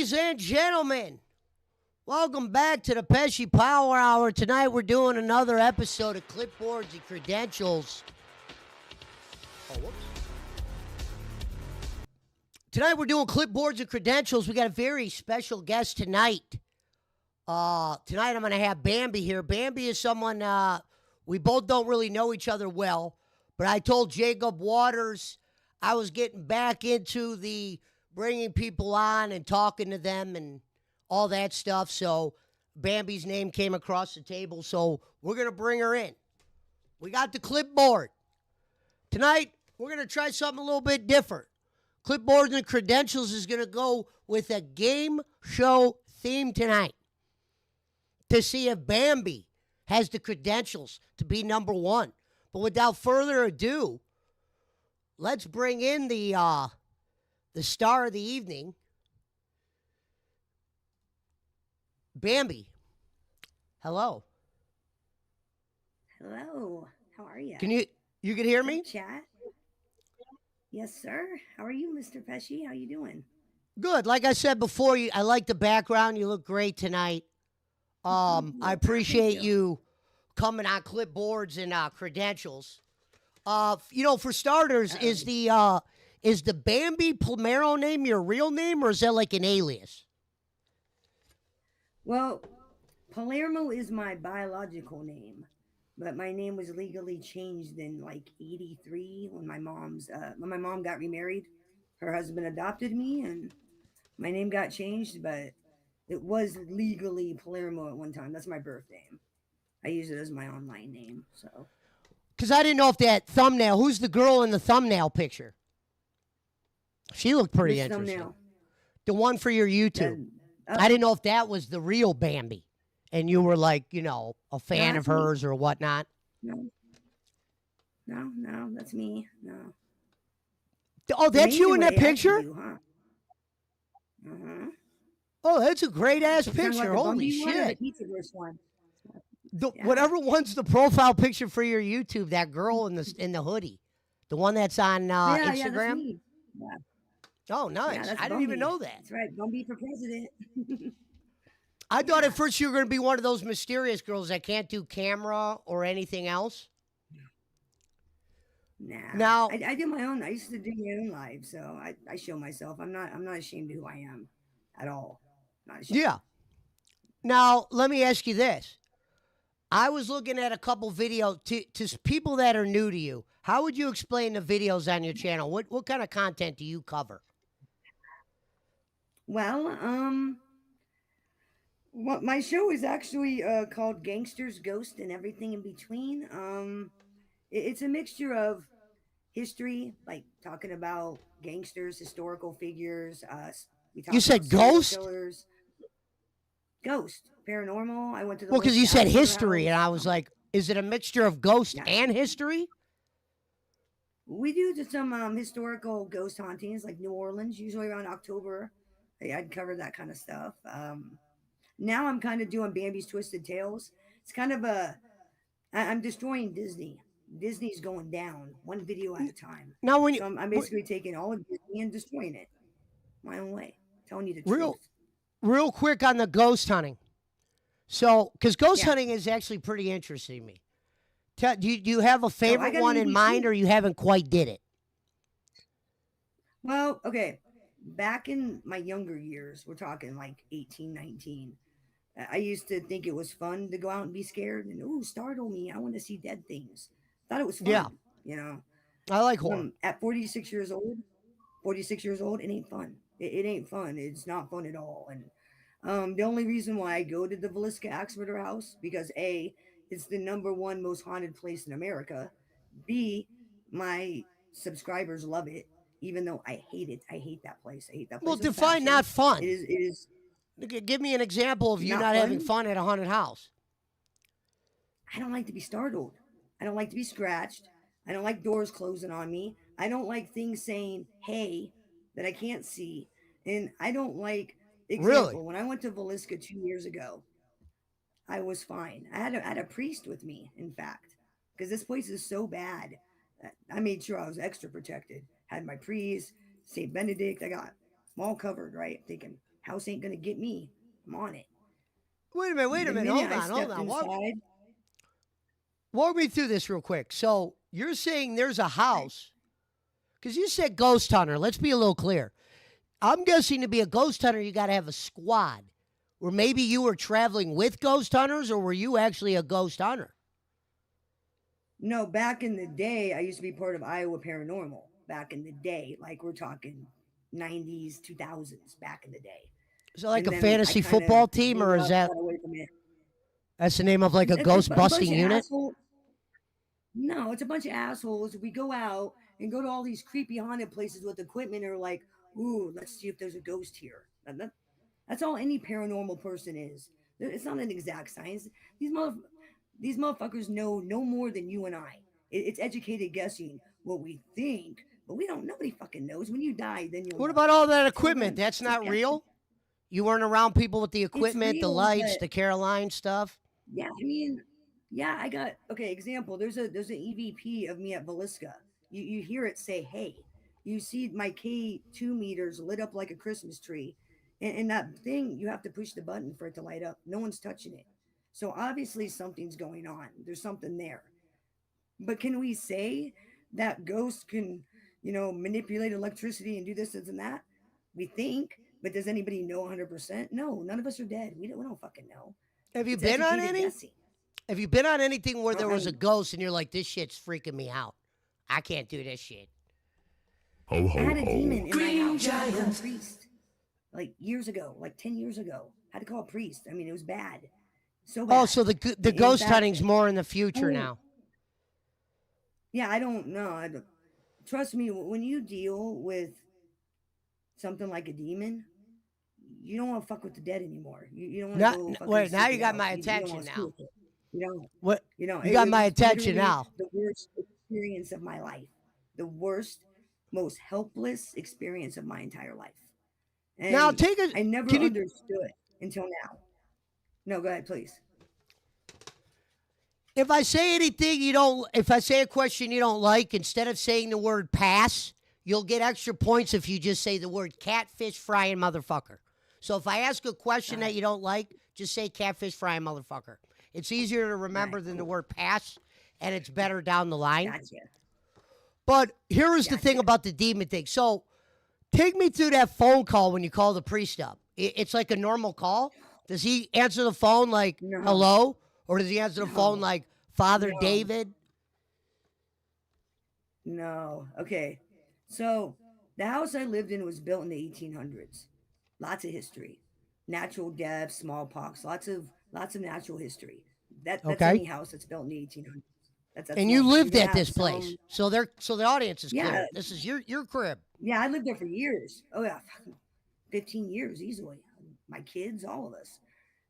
Ladies and gentlemen, welcome back to the Pesci Power Hour. Tonight we're doing another episode of Clipboards and Credentials. Oh, whoops. Tonight we're doing Clipboards and Credentials. We got a very special guest tonight. Tonight I'm going to have Bambi here. Bambi is someone, we both don't really know each other well, but I told Jacob Waters I was getting back into the bringing people on and talking to them and all that stuff. So Bambi's name came across the table. So we're going to bring her in. We got the clipboard. Tonight, we're going to try something a little bit different. Clipboards and Credentials is going to go with a game show theme tonight to see if Bambi has the credentials to be number one. But without further ado, let's bring in the star of the evening, Bambi. Hello. Hello. How are you? You can hear me? Chat. Yes, sir. How are you, Mr. Pesci? How you doing? Good. Like I said before, I like the background. You look great tonight. I appreciate you coming on Clipboards and Credentials. For starters, is the Bambi Palmero name your real name, or is that like an alias? Well, Palermo is my biological name, but my name was legally changed in like '83 when my mom got remarried. Her husband adopted me, and my name got changed, but it was legally Palermo at one time. That's my birth name. I use it as my online name. So, because I didn't know if that thumbnail. Who's the girl in the thumbnail picture? She looked pretty interesting. Thumbnail? The one for your YouTube. I didn't know if that was the real Bambi, and you were like, a fan of hers or whatnot. No, that's me. No. Oh, that's you in that picture? Uh-huh. Oh, that's a great ass picture. Holy shit. Whatever one's the profile picture for your YouTube, that girl in the hoodie. The one that's on Instagram? Yeah, that's me. Yeah. Oh, nice. I didn't even know that. That's right. Bambi for president. I thought at first you were going to be one of those mysterious girls that can't do camera or anything else. Nah. Now I do my own. I used to do my own live, so I show myself. I'm not ashamed of who I am at all. Not ashamed. Yeah. Now let me ask you this. I was looking at a couple videos to people that are new to you. How would you explain the videos on your channel? What kind of content do you cover? Well, my show is actually called Gangsters, Ghosts, and Everything in Between. It's a mixture of history, like talking about gangsters, historical figures. You said ghost? Ghost, paranormal. I went to the because you said history, and I was like, is it a mixture of ghost and history? We do just some historical ghost hauntings, like New Orleans, usually around October. I'd cover that kind of stuff. Now I'm kind of doing Bambi's Twisted Tales. It's kind of I'm destroying Disney. Disney's going down one video at a time. Now, I'm basically taking all of Disney and destroying it my own way, telling you the truth. Real quick on the ghost hunting. So, because ghost hunting is actually pretty interesting to me. Do you have a favorite one in mind, or you haven't quite did it? Well, okay. Back in my younger years, we're talking like 18, 19. I used to think it was fun to go out and be scared and, startle me. I want to see dead things. Thought it was fun. Yeah. I like horror. At 46 years old, it ain't fun. It ain't fun. It's not fun at all. And the only reason why I go to the Villisca Axe Murder House, because A, it's the #1 most haunted place in America. B, my subscribers love it, even though I hate it. I hate that place. Well, define not fun. It is. Give me an example of you not having fun at a haunted house. I don't like to be startled. I don't like to be scratched. I don't like doors closing on me. I don't like things saying, hey, that I can't see. And I don't like, when I went to Villisca 2 years ago, I was fine. I had a priest with me, in fact, because this place is so bad. I made sure I was extra protected. Had my priest, St. Benedict. I got them all covered, right? Thinking, House ain't gonna get me. I'm on it. Wait a The minute. minute Hold I on, hold stepped on. inside, Walk me through this real quick. So you're saying there's a house, because you said ghost hunter. Let's be a little clear. I'm guessing to be a ghost hunter, you got to have a squad. Or maybe you were traveling with ghost hunters, or were you actually a ghost hunter? no, back in the day, I used to be part of Iowa Paranormal. Back in the day, like we're talking 90s, 2000s, back in the day. Is it like And a then I fantasy kind of football team, grew or is up, that got away from it. that's the name of like a It's ghost a bunch busting of unit? assholes. No, it's a bunch of assholes. We go out and go to all these creepy haunted places with equipment and are like, ooh, let's see if there's a ghost here. That's all any paranormal person is. It's not an exact science. These mother, these motherfuckers know no more than you and I. It's educated guessing what we think, but we don't. Nobody fucking knows. When you die, then you'll What know. about all that Till equipment? then, That's it's a not guessing. real? You weren't around people with the It's equipment, the real, lights, but the Caroline stuff? yeah, I mean, yeah, I got okay. Example: there's an EVP of me at Velisca. You hear it say, "Hey." You see my K2 meters lit up like a Christmas tree, and that thing you have to push the button for it to light up. No one's touching it, so obviously something's going on. There's something there. But can we say that ghosts can, manipulate electricity and do this and that? We think, but does anybody know 100%? No, none of us are dead. We don't fucking know. Have you It's been on educated any? guessing. Have you been on anything where there was a Um, ghost and you're like, this shit's freaking me out? I can't do this shit. Ho, I ho, had a demon ho. in my house. I had to call a priest like years ago, like 10 years ago. Had to call a priest. I mean, it was bad. So Oh, bad. so the In ghost fact, hunting's more in the future oh, now. yeah, I don't know. Trust me, when you deal with something like a demon, you don't want to fuck with the dead anymore. You don't want to Now, go fucking wait, now seek you it got out. my You don't attention want to screw now. with it. You don't. What? It, You got it my was attention literally now. the worst experience of my life. The worst, most helpless experience of my entire life. Now And take a. I never Can you? understood until now. No, go ahead, please. If I say anything you don't, if I say a question you don't like, instead of saying the word pass, you'll get extra points if you just say the word catfish frying motherfucker. So if I ask a question All that right, you don't like, just say catfish frying motherfucker. It's easier to all right, remember than the cool. word pass, and it's better down the line. Gotcha, But here is the thing gotcha. about the demon thing. So take me through that phone call when you call the priest up. It's like a normal call. Does he answer the phone like No, hello? Or does he answer the phone no, like Father no, David? no. Okay, so the house I lived in was built in the 1800s. Lots of history, natural death, smallpox, lots of natural history. That's Okay. any house that's built in the 1800s. That's And you normal. You're lived gonna at have this place. some. So the audience is Yeah, clear. This is your crib. yeah. I lived there for years. Oh yeah, 15 years easily. My kids, all of us,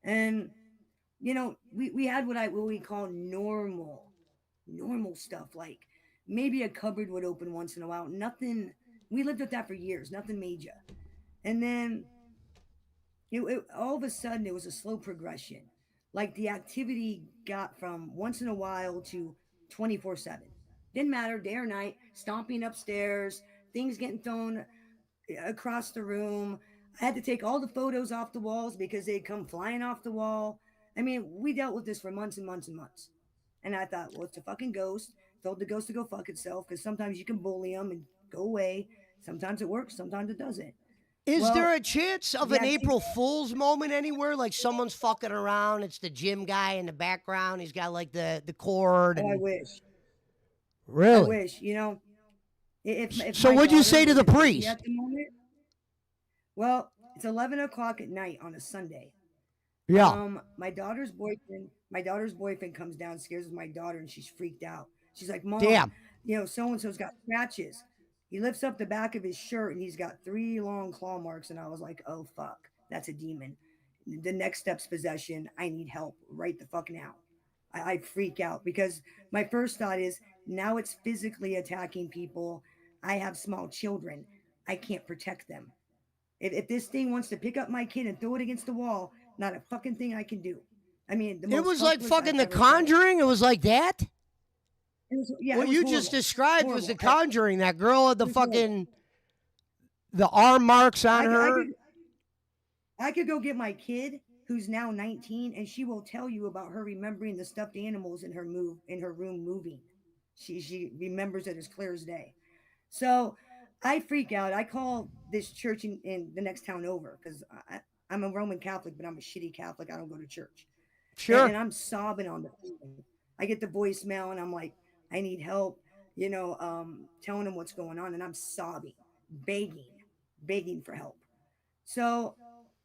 and we had what we call normal stuff, like maybe a cupboard would open once in a while. Nothing. We lived with that for years. Nothing major. And then all of a sudden it was a slow progression. Like the activity got from once in a while to 24/7. Didn't matter day or night. Stomping upstairs, things getting thrown across the room. I had to take all the photos off the walls because they'd come flying off the wall. I mean, we dealt with this for months and months and months. And I thought, well, it's a fucking ghost. Told the ghost to go fuck itself because sometimes you can bully them and go away. Sometimes it works, sometimes it doesn't. Is there Well, a chance of the an activity. April Fool's moment anywhere? Like someone's fucking around. It's the gym guy in the background. He's got like the cord Oh, I and wish. I really. wish. If So my what'd you daughter say to the wasn't busy at priest? the moment, well, it's 11 o'clock at night on a Sunday. Yeah. My daughter's boyfriend comes down, scares my daughter, and she's freaked out. She's like, "Mom, Damn. so and so's got scratches." He lifts up the back of his shirt, and he's got three long claw marks. And I was like, "Oh fuck, that's a demon." The next step's possession. I need help right the fuck now. I freak out because my first thought is now it's physically attacking people. I have small children. I can't protect them. If this thing wants to pick up my kid and throw it against the wall, not a fucking thing I can do. I mean, the It most was like helpless I've fucking The ever felt. Conjuring. It was like that. Yeah, What it was you just horrible. described was The Horrible. Conjuring. That girl had It the was horrible. fucking the arm marks on I her. could I could go get my kid who's now 19 and she will tell you about her remembering the stuffed animals in her room moving. She remembers it as clear as day. So I freak out. I call this church in the next town over because I'm a Roman Catholic, but I'm a shitty Catholic. I don't go to church. And Sure. I'm sobbing on the phone. I get the voicemail and I'm like, I need help, telling them what's going on. And I'm sobbing, begging, begging for help. So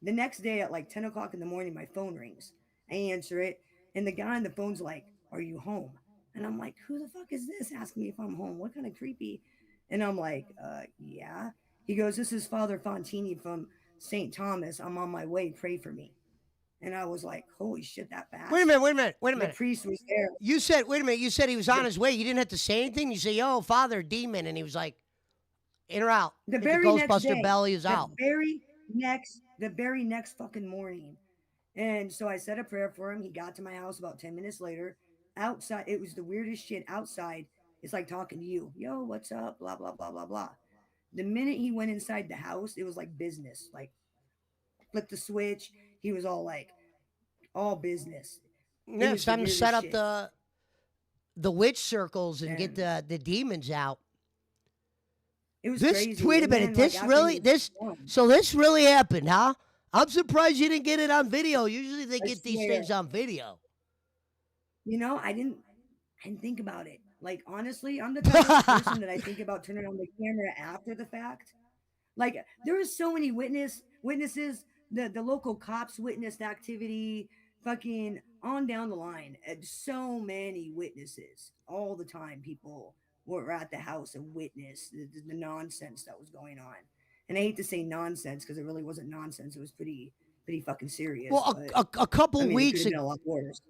the next day at like 10 o'clock in the morning, my phone rings. I answer it, and the guy on the phone's like, "Are you home?" And I'm like, "Who the fuck is this asking me if I'm home? What kind of creepy?" And I'm like, yeah. He goes, "This is Father Fontini from St. Thomas. I'm on my way. Pray for me." And I was like, "Holy shit, that Wait a fast?" minute. Wait a minute. Wait a The minute. priest was there. You said, wait a minute. You said he was on The, his way. You didn't have to say anything. You say, "Yo, Father, demon," and he was like, "In or out." the Hit the very next Ghostbuster day, bell. He was out. the very next fucking morning, and so I said a prayer for him. He got to my house about 10 minutes later. Outside, it was the weirdest shit. Outside, it's like talking to you. Yo, what's up? Blah, blah, blah, blah, blah. The minute he went inside the house, it was like business. Like, flipped the switch. He was all like, all business. It Yeah, it's was the time to set weirdest up shit. the witch circles and get And the demons out. it was This crazy. wait a And minute. then, like, This after he really was this done, so this really happened, huh? I'm surprised you didn't get it on video. Usually they I get these swear, things on video. I didn't think about it. Like, honestly, I'm the type of person that I think about turning on the camera after the fact. Like there was so many witnesses. The local cops witnessed activity, fucking on down the line. And so many witnesses all the time. People were at the house and witnessed the nonsense that was going on. And I hate to say nonsense because it really wasn't nonsense. It was pretty fucking serious. Well, But a I couple mean, it could weeks have been ago. a lot worse.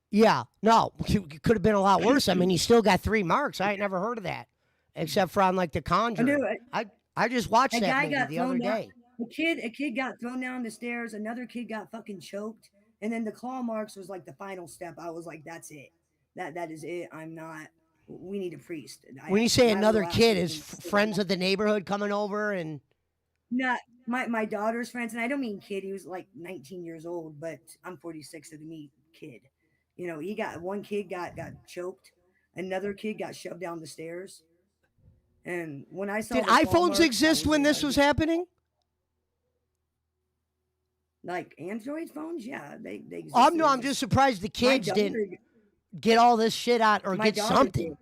Yeah, no, it could have been a lot worse. I mean, he still got 3 marks. I ain't never heard of that, except for on like The I knew Conjuring. I just watched a that guy movie got the thrown other down. day. A kid got thrown down the stairs. Another kid got fucking choked, and then the claw marks was like the final step. I was like, that's it. That is it. I'm not. We need a priest. When you say My little another ass kid, wasn't is even sitting friends up. of the neighborhood coming over and Not my daughter's friends, and I don't mean kid. He was like 19 years old, but I'm 46, so to me, kid. He got one kid got choked, another kid got shoved down the stairs, and when I did saw the claw iPhones marks, that exist was when it. I this was was just happening? like Android phones, yeah, they existed. No, It I'm just just surprised the my kids didn't daughter get all this shit out or my get daughter something. did.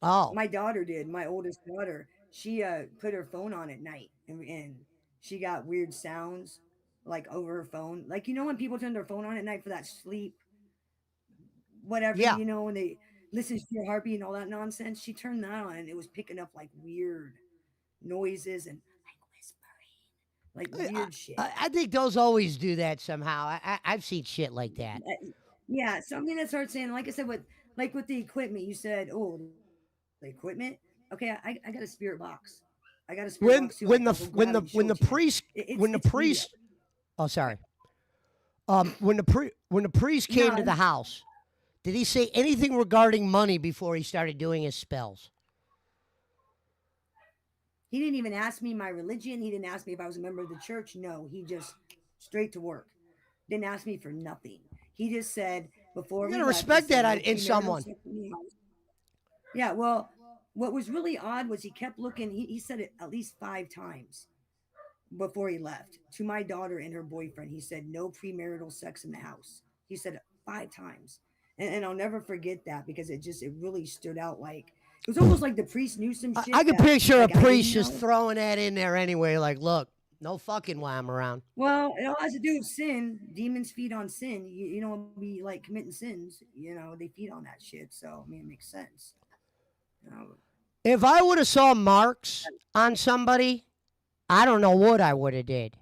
Oh, My daughter did. My oldest daughter, she put her phone on at night, and she got weird sounds like over her phone. Like when people turn their phone on at night for that sleep, whatever, yeah. when they listen to your heartbeat and all that nonsense. She turned that on and it was picking up like weird noises and like whispering, like I, weird shit. I think those always do that somehow. I've seen shit like that. Yeah, so I'm gonna start saying, like I said, with the equipment, you said, oh, the equipment. Okay, I got a spirit box. I got a spirit box too. When I'll go grab it and show it to when you. the priest when It's the beat up. priest oh sorry when the priest came to No, the house, did he say anything regarding money before he started doing his spells? he didn't even ask me my religion. He didn't ask me if I was a member of the church. No, he just straight to work. Didn't ask me for nothing. He just said before You we gotta left, he respect said that no in premarital someone. sex in the house. Yeah, well, what was really odd was he kept looking. He said it at least 5 times before he left to my daughter and her boyfriend. He said no premarital sex in the house. He said it 5 times, and I'll never forget that because it really stood out. Like it was almost like the priest knew some I shit can that picture a like I priest didn't just know. throwing that in there anyway. Like, look, no fucking while I'm around. Well, it all has to do with sin. Demons feed on sin. You don't be like committing sins. They feed on that shit. So I mean, it makes sense. You know, If I would have saw marks on somebody, I don't know what I would have did.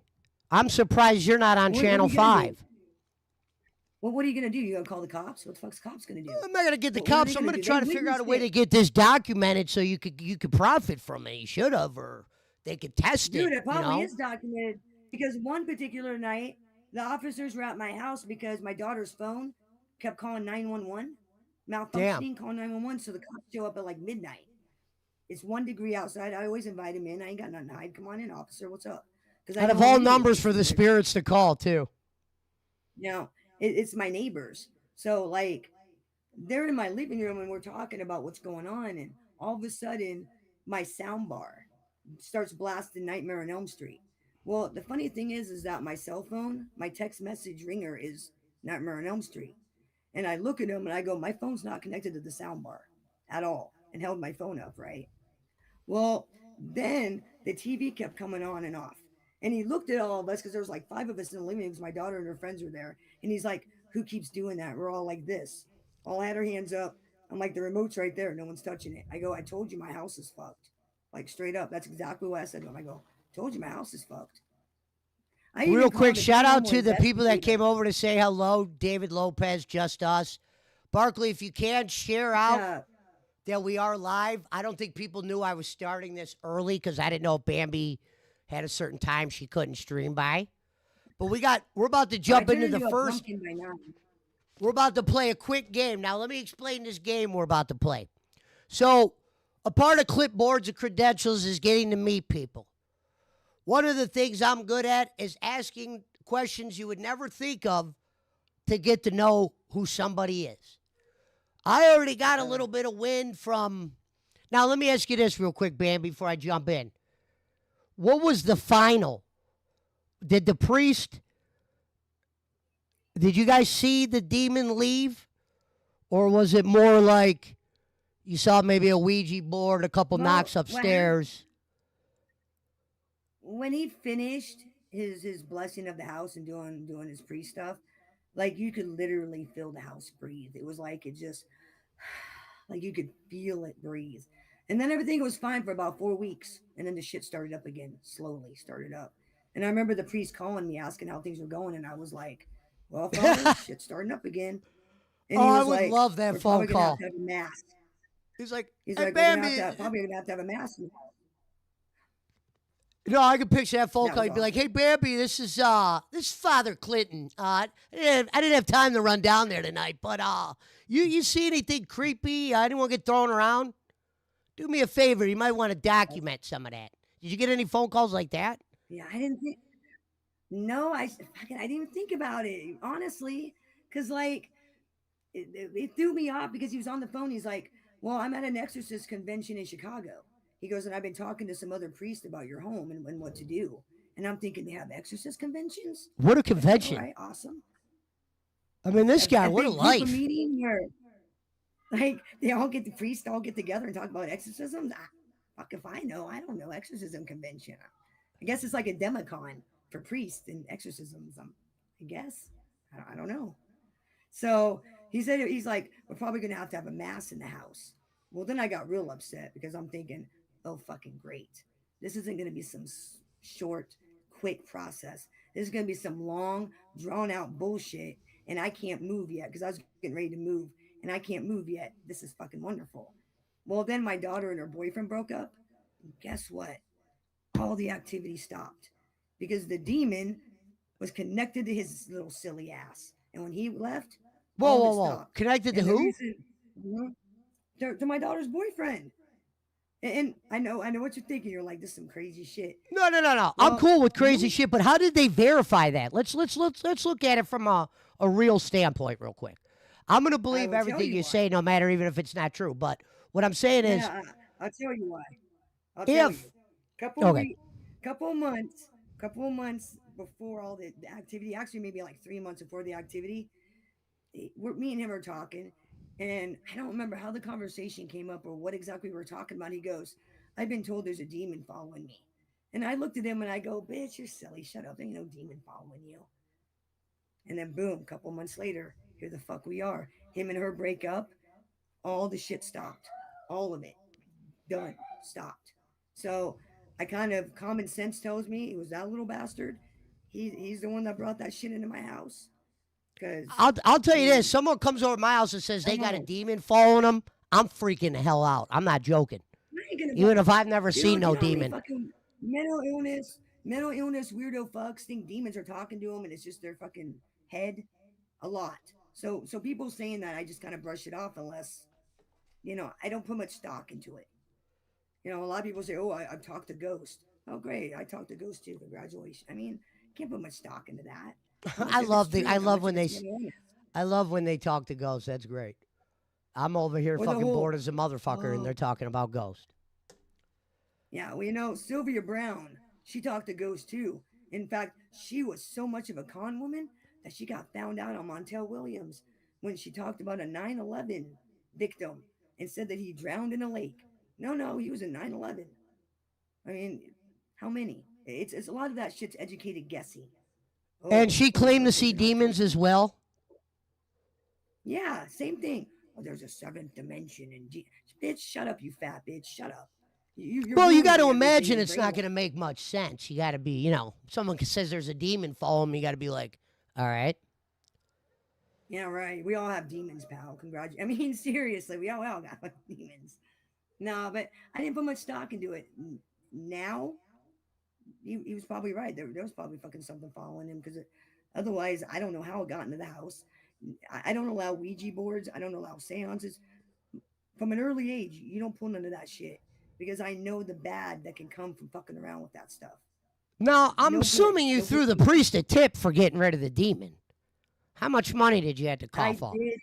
I'm surprised you're not on what are Channel you gonna do? 5. Well, what are you gonna do? You gonna call the cops? What the fuck's the cops gonna do? I'm not gonna get the What are they cops. I'm gonna gonna do? try They to figure out a witnessed way to it, get this documented so you could profit from it. You should have, or they could test dude. it. It You probably know? is documented because one particular night, the officers were at my house because my daughter's phone kept calling 911, Damn. malfunctioning, calling 911. So the cops show up at like midnight. It's 1 degree outside. I always invite him in. I ain't got nothing to hide. Come on in, officer. What's up? because I Out of know how all many numbers for locations the there. spirits to call, too. You know, it's my neighbors. So like they're in my living room and we're talking about what's going on, and all of a sudden my sound bar starts blasting Nightmare on Elm Street. Well, the funny thing is that my cell phone, my text message ringer is Nightmare on Elm Street. And I look at him and I go, my phone's not connected to the sound bar at all, and held my phone up, right? Well, then the TV kept coming on and off. And he looked at all of us because there was like five of us in the living room because my daughter and her friends were there. And he's like, who keeps doing that? We're all like this. All had our hands up. I'm like, the remote's right there. No one's touching it. I go, I told you my house is fucked. Like straight up. That's exactly what I said to him. I go, told you my house is fucked. I Real even quick, called a shout out paranormal to the people that investigator. came over to say hello. David Lopez, Just Us. Barkley, if you can, share out Yeah. that we are live. I don't think people knew I was starting this early because I didn't know if Bambi had a certain time she couldn't stream by. But we're about to I jump turned into the into a first. pumpkin by now. We're about to play a quick game. Now, let me explain this game we're about to play. So, a part of clipboards and credentials is getting to meet people. One of the things I'm good at is asking questions you would never think of to get to know who somebody is. I already got a Uh, little bit of wind from. Now, let me ask you this real quick, Bam, before I jump in. What was the final? Did the priest, did you guys see the demon leave? Or was it more like you saw maybe a Ouija board, a couple well, knocks what happened upstairs? when he finished his blessing of the house and doing his priest stuff, like you could literally feel the house breathe. It was like it just like you could feel it breathe. And then everything was fine for about 4 weeks. And then the shit started up again, slowly started up. And I remember the priest calling me asking how things were going. And I was like, well, Father, Oh, shit's starting up again. And he I was would like, love that we're phone probably going call. to have a mass. He's like, He's hey, like, we're going Bambi. to probably going to have a mass. No, I can picture that phone That call. was He'd be like, awesome. "Hey, Bambi, this is Father Clinton. I didn't have time to run down there tonight, but you see anything creepy? Anyone get thrown around? Do me a favor. You might want to document some of that. Did you get any phone calls like that? Yeah, I didn't think. No, I didn't even think about it honestly, because like it threw me off because he was on the phone. He's like, "Well, I'm at an exorcist convention in Chicago." He goes, "And I've been talking to some other priests about your home and what to do." And I'm thinking they have exorcist conventions. What a Okay, all convention! right, awesome. I mean, this guy, A what a big group of life. meeting where like they all get the priests all get together and talk about exorcisms. Fuck if I know. I don't know exorcism convention. I guess it's like a demicon for priests and exorcisms. I guess I don't know. So he said he's like, we're probably gonna have to have a mass in the house. Well, then I got real upset because I'm thinking, oh fucking great, this isn't gonna be some short, quick process. This is gonna be some long, drawn out bullshit, and I can't move yet because I was getting ready to move, and I can't move yet. This is fucking wonderful. Well, then my daughter and her boyfriend broke up. And guess what? All the activity stopped because the demon was connected to his little silly ass. And when he left, Whoa, all of whoa, it whoa! stopped. Connected to And the who? reason mhm, to my daughter's boyfriend. And I know what you're thinking. You're like, this is some crazy shit. No, no, no, no. I'm Well, cool with crazy you, shit, but how did they verify that? Let's look at it from a real standpoint, real quick. I'm gonna I believe will tell everything you you why. say, no matter even if it's not true. But what I'm saying is, Yeah, I'll tell you why. I'll tell if you. Couple okay, week, couple months, couple months before all the activity. Actually, maybe like 3 months before the activity, me and him are talking, and I don't remember how the conversation came up or what exactly we were talking about. He goes, "I've been told there's a demon following me," and I looked at him and I go, "Bitch, you're silly. Shut up. There ain't no demon following you." And then boom, a couple months later, here the fuck we are. Him and her break up. All the shit stopped. All of it done. Stopped. So I kind of common sense tells me it was that little bastard. He's the one that brought that shit into my house. Cause I'll tell I you this: mean, someone comes over to my house and says I they got a know. demon following them, I'm freaking the hell out. I'm not joking. I ain't gonna Even if I've never seen dude, you no know how many demon. fucking mental illness, weirdo fucks think demons are talking to them and it's just their fucking head? A lot. So people saying that I just kind of brush it off unless, I don't put much stock into it. A lot of people say, oh, I've talked to ghosts. Oh, great. I talked to ghosts too. Congratulations. I mean, can't put much stock into that. How much I if it's love true I and how love much when if they it's honest? I love when they talk to ghosts. That's great. I'm over here Or the fucking whole, bored as a motherfucker, and oh, they're talking about ghosts. yeah, well, Sylvia Brown, she talked to ghosts too. In fact, she was so much of a con woman that she got found out on Montel Williams when she talked about a 9/11 victim and said that he drowned in a lake. No, no, he was in 9/11. I mean, how many? It's a lot of that shit's educated guessing. And Oh, she oh, claimed to there's see an October. demons as well. Yeah, same thing. Oh, there's a seventh dimension, and bitch, shut up, you fat bitch, shut up. You're Well, you got to ruining everything imagine and it's not brainwashing. going to make much sense. You got to be, you know, someone says there's a demon following me. You got to be like, all right. Yeah, right. We all have demons, pal. I mean, seriously, we all got demons. No, but I didn't put much stock into it. Now, he was probably right. There was probably fucking something following him because otherwise, I don't know how it got into the house. I don't allow Ouija boards. I don't allow seances. From an early age, you don't pull none of that shit because I know the bad that can come from fucking around with that stuff. Now, I'm No good. assuming you No good. threw the priest a tip for getting rid of the demon. How much money did you have to I cough up? did.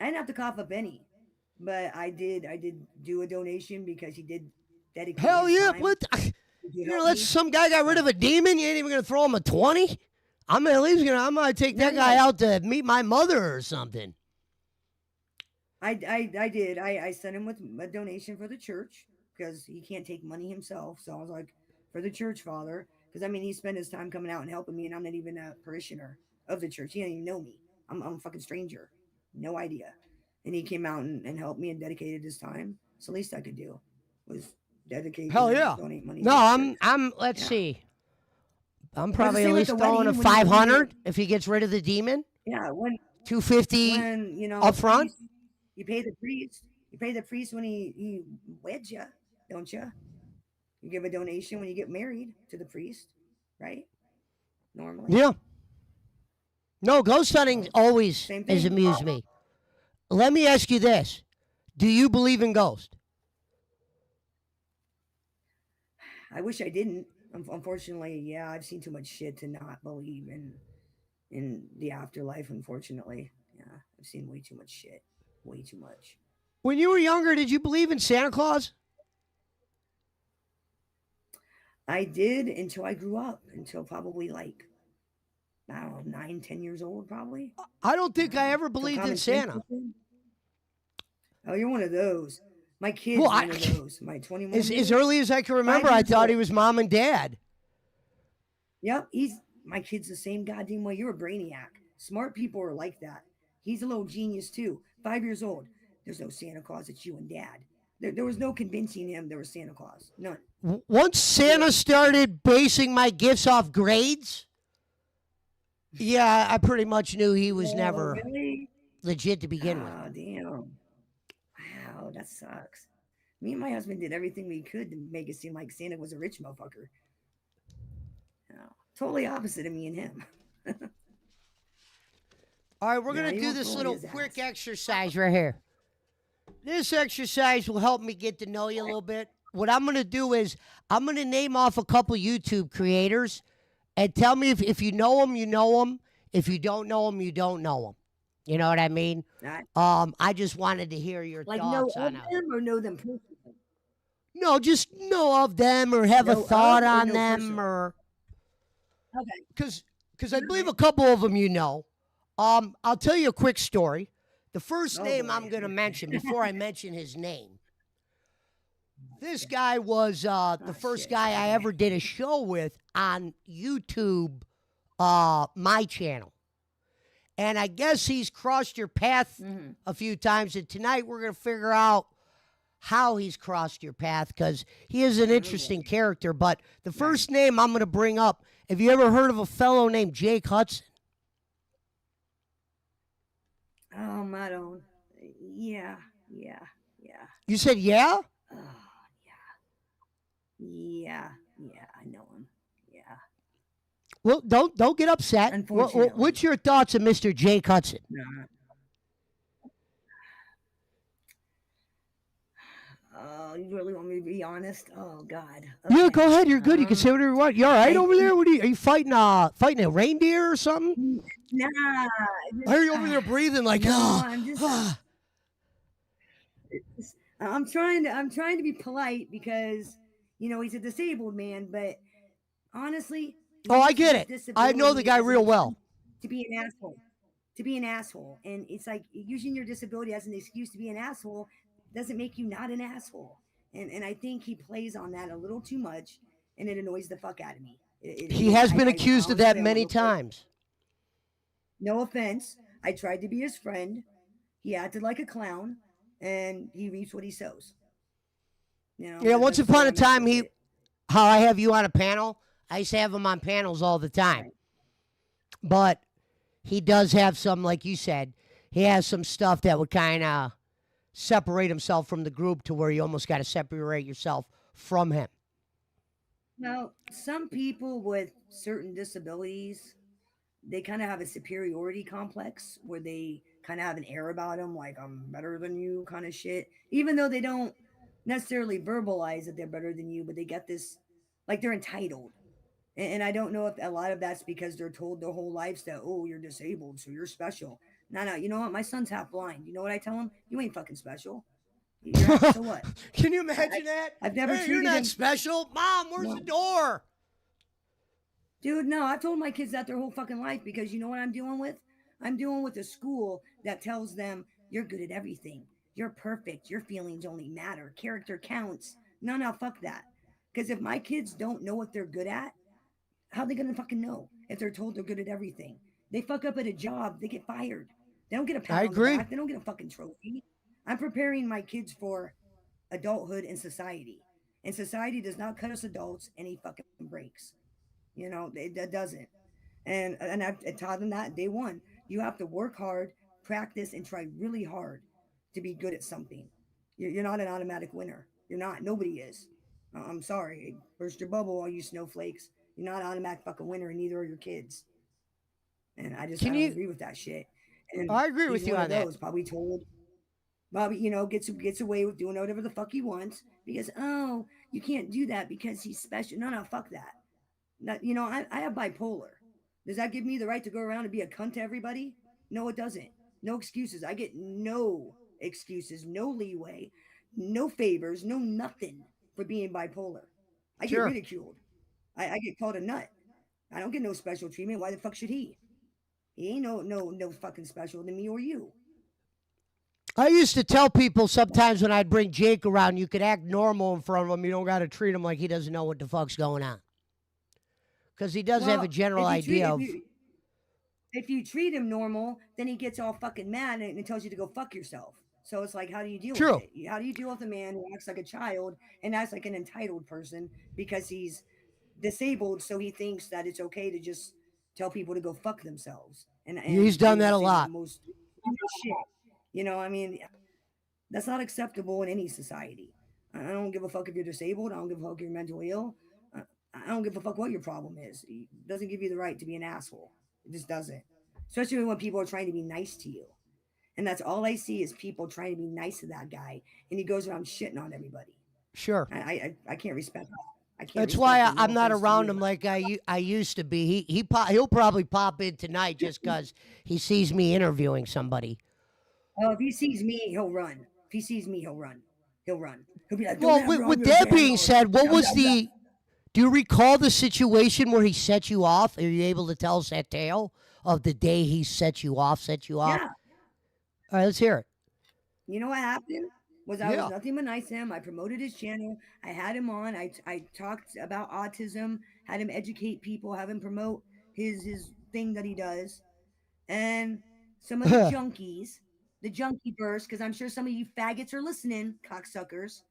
I didn't have to cough up any, but I did. I did do a donation because he did dedicate Hell his yeah. time What? to You know, help that's me. some guy got rid So of a demon. You ain't even going to throw him a 20? I'm at least going to, I'm going to take no, that guy no, out to meet my mother or something. I did. I sent him with a donation for the church because he can't take money himself. So I was like, for the church father, because I mean he spent his time coming out and helping me, and I'm not even a parishioner of the church. He didn't even know me. I'm a fucking stranger, no idea. And he came out and helped me and dedicated his time. So least I could do was dedicate, Hell yeah. donate money No, to the church. let's Yeah, see. I'm it was the probably at same at least the throwing a wedding when you 500 if he gets rid of the demon. yeah, 250 when a up front. priest, you pay the priest when he weds you, don't you? You give a donation when you get married to the priest, right? Normally. Yeah. No, ghost hunting So always same has thing. amused me. Let me ask you this. Do you believe in ghosts? I wish I didn't. Unfortunately, yeah, I've seen too much shit to not believe in the afterlife. Unfortunately, yeah, I've seen way too much shit, way too much. When you were younger, did you believe in Santa Claus? I did until I grew up, until probably like I don't know, 9, 10 years old, probably. I don't think I ever Till believed in common sense Santa. kicked in. Oh, you're one of those. My Well, kid's one of those. My 21 as year, early as I can remember, five I years thought old. he was mom and dad. Yep, he's my kid's the same goddamn way. You're a brainiac. Smart people are like that. He's a little genius too. 5 years old. There's no Santa Claus. It's you and Dad. There was no convincing him there was Santa Claus. None. Once Santa Zero. started basing my gifts off grades, yeah, I pretty much knew he was Oh, never really? legit to begin with. Oh, damn. Wow, that sucks. Me and my husband did everything we could to make it seem like Santa was a rich motherfucker. Totally opposite of me and him. All right, we're Yeah, going to he do won't this throw little his quick ass. exercise right here. This exercise will help me get to know you a little bit. What I'm going to do is I'm going to name off a couple YouTube creators and tell me if you know them, you know them. If you don't know them, you don't know them. You know what I mean? Right? I just wanted to hear your Like know thoughts of on how. them or know them personally? No, just know of them or have a Know of thought or on know them personally? or Okay. because I All believe right. a couple of them you know. I'll tell you a quick story. The first Oh name boy. I'm going to mention before I mention his name. This guy was the Oh first shit. guy I Okay. ever did a show with on YouTube, my channel. And I guess he's crossed your path Mm-hmm. a few times. And tonight we're going to figure out how he's crossed your path because he is an Oh interesting boy. character. But the Right. first name I'm going to bring up, have you ever heard of a fellow named Jake Hudson? I don't. Yeah. Yeah. Yeah. You said, yeah? Oh yeah. Yeah. I know him. Yeah. Well, don't get upset. Unfortunately. What's your thoughts of Mr. Jake Hudson? No. you really want me to be honest? Oh God. Yeah, go Okay. ahead. You're good. You can say whatever you want. You all right I over think there? What are you fighting? Fighting a reindeer or something? nah. Why Just are you over there breathing like no. ah? I'm just. Ah. I'm trying to be polite because he's a disabled man, but honestly, he Oh, I uses get his it. I know the disability guy as an real excuse well. to be an asshole. To be an asshole, and it's like using your disability as an excuse to be an asshole doesn't make you not an asshole. And I think he plays on that a little too much, and it annoys the fuck out of me. He has been I accused of that honestly, I want many no part. times. No offense. I tried to be his friend. He acted like a clown, and he reaps what he sows. Yeah, once That's upon where a I'm at time, with he it. how I have you on a panel. I used to have him on panels all the time, Right. but he does have some, like you said, he has some stuff that would kind of separate himself from the group to where you almost got to separate yourself from him. Now, some people with certain disabilities, they kind of have a superiority complex where they kind of have an air about them, like I'm better than you, kind of shit. Even though they don't necessarily verbalize that they're better than you, but they get this, like they're entitled. And I don't know if a lot of that's because they're told their whole lives that, oh, you're disabled, so you're special. No, no, you know what? My son's half blind. You know what I tell him? You ain't fucking special. So what? Can you I, I imagine that? I've never Hey, you're treated not him. special. Mom, where's the No, door? dude, no, I've told my kids that their whole fucking life because you know what I'm dealing with? I'm dealing with a school that tells them you're good at everything. You're perfect. Your feelings only matter. Character counts. No, no, fuck that. Because if my kids don't know what they're good at, how are they gonna fucking know if they're told they're good at everything? They fuck up at a job, they get fired. They don't get a I pat on the agree. back. They don't get a fucking trophy. I'm preparing my kids for adulthood and society. And society does not cut us adults any fucking breaks. That doesn't. And I taught them that day one. You have to work hard, practice, and try really hard to be good at something. You're not an automatic winner. You're not. Nobody is. I'm sorry. Burst your bubble, all you snowflakes. You're not an automatic fucking winner, and neither are your kids. And I Can don't you? agree with that shit. And I agree he's with you one of on that. those probably told. Bobby, gets away with doing whatever the fuck he wants because you can't do that because he's special. No, no, fuck that. I have bipolar. Does that give me the right to go around and be a cunt to everybody? No, it doesn't. No excuses. I get no excuses, no leeway, no favors, no nothing for being bipolar. I get Sure. ridiculed. I get called a nut. I don't get no special treatment. Why the fuck should he? He ain't no fucking special than me or you. I used to tell people sometimes when I'd bring Jake around, you could act normal in front of him. You don't got to treat him like he doesn't know what the fuck's going on. Because he does have a Well, general if you treat idea if of, you if you treat him normal, then he gets all fucking mad and tells you to go fuck yourself. So it's like, how do you deal with true. it? How do you deal with a man who acts like a child and acts like an entitled person because he's disabled? So he thinks that it's okay to just tell people to go fuck themselves He's and done that a say the lot. most shit. I mean, that's not acceptable in any society. I don't give a fuck if you're disabled. I don't give a fuck if you're mentally ill. Uh, I don't give a fuck what your problem is. It doesn't give you the right to be an asshole. It just doesn't. Especially when people are trying to be nice to you. And that's all I see is people trying to be nice to that guy. And he goes around shitting on everybody. Sure. I can't respect that. I can't That's why respect it. No I'm not offense to around you. him like I used to be. He'll probably pop in tonight just because he sees me interviewing somebody. Oh, if he sees me, he'll run. If he sees me, he'll run. He'll run. He'll be like, don't Well, ever on with your that being channel. said, what Blah, was blah, blah. the? Do you recall the situation where he set you off? Are you able to tell us that tale of the day he set you off? Set you off. Yeah. All right, let's hear it. You know what happened? Was I was Yeah. nothing but nice to him. I promoted his channel. I had him on. I talked about autism, had him educate people, have him promote his thing that he does. And some of the junkie burst, because I'm sure some of you faggots are listening, cocksuckers,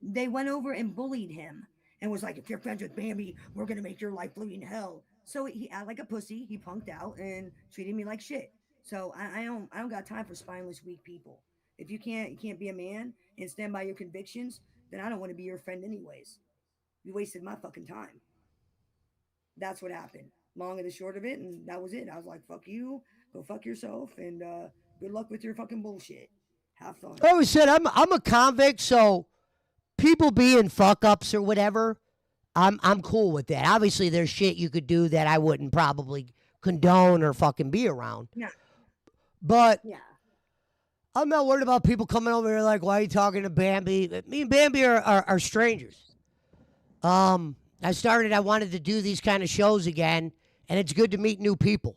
they went over and bullied him and was like, if you're friends with Bambi, we're gonna make your life living hell. So he acted like a pussy. He punked out and treated me like shit. So I don't got time for spineless weak people. If you can't be a man and stand by your convictions, then I don't want to be your friend anyways. You wasted my fucking time. That's what happened. Long and the short of it, and that was it. I was like, fuck you, go fuck yourself, and good luck with your fucking bullshit. Have fun. I always said I'm a convict, so people being fuck ups or whatever, I'm cool with that. Obviously, there's shit you could do that I wouldn't probably condone or fucking be around. Yeah, But yeah. I'm not worried about people coming over here like, why are you talking to Bambi? Me and Bambi are strangers. I wanted to do these kind of shows again, and it's good to meet new people.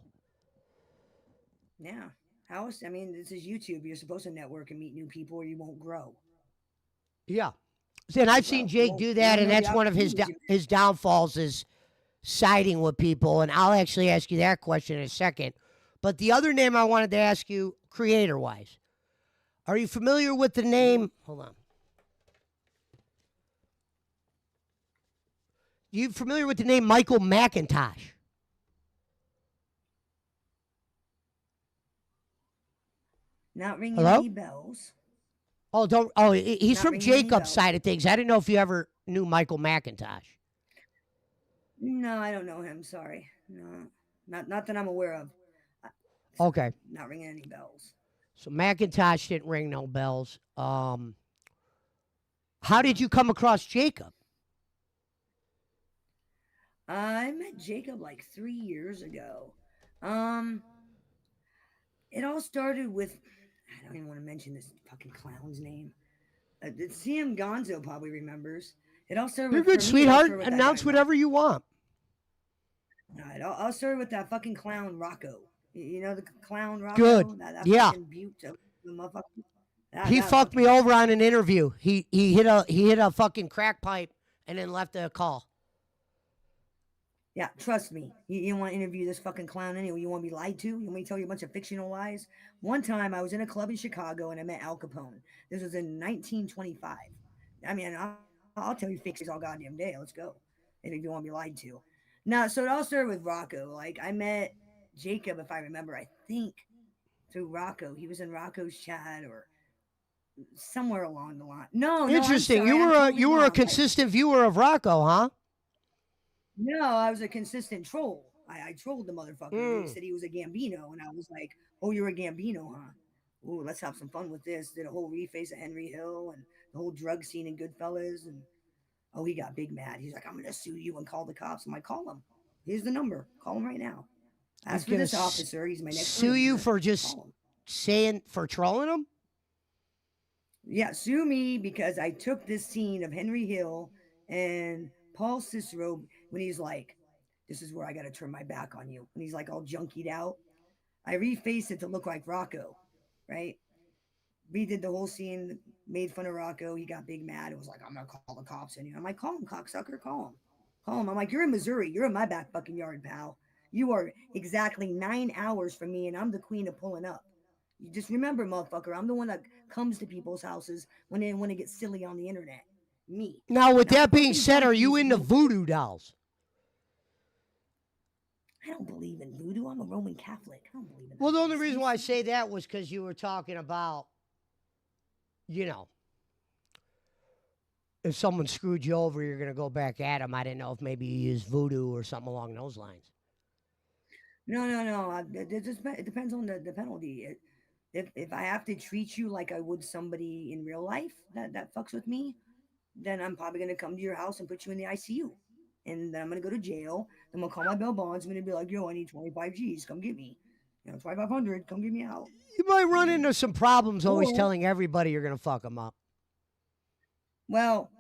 Yeah. How else? I mean, this is YouTube. You're supposed to network and meet new people, or you won't grow. Yeah. And You won't I've seen grow. Jake do You that, won't and know the that's one of opportunities you his downfalls is siding with people. And I'll actually ask you that question in a second. But the other name I wanted to ask you, creator wise, are you familiar with the Mhm. name? Hold on. You familiar with the name Michael McIntosh? Not ringing Hello? any bells. Oh, don't. Oh, he's Not from ringing any Jacob's bells. side of things. I didn't know if you ever knew Michael McIntosh. No, I don't know him. Sorry. No, not that I'm aware of. Uh, Okay. Not ringing any bells. So McIntosh didn't ring no bells. How did No. you come across Jacob? I met Jacob like 3 years ago. Um, it all started with I don't even want to mention this fucking clown's name. CM Gonzo probably remembers. It all started You're with good, for me. It all sweetheart. started with that guy Announce whatever you want. No, it all started with that fucking clown Rocco. You know the clown Good. Rocco, that Yeah. fucking butte of the motherfucker. He That fucked me fucking over guy. on an interview. He hit a fucking crack pipe and then left a call. Yeah, trust me. You want to interview this fucking clown anyway? You want to be lied to? You want me to tell you a bunch of fictional lies? One time I was in a club in Chicago and I met Al Capone. This was in 1925. I mean, I'll tell you fake stories all goddamn day. Let's go. And if you want to be lied to. Now, so it all started with Rocco. Like, I met Jacob, if I remember, I think through Rocco. He was in Rocco's chat or somewhere along the line. No, no, I'm Interesting. sorry. You I'm were a totally you were a wrong. consistent viewer of Rocco, huh? No, I was a consistent troll. I trolled the motherfucker. They Hmm. said he was a Gambino, and I was like, "Oh, you're a Gambino, huh? Ooh, let's have some fun with this." Did a whole reface of Henry Hill and the whole drug scene in Goodfellas, and oh, he got big mad. He's like, "I'm gonna sue you and call the cops." I'm like, "Call him. Here's the number. Call him right now." As He's for gonna this officer, he's my next door sue you neighbor. for just Call him. saying for trolling him. Yeah, sue me because I took this scene of Henry Hill and Paul Cicero when he's like, "This is where I got to turn my back on you," and he's like all junkied out. I refaced it to look like Rocco, right? Redid the whole scene, made fun of Rocco. He got big mad. It was like, "I'm gonna call the cops on you." I'm like, "Call him, cocksucker, call him, call him." I'm like, "You're in Missouri. You're in my back fucking yard, pal. You are exactly 9 hours from me, and I'm the queen of pulling up. You just remember, motherfucker, I'm the one that comes to people's houses when they want to get silly on the internet. Me, Now, with not that being fucking said, are you junkies into who voodoo dolls? I don't believe in voodoo. I'm a Roman Catholic. I don't believe in Well, that the only reason why I nonsense. say that was because you were talking about, you know, if someone screwed you over, you're gonna go back at them. I didn't know if maybe you use voodoo or something along those lines. No, no, no. It depends on the penalty. If I have to treat you like I would somebody in real life that fucks with me, then I'm probably gonna come to your house and put you in the ICU, and then I'm gonna go to jail. Then I'm gonna call my bail bonds. I'm gonna be like, "Yo, I need 25 G's. Come get me. 2,500. Come get me out." You might run And into some problems always or telling everybody you're gonna fuck them up. well,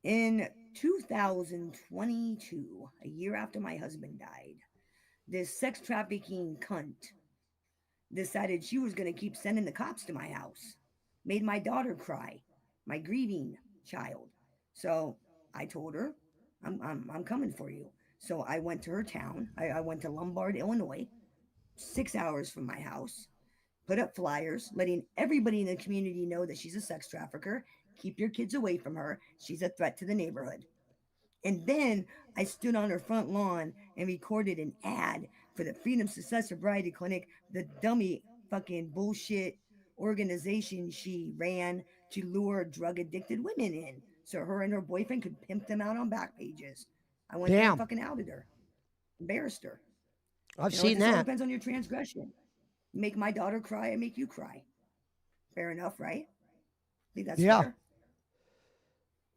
in 2022, a year after my husband died, this sex trafficking cunt decided she was going to keep sending the cops to my house. Made my daughter cry, my grieving child. So I told her, I'm coming for you. So I went to her town. I went to Lombard, Illinois, 6 hours from my house, put up flyers letting everybody in the community know that she's a sex trafficker. Keep your kids away from her. She's a threat to the neighborhood. And then I stood on her front lawn and recorded an ad for the Freedom Success Sobriety Clinic, the dummy fucking bullshit organization she ran to lure drug addicted women in so her and her boyfriend could pimp them out on back pages. I went there and Damn, fucking outed her, embarrassed her. I've You know what? seen This all that. depends on your transgression. Make my daughter cry, I make you cry. Fair enough, right? I think that's Yeah. fair.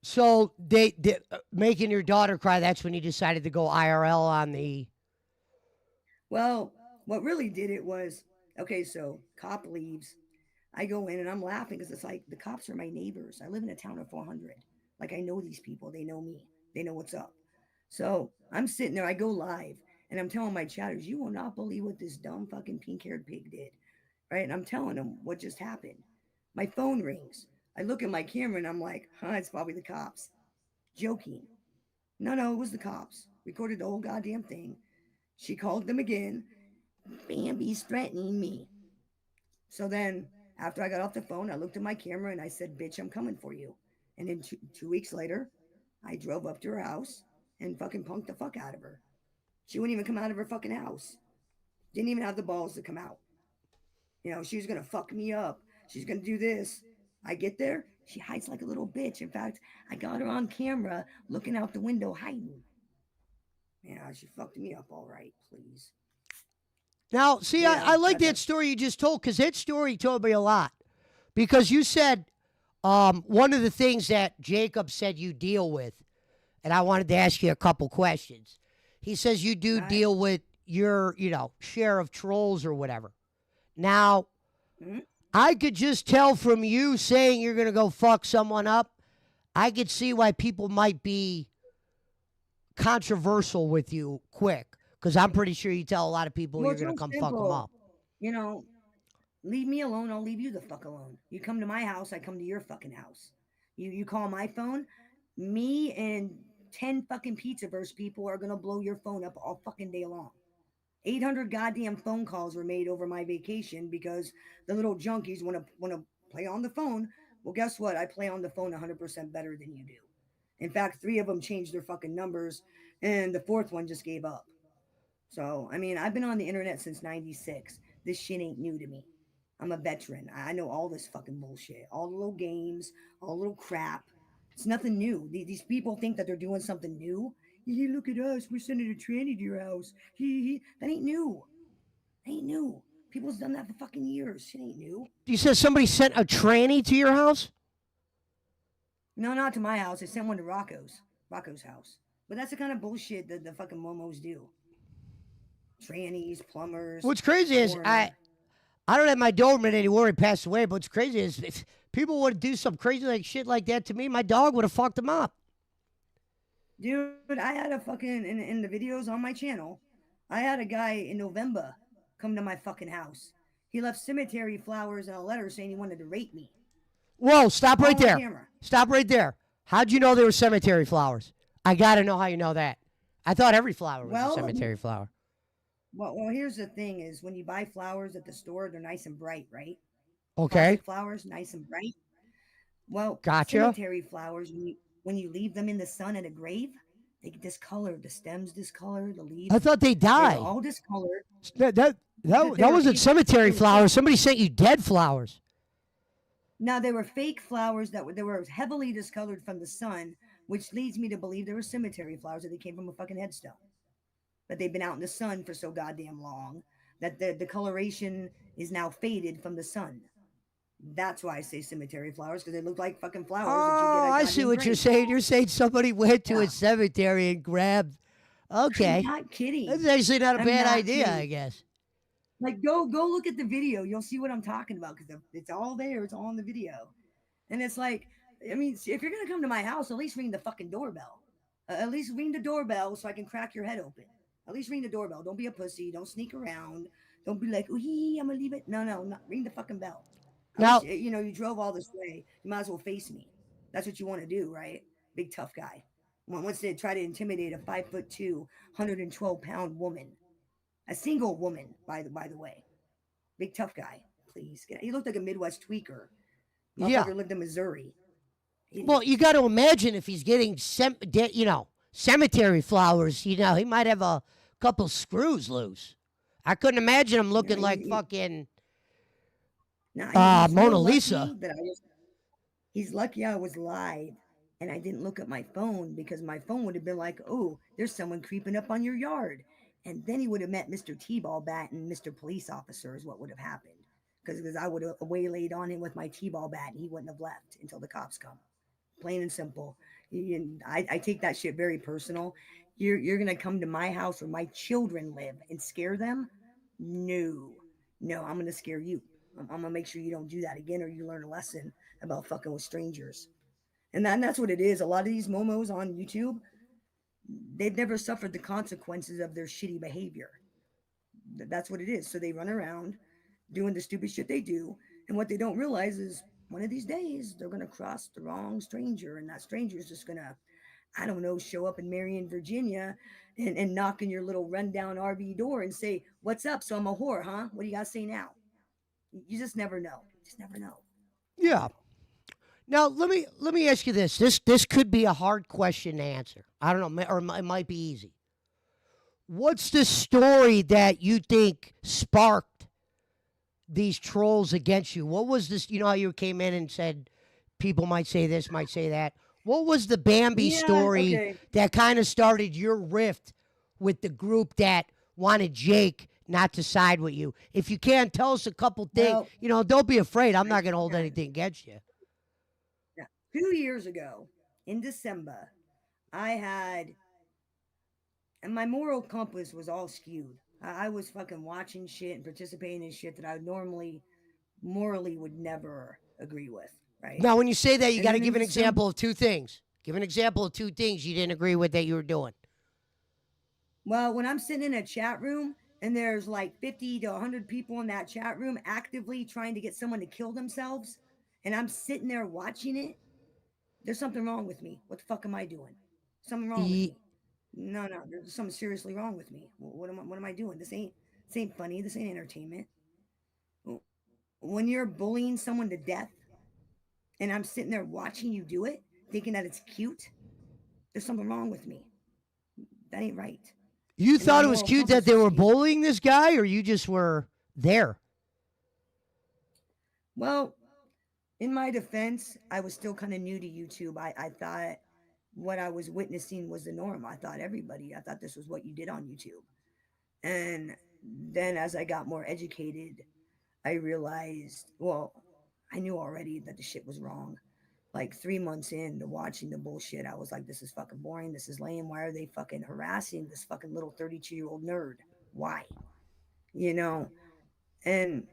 So they making your daughter cry. That's when you decided to go IRL on the. Well, what really did it was okay, so cop leaves. I go in and I'm laughing because it's like the cops are my neighbors. I live in a town of 400. Like I know these people, they know me, they know what's up. So I'm sitting there, I go live and I'm telling my chatters, you will not believe what this dumb fucking pink haired pig did. Right? And I'm telling them what just happened. My phone rings. I look at my camera and I'm like, it's probably the cops. Joking. No, no, it was the cops. Recorded the whole goddamn thing. She called them again. Bambi's threatening me. So then, after I got off the phone, I looked at my camera and I said, bitch, I'm coming for you. And then 2 weeks later, I drove up to her house and fucking punked the fuck out of her. She wouldn't even come out of her fucking house. Didn't even have the balls to come out. She was gonna fuck me up. She's gonna do this. I get there, she hides like a little bitch. In fact, I got her on camera looking out the window hiding. Yeah, she fucked me up all right, please. Now, see, I like that That's story you just told because that story told me a lot. Because you said one of the things that Jacob said you deal with, and I wanted to ask you a couple questions. He says you do right. deal with your, share of trolls or whatever. Now, Mm-hmm. I could just tell from you saying you're going to go fuck someone up, I could see why people might be controversial with you quick. Because I'm pretty sure you tell a lot of people Well, you're it's going to real come fuck them simple. up. You know, leave me alone. I'll leave you the fuck alone. You come to my house, I come to your fucking house. You call my phone. Me and 10 fucking Pizzaverse people are gonna blow your phone up all fucking day long. 800 goddamn phone calls were made over my vacation because the little junkies want to play on the phone. Well, guess what? I play on the phone 100% better than you do. In fact, three of them changed their fucking numbers, and the fourth one just gave up. So, I mean, I've been on the internet since 96. This shit ain't new to me. I'm a veteran. I know all this fucking bullshit, all the little games, all the little crap. It's nothing new. These people think that they're doing something new. Hey, look at us. We're sending a tranny to your house. That ain't new. That ain't new. People's done that for fucking years. Shit ain't new. You said somebody sent a tranny to your house? No, not to my house. They sent one to Rocco's house. But that's the kind of bullshit that the fucking momos do. Trannies, plumbers, What's crazy is foreigner. I don't have my Doberman anymore. He passed away. But what's crazy is if people would do some crazy like shit like that to me, my dog would have fucked him up. Dude, I had a fucking in the videos on my channel. I had a guy in November come to my fucking house. He left cemetery flowers and a letter saying he wanted to rape me. Whoa, stop right All on there. camera. Stop right there. How'd you know they were cemetery flowers? I gotta know how you know that. I thought every flower was a Well, cemetery flower. well, here's the thing: is when you buy flowers at the store, they're nice and bright, right? Okay. Plastic flowers, nice and bright. Well, Gotcha. cemetery flowers, when you leave them in the sun at a grave, they get discolored. The stems discolored, the I leaves, thought they they're die. all discolored. That that They that were wasn't fake. cemetery They were fake. flowers. Somebody sent you dead flowers. Now they were fake flowers that were heavily discolored from the sun, which leads me to believe they were cemetery flowers that they came from a fucking headstone. That they've been out in the sun for so goddamn long that the coloration is now faded from the sun. That's why I say cemetery flowers because they look like fucking flowers that you get Oh, at a I see goddamn what you're grave. saying. You're saying somebody went to a Yeah, cemetery and grabbed. I'm Okay. not That's kidding. actually not a I'm bad not idea, I kidding. guess. Like go look at the video. You'll see what I'm talking about because it's all there. It's all in the video. And it's like, I mean, if you're gonna come to my house, at least ring the fucking doorbell. At least ring the doorbell so I can crack your head open. At least ring the doorbell. Don't be a pussy. Don't sneak around. Don't be like, ooh, I'm gonna leave it. No, no, no. Ring the fucking bell. At least Now, you drove all this way. You might as well face me. That's what you want to do, right? Big tough guy. Wants to try to intimidate a 5'2", 112-pound woman, a single woman, by the way. Big tough guy. Please, he looked like a Midwest tweaker. yeah. Motherfucker lived in Missouri. Well, you Idiot. got to imagine if he's getting cemetery flowers. He might have a couple screws loose. I couldn't imagine him You know, looking like fucking now he's Mona real Lisa. lucky that I was. He's lucky I was live and I didn't look at my phone because my phone would have been like, "Oh, there's someone creeping up on your yard," and then he would have met Mr. T-ball bat and Mr. Police Officer is what would have happened because I would have waylaid on him with my T-ball bat and he wouldn't have left until the cops come. plain and simple. I take that shit very personal. You're gonna come to my house where my children live and scare them? No, no, I'm gonna scare you. I'm gonna make sure you don't do that again, or you learn a lesson about fucking with strangers. And that's what it is. A lot of these momos on YouTube, they've never suffered the consequences of their shitty behavior. That's what it is. So they run around doing the stupid shit they do, and what they don't realize is one of these days they're gonna cross the wrong stranger, and that stranger is just gonna, I don't know, show up in Marion, Virginia, and knock on your little rundown RV door and say, "What's up? So I'm a whore, huh? What do you gotta say now?" You just never know. Just never know. Yeah. Now let me ask you this. This could be a hard question to answer. I don't know, or it might be easy. What's the story that you think sparked these trolls against you? What was this? You know how you came in and said people might say this, might say that. What was the Bambi Yeah. story Okay. that kind of started your rift with the group that wanted Jake not to side with you? If you can, tell us a couple things. Well, Don't be afraid. I'm I not going to hold can. anything against you. Yeah. 2 years ago, in December, I had, and my moral compass was all skewed. I was fucking watching shit and participating in shit that I normally morally would never agree with, right? Now, when you say that, you And got to then in give an December, example of two things. Give an example of two things you didn't agree with that you were doing. well, when I'm sitting in a chat room and there's like 50 to 100 people in that chat room actively trying to get someone to kill themselves, and I'm sitting there watching it, there's something wrong with me. What the fuck am I doing? Something wrong with E- me. No, no, there's something seriously wrong with me. What am I doing? This ain't funny. This ain't entertainment. When you're bullying someone to death and I'm sitting there watching you do it, thinking that it's cute, there's something wrong with me. That ain't right. you And my thought it was moral cute that compass they is were skewed. bullying this guy, or you just were there? Well, in my defense, I was still kind of new to YouTube. I thought what I was witnessing was the norm. I thought this was what you did on YouTube. And then as I got more educated, I realized, well, I knew already that the shit was wrong. Like 3 months into watching the bullshit, I was like, this is fucking boring. This is lame. Why are they fucking harassing this fucking little 32-year-old nerd? Why? You know? And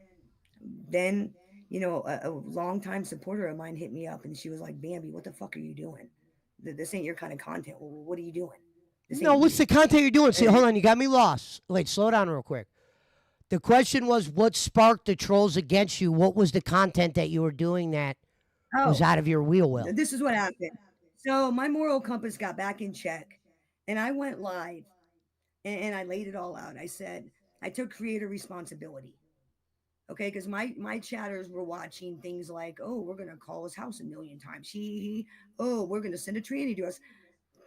then, a longtime supporter of mine hit me up and she was like, Bambi, what the fuck are you doing? This ain't your kind of content. Well, what are you doing? This No, ain't what's you. the content you're doing? See, And hold on, you got me lost. Wait, slow down real quick. The question was, what sparked the trolls against you? What was the content that you were doing that was oh, out of your wheel well? this is what happened. So my moral compass got back in check and I went live and I laid it all out. I said, I took creator responsibility. Okay, because my chatters were watching things like, oh, we're gonna call his house a million times. Oh, we're gonna send a tranny to us,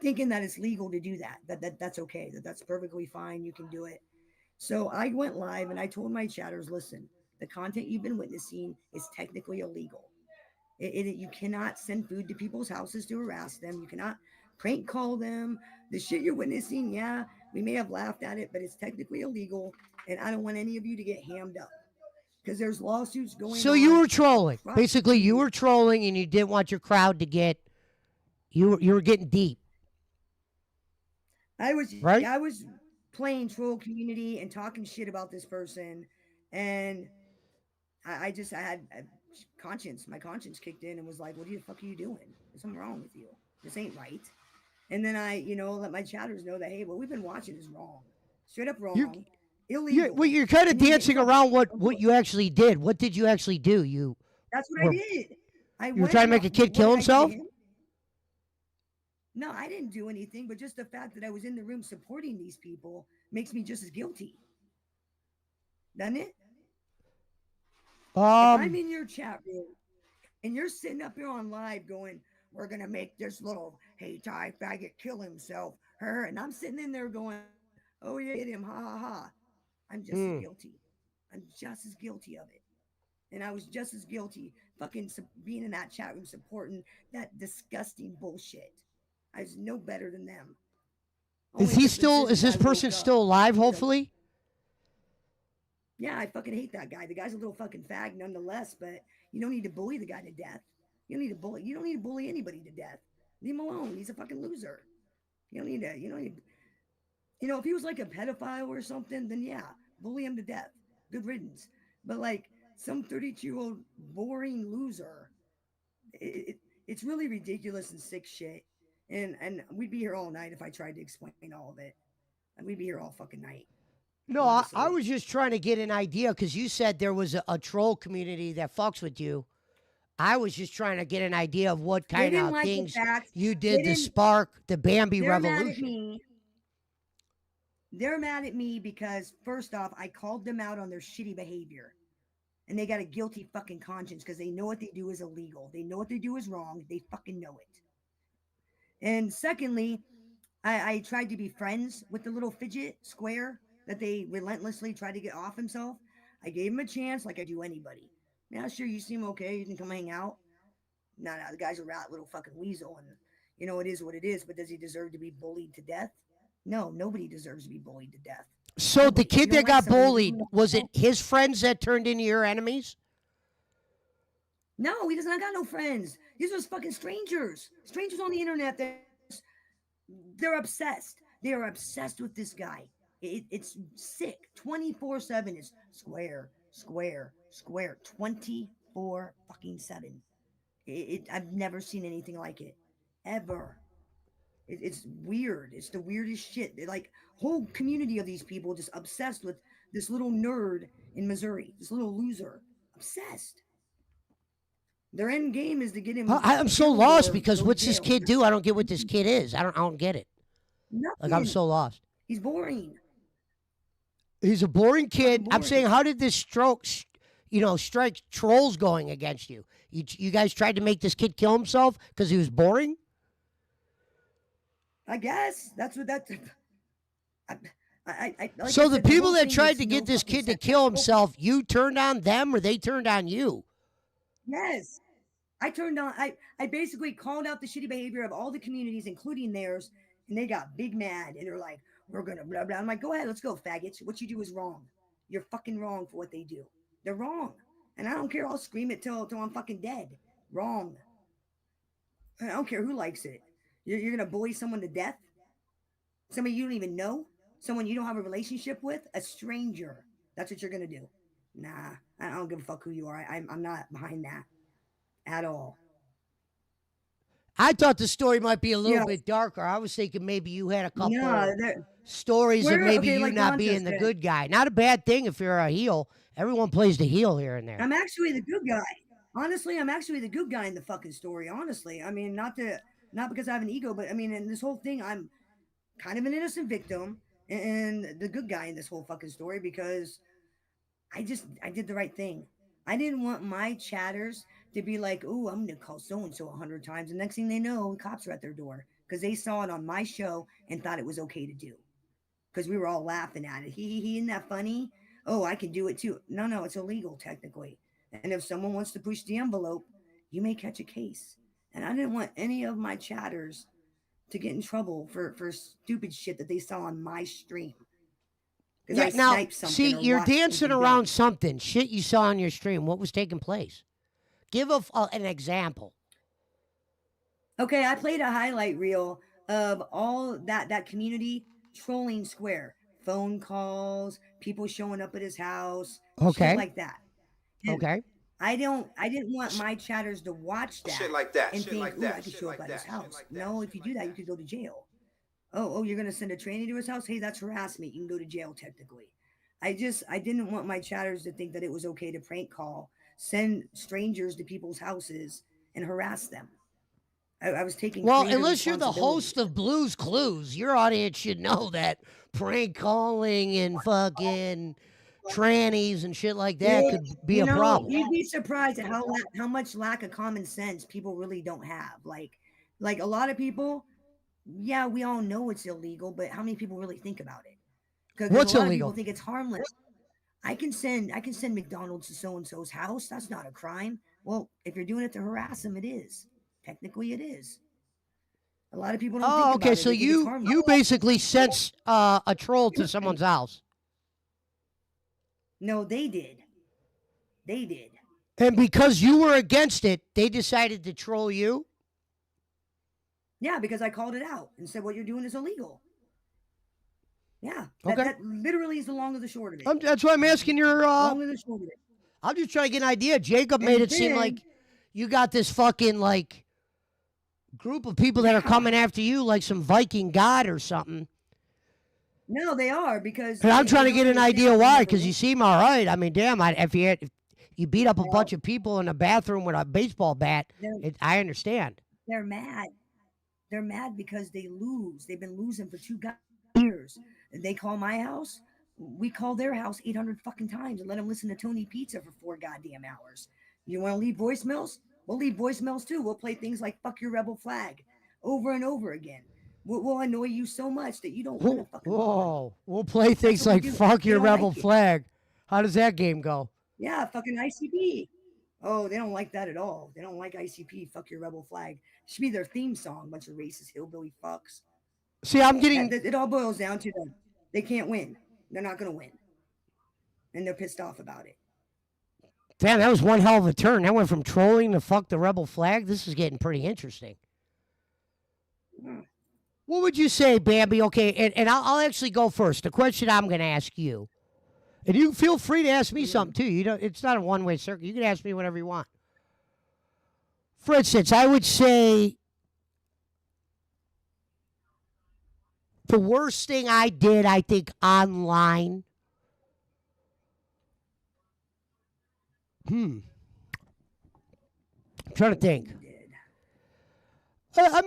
thinking that it's legal to do that. That's okay. That's perfectly fine. You can do it. So I went live and I told my chatters, listen, the content you've been witnessing is technically illegal. You cannot send food to people's houses to harass them. You cannot prank call them. The shit you're witnessing, yeah, we may have laughed at it, but it's technically illegal. And I don't want any of you to get hammed up because there's lawsuits going So you on were trolling. across the Basically, you country. were trolling, and you didn't want your crowd to get. You were getting deep, right? I was playing troll community and talking shit about this person, and I had a conscience. My conscience kicked in and was like, "What the fuck are you doing? There's something wrong with you. This ain't right." And then I, let my chatters know that, hey, what we've been watching is wrong, straight up You're wrong, well, illegal, you're kind of and you can get in dancing trouble. around what Don't do what it. you actually did. What did you actually do? You That's what I were did. I you were went trying to and make a kid what kill did I do to himself? him? No, I didn't do anything, but just the fact that I was in the room supporting these people makes me just as guilty, doesn't it? If I'm Um, in your chat room and you're sitting up here on live going, we're gonna make this little hey Ty faggot kill himself, her, and I'm sitting in there going, oh yeah, hit him, ha ha ha. I'm just as hmm. guilty. I'm just as guilty of it. And I was just as guilty fucking being in that chat room supporting that disgusting bullshit. I was no better than them. Is Only he difference still? is Is I this woke person up. still alive? You know, Hopefully. yeah, I fucking hate that guy. The guy's a little fucking fag nonetheless, but you don't need to bully the guy to death. You don't need to bully. You don't need to bully anybody to death. Leave him alone. He's a fucking loser. You don't need to. You don't need. If he was like a pedophile or something, then yeah, bully him to death. Good riddance. But like some 32-year-old boring loser, it's really ridiculous and sick shit. And we'd be here all night if I tried to explain all of it. And we'd be here all fucking night. No, I Honestly, was just trying to get an idea because you said there was a troll community that fucks with you. I was just trying to get an idea of what they kind didn't of like the things fact you they did to didn't. spark the Bambi They're mad at revolution. me. They're mad at me because first off, I called them out on their shitty behavior. And they got a guilty fucking conscience because they know what they do is illegal. They know what they do is wrong. They fucking know it. And secondly, I tried to be friends with the little fidget square that they relentlessly tried to get off himself. I gave him a chance like I do anybody. Yeah, sure, you seem okay. You can come hang out. No, no, the guy's a rat little fucking weasel. And, it is what it is. But does he deserve to be bullied to death? No, nobody deserves to be bullied to death. So the Nobody. If you kid don't that like got somebody, leave him bullied, was it alone. his friends that turned into your enemies? No, he does not got no friends. These are just fucking strangers. Strangers on the internet that they're obsessed. They are obsessed with this guy. It's sick. 24/7 is square, square, square. 24 fucking 7. I've never seen anything like it. Ever. It's weird. It's the weirdest shit. They're like whole community of these people just obsessed with this little nerd in Missouri, this little loser. Obsessed. Their end game is to get him I'm so killed lost or because go to what's this jail. kid do? I don't get what this kid is. I don't get it. Like I'm Nothing. so lost. He's boring. He's a boring Fucking kid. I'm boring. saying, how did this strike trolls going against you? You guys tried to make this kid kill himself because he was boring? I guess that's what that's. Like I So the said, the people whole that thing tried makes to no get this fucking kid to sense. kill Oh, himself, you turned on them or they turned on you? yes, I turned on. I basically called out the shitty behavior of all the communities, including theirs, and they got big mad and they're like, "We're gonna blah blah." I'm like, "Go ahead, let's go, faggots. What you do is wrong. You're fucking wrong for what they do. They're wrong, and I don't care. I'll scream it till I'm fucking dead. Wrong. I don't care who likes it. You're gonna bully someone to death. Somebody you don't even know, someone you don't have a relationship with, a stranger. That's what you're gonna do. Nah, I don't give a fuck who you are. I'm not behind that at all. I thought the story might be a little Yeah, bit darker. I was thinking maybe you had a no, couple stories of we're maybe okay. you Like not Dante being the said, good guy. Not a bad thing if you're a heel. Everyone plays the heel here and there. I'm actually the good guy. Honestly, I'm actually the good guy in the fucking story. Honestly, I mean, not because I have an ego, but I mean, in this whole thing, I'm kind of an innocent victim and the good guy in this whole fucking story because I did the right thing. I didn't want my chatters to be like, "Oh, I'm gonna call so and so 100 times," and next thing they know, cops are at their door because they saw it on my show and thought it was okay to do because we were all laughing at it. He, isn't that funny? Oh, I can do it too. No, no, it's illegal technically. And if someone wants to push the envelope, you may catch a case. And I didn't want any of my chatters to get in trouble for stupid shit that they saw on my stream because Yeah, I now, sniped something see, or you're watched dancing stupid around games. something. Shit you saw on your stream. What was taking place? Give an example. Okay, I played a highlight reel of all that community trolling Square, phone calls, people showing up at his house, shit Okay. like that. And Okay. I didn't want my chatters to watch that and think, "Ooh, I could show up at his house." No, if you do that, you could go to jail. Oh, you're gonna send a trainee to his house? Hey, that's harassment. You can go to jail technically. I didn't want my chatters to think that it was okay to prank call, send strangers to people's houses and harass them. I was taking Well, creative unless you're the responsibility. host of Blues Clues, your audience should know that prank calling and fucking trannies and shit like that Yeah, could be a problem. you'd be surprised at how much lack of common sense people really don't have. Like a lot of people, yeah, we all know it's illegal, but how many people really think about it? Because a What's lot of people illegal? think it's harmless. I can send McDonald's to so and so's house. That's not a crime. Well, if you're doing it to harass them, it is. Technically, it is. A lot of people don't think Oh, okay. about it. So They think it's you harmless. basically sent a troll to someone's house. No, they did. They did. And because you were against it, they decided to troll you. Yeah, because I called it out and said what you're doing is illegal. Yeah, Okay. that literally is the long of the short of it. That's why I'm asking your. Long of the short of it. I'm just trying to get an idea. Jacob made And it seem then, like you got this fucking like group of people that are yeah, coming after you like some Viking god or something. no, they are because And I'm they trying to don't get an understand idea that they why, never because win. you seem all right. I mean, damn, if you beat up a Well, bunch of people in a bathroom with a baseball bat, they're I understand. they're mad. They're mad because they lose. They've been losing for 2 years. They call my house. We call their house 800 fucking times and let them listen to Tony Pizza for 4 goddamn hours. You want to leave voicemails? We'll leave voicemails too. We'll play things like "fuck your rebel flag" over and over again. We'll annoy you so much that you don't want to fucking bother me. Whoa, we'll play That's things what we like do. fuck They your don't rebel like it. flag. How does that game go? Yeah, fucking ICP. Oh, they don't like that at all. They don't like ICP. Fuck your rebel flag. It should be their theme song. Bunch of racist hillbilly fucks. See, I'm That, getting. that it all boils down to them. They can't win. They're not going to win, and they're pissed off about it. Damn, that was one hell of a turn. That went from trolling to fuck the rebel flag. This is getting pretty interesting. Mm. What would you say, Bambi? Okay, and I'll actually go first. The question I'm going to ask you, and you feel free to ask me something too. You don't. It's not a one way circle. You can ask me whatever you want. For instance, I would say the worst thing I did, I think, online. I'm trying to think. You did. I I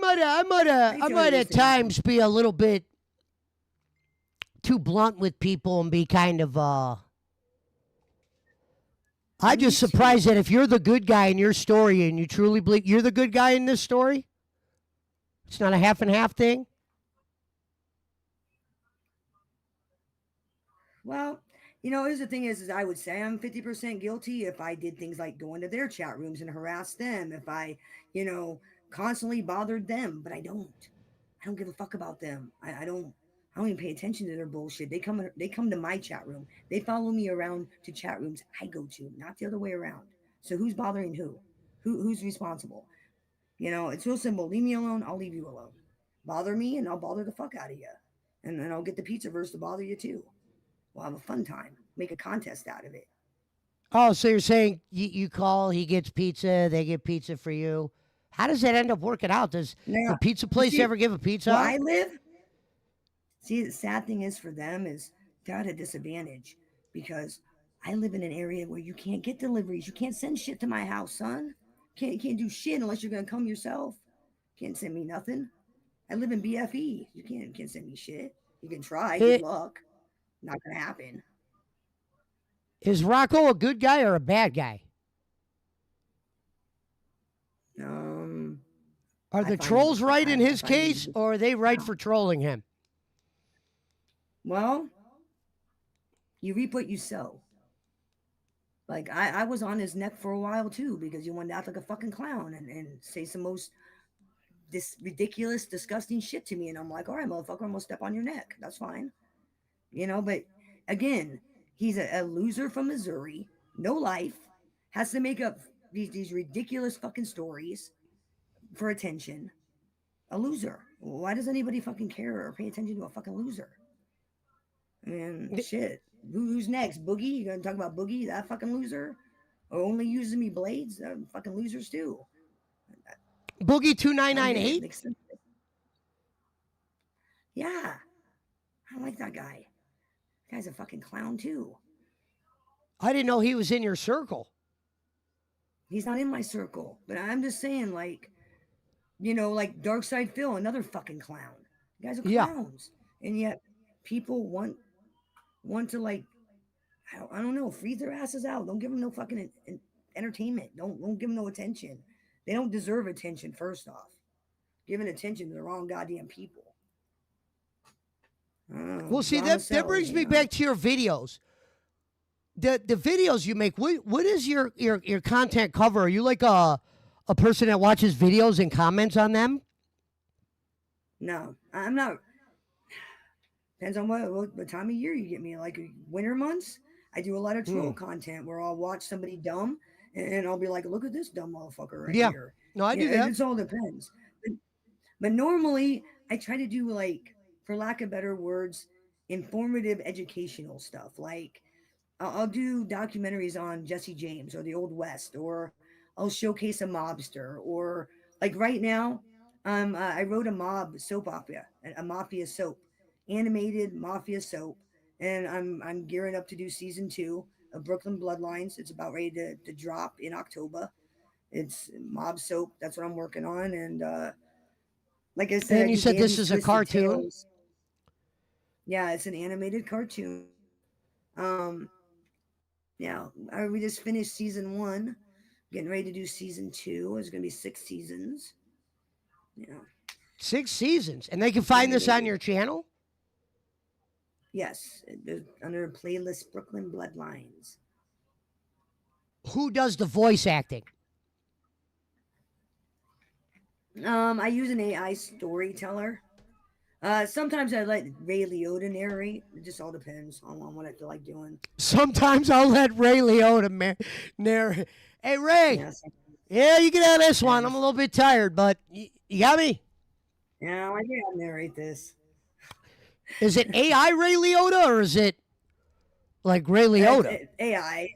tell you might these at things. times be a little bit too blunt with people and be kind of I'm Me just too. surprised that if you're the good guy in your story and you truly believe you're the good guy in this story, it's not a half and half thing. Well, here's the thing is I would say I'm 50% guilty if I did things like go into their chat rooms and harass them, if I, you know, constantly bothered them, but I don't. I don't give a fuck about them. I don't even pay attention to their bullshit. They come to my chat room. They follow me around to chat rooms I go to, not the other way around. So who's bothering who? Who's responsible? It's real simple. Leave me alone, I'll leave you alone. Bother me and I'll bother the fuck out of you. And then I'll get the pizza verse to bother you too. We'll have a fun time. Make a contest out of it. Oh, so you're saying you call, he gets pizza, they get pizza for you. How does that end up working out? Does Now, the pizza you place see, ever give a pizza where out? I live, see, the sad thing is for them is they're at a disadvantage because I live in an area where you can't get deliveries. You can't send shit to my house, son. You can't do shit unless you're gonna come yourself. Can't send me nothing. I live in BFE. You can't send me shit. You can try. Good It, luck. Not gonna happen. is Rocco a good guy or a bad guy? Um, Are I the find him. trolls right in I his find him to case, be. or are they right for trolling him? Well, you reap what you sow. Like I was on his neck for a while too because you wanted to act like a fucking clown and say some most this ridiculous, disgusting shit to me, and I'm like, all right, motherfucker, I'm gonna step on your neck. That's fine, But again, he's a loser from Missouri, no life, has to make up these ridiculous fucking stories for attention. A loser. Why does anybody fucking care or pay attention to a fucking loser? I mean, shit. Who's next? Boogie? You gonna talk about Boogie? That fucking loser? Or only using me blades? Fucking losers too. Boogie I don't get it. 2998? Makes sense. Yeah, I don't like that guy. That guy's a fucking clown too. I didn't know he was in your circle. He's not in my circle, but I'm just saying, like Dark Side Phil, another fucking clown. You guys are Yeah. clowns, and yet people want to I don't know, freeze their asses out. Don't give them no fucking entertainment. Don't give them no attention. They don't deserve attention. First off, giving attention to the wrong goddamn people. I don't know. Well, see, Drama that sells, brings me back to your videos. The videos you make, what is your content cover? Are you like a person that watches videos and comments on them? No, I'm not. Depends on what time of year you get me. Like winter months, I do a lot of troll content where I'll watch somebody dumb and I'll be like, look at this dumb motherfucker right Yeah. here. No, I Yeah, do it, that. it's all depends. But normally, I try to do like, for lack of better words, informative educational stuff. Like I'll do documentaries on Jesse James or the Old West, or I'll showcase a mobster, or like right now, I wrote a mob soap opera, a mafia soap, animated mafia soap, and I'm gearing up to do season two of Brooklyn Bloodlines. It's about ready to drop in October. It's mob soap. That's what I'm working on, and like I said, I And you do said this Bambi's is a Twisted cartoon. Tales. Yeah, it's an animated cartoon. Um, yeah, we just finished season one, getting ready to do season two. There's going to be 6 seasons. Yeah, 6 seasons. And they can find this on animated. your channel? Yes, under playlist Brooklyn Bloodlines. Who does the voice acting? I use an AI storyteller. Sometimes I let Ray Liotta narrate. It just all depends on what I feel like doing. Sometimes I'll let Ray Liotta narrate. Hey, Ray. Yes, Yeah, you can have this one. I'm a yes. little bit tired, but you got me? Yeah, I think I'll narrate this. Is it AI Ray Liotta or is it like Ray Liotta? AI.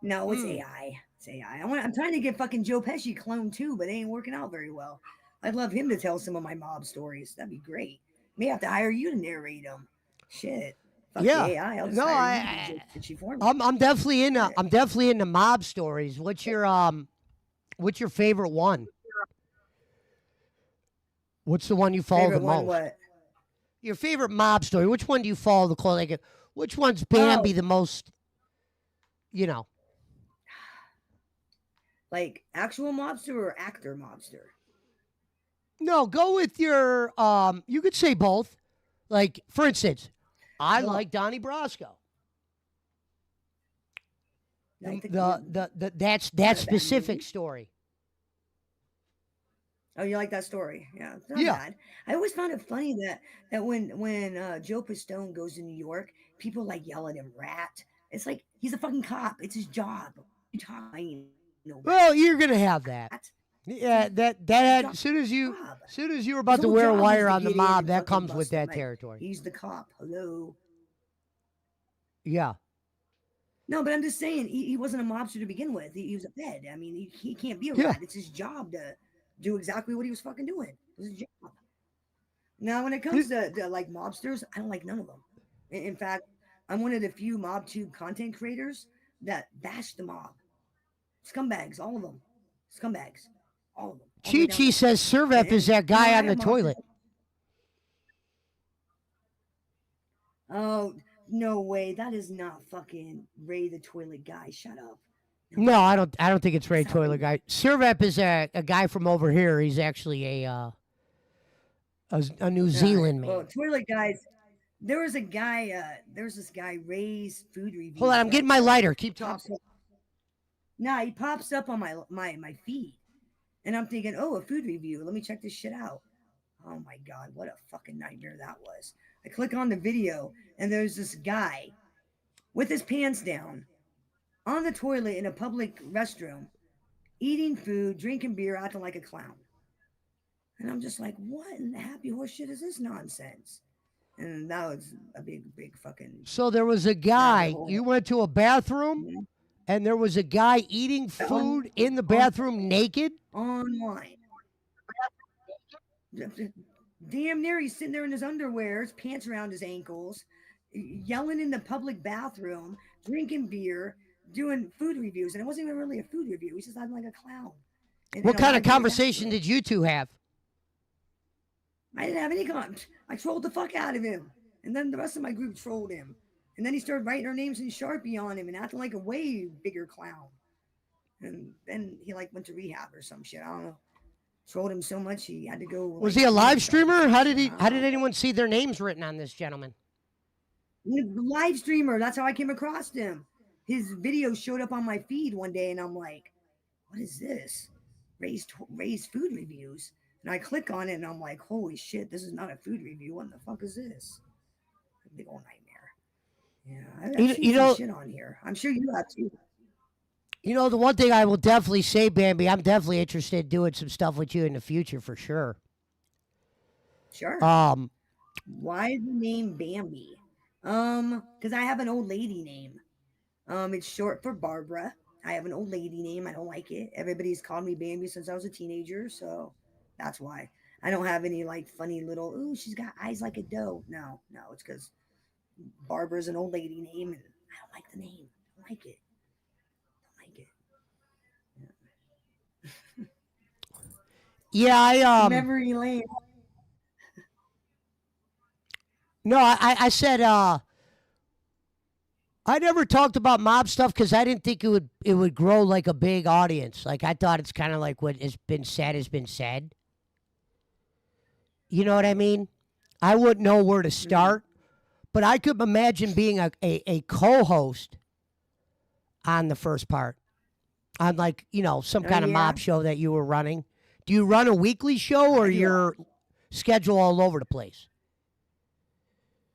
No, it's Hmm. AI. It's AI. I'm trying to get fucking Joe Pesci clone too, but it ain't working out very well. I'd love him to tell some of my mob stories. That'd be great. May have to hire you to narrate them. Shit. Fuck the Yeah. AI. I'll just No, hire you to be Joe Pesci for me. I'm definitely into Shit. I'm definitely into mob stories. What's your favorite one? What's the one you follow the Favorite one? most? What? Your favorite mob story. Which one do you follow the close? Like, which one's Bambi Oh, the most? You know. like actual mobster or actor mobster? No, go with your. You could say both. Like, for instance, I Oh, like Donnie Brasco. like That's it's that not a bad specific movie. story. Oh, you like that story? Yeah, it's not Yeah. bad. I always found it funny that when Joe Pistone goes to New York, people like yell at him "rat." It's like he's a fucking cop. It's his job. What are you talking? No Well, rat. you're gonna have that. It's his Yeah, that his had job. as soon as you were His about to whole wear a job is wire to on the get in mob, and that fucking comes with bust him. that Like territory. he's the cop. Hello. Yeah. No, but I'm just saying he wasn't a mobster to begin with. He was a fed. I mean, he can't be a Yeah. rat. It's his job to do exactly what he was fucking doing. It was his job. Now, when it comes to like mobsters, I don't like none of them. In fact, I'm one of the few MobTube content creators that bash the mob. Scumbags, all of them. Scumbags. All of them. All the way Chi down the Chi list. says Servep is And that you know, guy I on have the mobbed. toilet. Oh, no way. That is not fucking Ray the Toilet Guy. Shut up. No No, way. I don't think it's Ray That's not Toilet Ray. guy. Servep is a guy from over here. He's actually a New Zealand Well, man. Toilet Guys, there was a guy, there's this guy, Ray's Food Hold on, Reviews, I'm getting that my lighter. Keep pops talking. up. Nah, he pops up on my feed. And I'm thinking, oh, a food review. Let me check this shit out. Oh my God, what a fucking nightmare that was. I click on the video, and there's this guy with his pants down on the toilet in a public restroom, eating food, drinking beer, acting like a clown. And I'm just like, what in the happy horse shit is this nonsense? And that was a big fucking So there was a rabbit guy. You hole. went to a bathroom, You and there was a guy eating know? food in the On bathroom naked. online. Damn near he's sitting there in his underwear, his pants around his ankles, yelling in the public bathroom, drinking beer, doing food reviews. And it wasn't even really a food review. He's just acting like a clown. In What a kind of YJ conversation bathroom. did you two have? I didn't have any I trolled the fuck out of him. And then the rest of my group trolled him. And then he started writing our names in Sharpie on him and acting like a way bigger clown. And then he like went to rehab or some shit. I don't know. Trolled him so much he had to go Was like he a clean live himself or streamer? some How did shit. he? I How don't did know. anyone see their names written on this gentleman? Live streamer. That's how I came across him. His video showed up on my feed one day, and I'm like, "What is this? Ray's food reviews." And I click on it, and I'm like, "Holy shit! This is not a food review. What the fuck is this? A big old nightmare." Yeah, I've seen You some know, shit on here. I'm sure you have too. You know, the one thing I will definitely say, Bambi, I'm definitely interested in doing some stuff with you in the future for sure. Sure. Um, Why is the name Bambi? Because I have an old lady name. It's short for Barbara. I have an old lady name. I don't like it. Everybody's called me Bambi since I was a teenager, so that's why. I don't have any like funny little, ooh, she's got eyes like a doe. No, no, it's because Barbara's an old lady name and I don't like the name. I don't like it. I don't like it. yeah, Memory lane. no, I said, I never talked about mob stuff because I didn't think it would grow like a big audience. Like I thought it's kind of like what has been said has been said. You know what I mean? I wouldn't know where to Mm-hmm. start, but I could imagine being a co-host on the first part on like some Oh kind of yeah, mob show that you were running. Do you run a weekly show or I do. your schedule all over the place?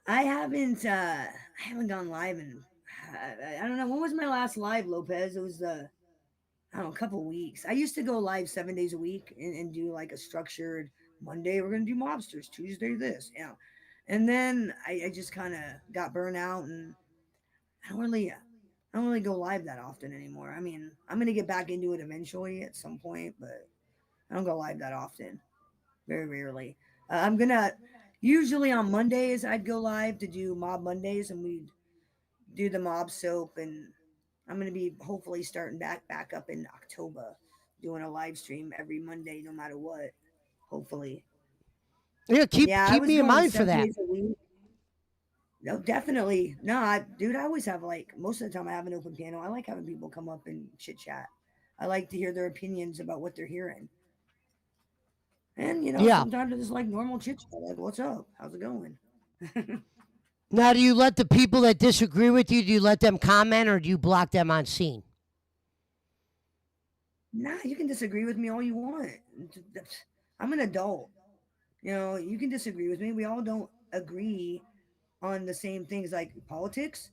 I haven't gone live in I don't know when was my last live, Lopez. It was I don't know, a couple weeks. I used to go live 7 days a week and do like a structured Monday we're gonna do mobsters, Tuesday this, and then I just kind of got burnt out and I don't really go live that often anymore. I mean, I'm gonna get back into it eventually at some point, but I don't go live that often. Very rarely. I'm gonna usually on Mondays I'd go live to do Mob Mondays and we'd do the mob soap and I'm gonna be hopefully starting back up in October, doing a live stream every Monday, no matter what. Hopefully, Yeah, keep yeah. I keep was me in going mind for seven that. days a week. No, definitely. No, dude, I always have like most of the time I have an open panel. I like having people come up and chit chat. I like to hear their opinions about what they're hearing. And Yeah. sometimes it's just like normal chit chat, like "What's up? How's it going?" Now, do you let the people that disagree with you? Do you let them comment or do you block them on scene? Nah, you can disagree with me all you want. I'm an adult. You can disagree with me. We all don't agree on the same things like politics.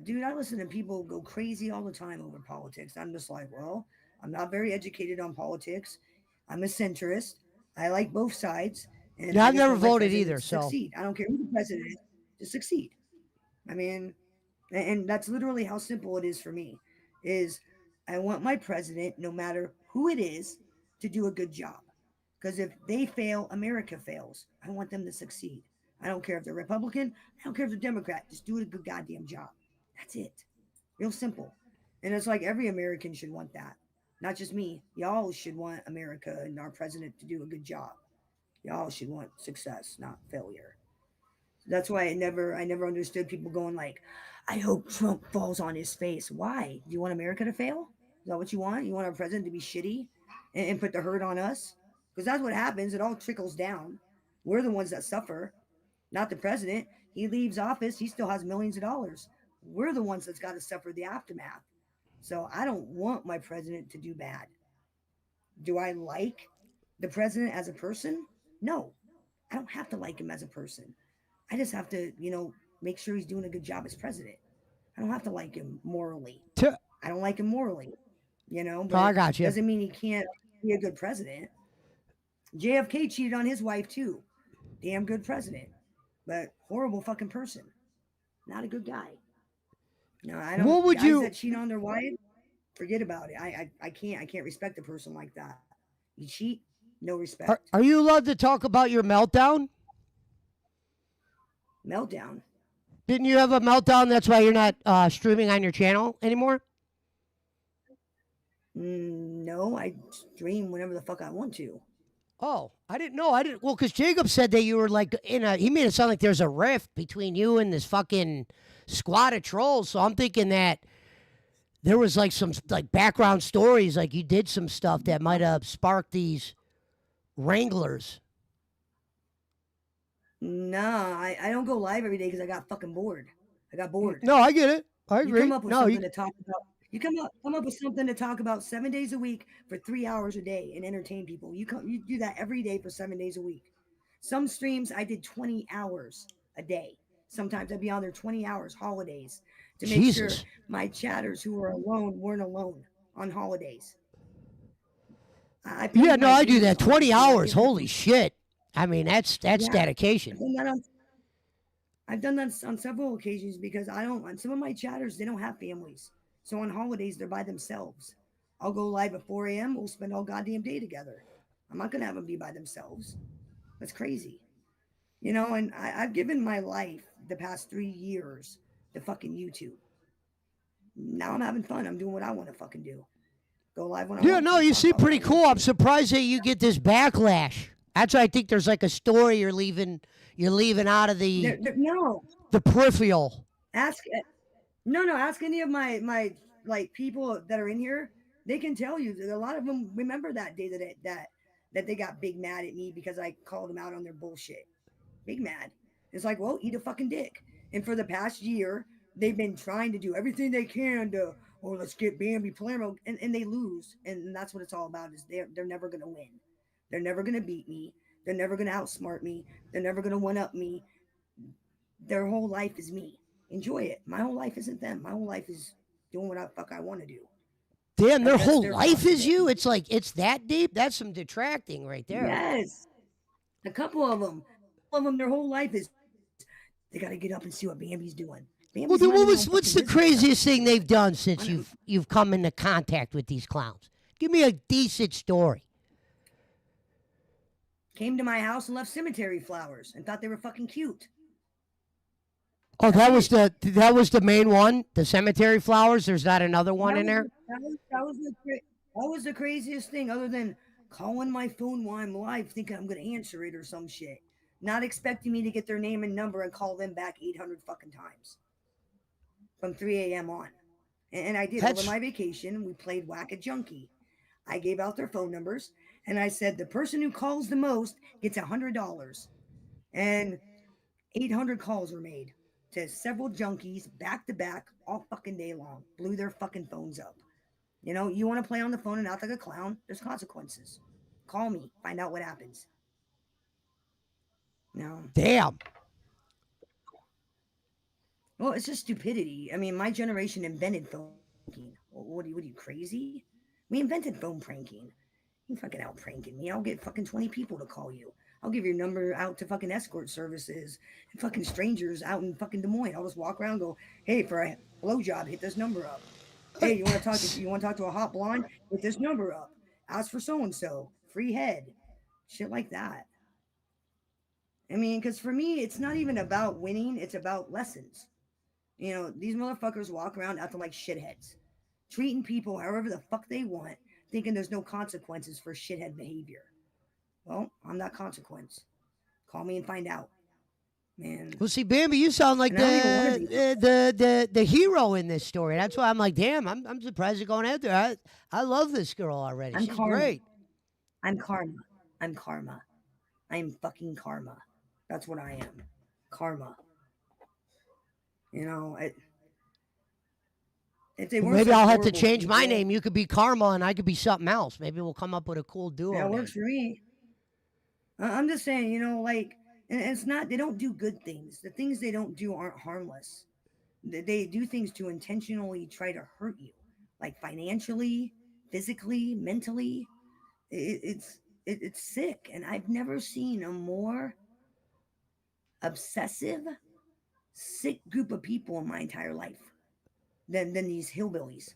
Dude, I listen to people go crazy all the time over politics. I'm just like, well, I'm not very educated on politics. I'm a centrist. I like both sides, and Yeah, I I've just never want my voted president either, to so succeed. I don't care who the president is, to succeed. I mean, and that's literally how simple it is for me. Is I want my president, no matter who it is, to do a good job. Because if they fail, America fails. I want them to succeed. I don't care if they're Republican. I don't care if they're Democrat. Just do a good goddamn job. That's it. Real simple. And it's like every American should want that. Not just me. Y'all should want America and our president to do a good job. Y'all should want success, not failure. That's why I never understood people going like, I hope Trump falls on his face. Why? Do you want America to fail? Is that what you want? You want our president to be shitty and put the hurt on us? Because that's what happens. It all trickles down. We're the ones that suffer, not the president. He leaves office, he still has millions of dollars. We're the ones that's got to suffer the aftermath. So I don't want my president to do bad. Do I like the president as a person? No. I don't have to like him as a person. I just have to, make sure he's doing a good job as president. I don't have to like him morally. t- I don't like him morally, oh, I but got you. doesn't mean he can't be a good president. JFK cheated on his wife too. Damn good president, but horrible fucking person. Not a good guy. No, I don't. What would Guys you that cheat on their wife, forget about it. I can't respect a person like that. You cheat, no are, respect. are you allowed to talk about your meltdown? Meltdown. Didn't you have a meltdown? That's why you're not streaming on your channel anymore. No, I stream whenever the fuck I want to. Oh, I didn't know. I didn't. Well, because Jacob said that you were like in a. He made it sound like there's a rift between you and this fucking squad of trolls. So I'm thinking that there was like some like background stories, like you did some stuff that might have sparked these wranglers. Nah, I don't go live every day because I got fucking bored. I got bored. No, I get it. I You come agree. up with No, you, something to talk about. You come up with something to talk about 7 days a week for 3 hours a day and entertain people. You do that every day for 7 days a week. Some streams I did 20 hours a day. Sometimes I'd be on there 20 hours, holidays, to make sure Jesus. my chatters who were alone weren't alone on holidays. I Yeah, paid no, my I do dues that. on it. 20 So I hours. give them, Holy shit. I mean, that's yeah, I've dedication. done that on, I've done that on several occasions because I don't, on some of my chatters, they don't have families. So on holidays, they're by themselves. I'll go live at 4 a.m. We'll spend all goddamn day together. I'm not going to have them be by themselves. That's crazy. And I've given my life the past 3 years to fucking YouTube. Now I'm having fun. I'm doing what I want to fucking do. Go live when I Yeah, want no, to. you Talk seem about what pretty I want cool. I'm to. surprised that you get this backlash. That's why I think there's like a story you're leaving out of No, the peripheral. ask no, no. Ask any of my like people that are in here. They can tell you that a lot of them remember that day that they got big mad at me because I called them out on their bullshit. Big mad. It's like, well, eat a fucking dick. And for the past year, they've been trying to do everything they can to, oh, let's get Bambi Palermo, and they lose. And that's what it's all about. Is they're never gonna win. They're never gonna beat me. They're never gonna outsmart me. They're never gonna one up me. Their whole life is me. Enjoy it. My whole life isn't them. My whole life is doing what I fuck I want to do. Damn, their That's whole their life is you? responsibility. It's like, it's that deep? That's some detracting right there. Yes, a couple of them. All of them. Their whole life is they got to get up and see what Bambi's doing. Bambi's Well, minding then her own what's fucking what's the business up there. craziest thing they've done since On you've come into contact with these clowns? Give me a decent story. came to my house and left cemetery flowers and thought they were fucking cute. Oh, That's it. that was the main one, the cemetery flowers. There's not another one That in was there. the, that was the craziest thing, other than calling my phone while I'm live, thinking I'm gonna answer it or some shit, not expecting me to get their name and number and call them back 800 fucking times from 3 a.m. on. And I did over That's my vacation. We played Whack a Junkie. I gave out their phone numbers and I said the person who calls the most gets $100. And 800 calls were made to several junkies back to back all fucking day long. Blew their fucking phones up. You want to play on the phone and act like a clown? There's consequences. Call me. Find out what happens. No. damn. Well, it's just stupidity. I mean, my generation invented phone pranking. What are you crazy? We invented phone pranking. You fucking out pranking me. I'll get fucking 20 people to call you. I'll give your number out to fucking escort services and fucking strangers out in fucking Des Moines. I'll just walk around and go, hey, for a blowjob, hit this number up. Hey, you want to talk to a hot blonde? Hit this number up. Ask for so and so. Free head. Shit like that. I mean, because for me, it's not even about winning. It's about lessons. These motherfuckers walk around acting like shitheads, treating people however the fuck they want, thinking there's no consequences for shithead behavior. Well, I'm that consequence. Call me and find out, man. Well, see, Bambi, you sound like And I don't even want to be. the hero in this story. That's why I'm like, damn, I'm surprised you're going out there. I love this girl already. I'm She's karma. great. I'm karma. I'm karma. I'm fucking karma. That's what I am. Karma. You know, it, if they Well, weren't maybe such I'll have to horrible change my people, name. You could be Karma, and I could be something else. Maybe we'll come up with a cool duo that works name. for me. I'm just saying, like, and it's not, they don't do good things. The things they don't do aren't harmless. They do things to intentionally try to hurt you, like financially, physically, mentally. It's sick. And I've never seen a more obsessive, sick group of people in my entire life than these hillbillies.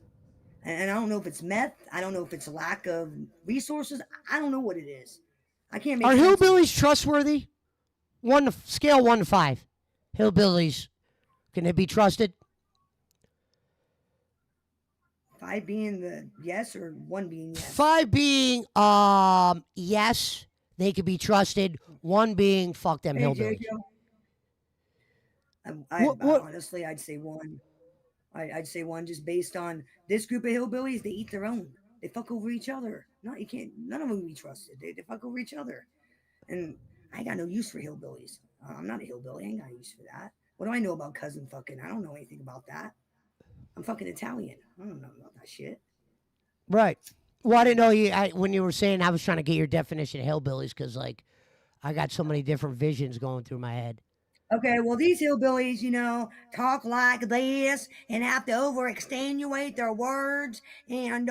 And I don't know if it's meth. I don't know if it's lack of resources. I don't know what it is. I can't make Are sense of it. hillbillies trustworthy? Scale 1 to 5. Hillbillies, can they be trusted? Five being the yes or one being yes. 5 being yes, they could be trusted. 1 being fuck them Hey, hillbillies. Jacob. What Honestly, I'd say one. I'd say one just based on this group of hillbillies. They eat their own. They fuck over each other. No, you can't. None of them can be trusted. They fuck over each other. And I got no use for hillbillies. I'm not a hillbilly. I ain't got use for that. What do I know about cousin fucking? I don't know anything about that. I'm fucking Italian. I don't know about that shit. Right. Well, I didn't know when you were saying, I was trying to get your definition of hillbillies because, like, I got so many different visions going through my head. Okay, well, these hillbillies, talk like this and have to over extenuate their words. And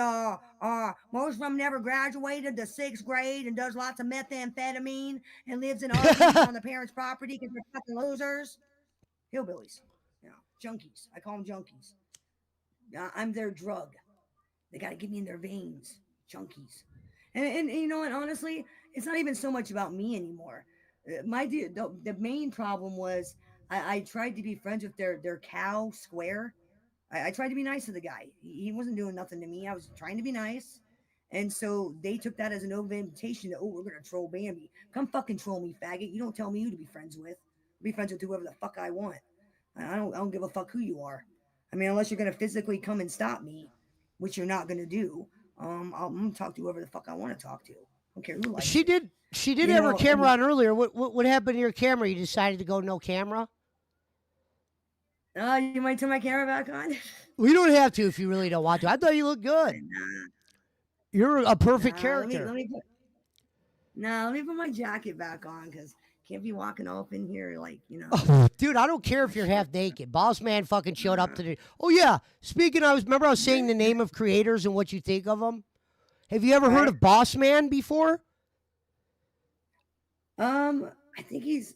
most of them never graduated to sixth grade and does lots of methamphetamine and lives in RVs on the parents' property because they're fucking losers. Hillbillies, junkies. I call them junkies. I'm their drug. They got to get me in their veins. Junkies. And and honestly, it's not even so much about me anymore. The main problem was I tried to be friends with their cow Square. I tried to be nice to the guy. He wasn't doing nothing to me. I was trying to be nice. And so they took that as an open invitation that, oh, we're going to troll Bambi. Come fucking troll me, faggot. You don't tell me who to be friends with. I'll be friends with whoever the fuck I want. I don't give a fuck who you are. I mean, unless you're going to physically come and stop me, which you're not going to do, I'm going to talk to whoever the fuck I want to talk to. I don't care who likes She it. did. She did have her camera on earlier. What happened to your camera? You decided to go no camera? You might turn my camera back on. We don't have to if you really don't want to. I thought you looked good. You're a perfect character. Let me put my jacket back on because can't be walking off in here like, Oh, dude, I don't care if you're half naked. Boss man fucking showed up today. Oh yeah. Speaking, remember I was saying the name of creators and what you think of them. Have you ever heard of Boss Man before? I think he's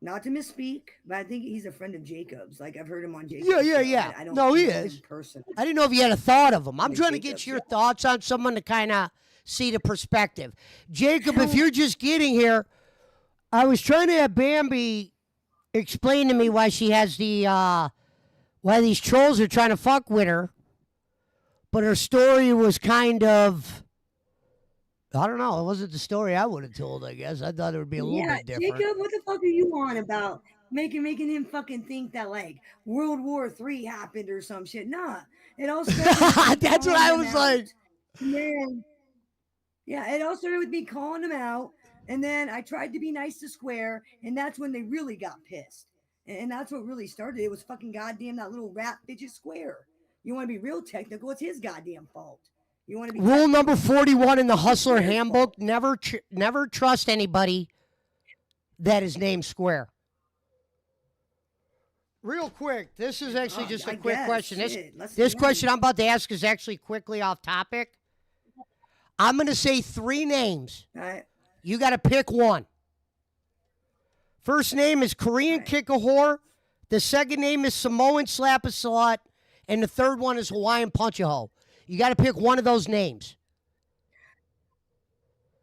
not to misspeak, but I think he's a friend of Jacob's. Like I've heard him on Jacob's. Yeah. I don't no, he know is. him personally. I didn't know if you had a thought of him. I'm trying to Jacob's, get your thoughts on someone to kind of see the perspective. Jacob, if you're just getting here, I was trying to have Bambi explain to me why she has why these trolls are trying to fuck with her, but her story was kind of, I don't know. It wasn't the story I would have told, I guess. I thought it would be a little bit different. Jacob, what the fuck are you on about? Making him fucking think that like World War III happened or some shit. Nah, it all started. That's what I was like. Man, yeah, it all started with me calling them out, and then I tried to be nice to Square, and that's when they really got pissed, and that's what really started. It was fucking goddamn that little rat fidget Square. You want to be real technical? It's his goddamn fault. You want to be rule number 41 in the Hustler Handbook: never trust anybody that is named Square. Real quick, this is actually just a quick question. This question I'm about to ask is actually quickly off topic. I'm going to say 3 names. All right. You got to pick one. First name is Korean Kick a Whore. The second name is Samoan Slap a Slut. And the third one is Hawaiian Punch a Hoe. You got to pick one of those names.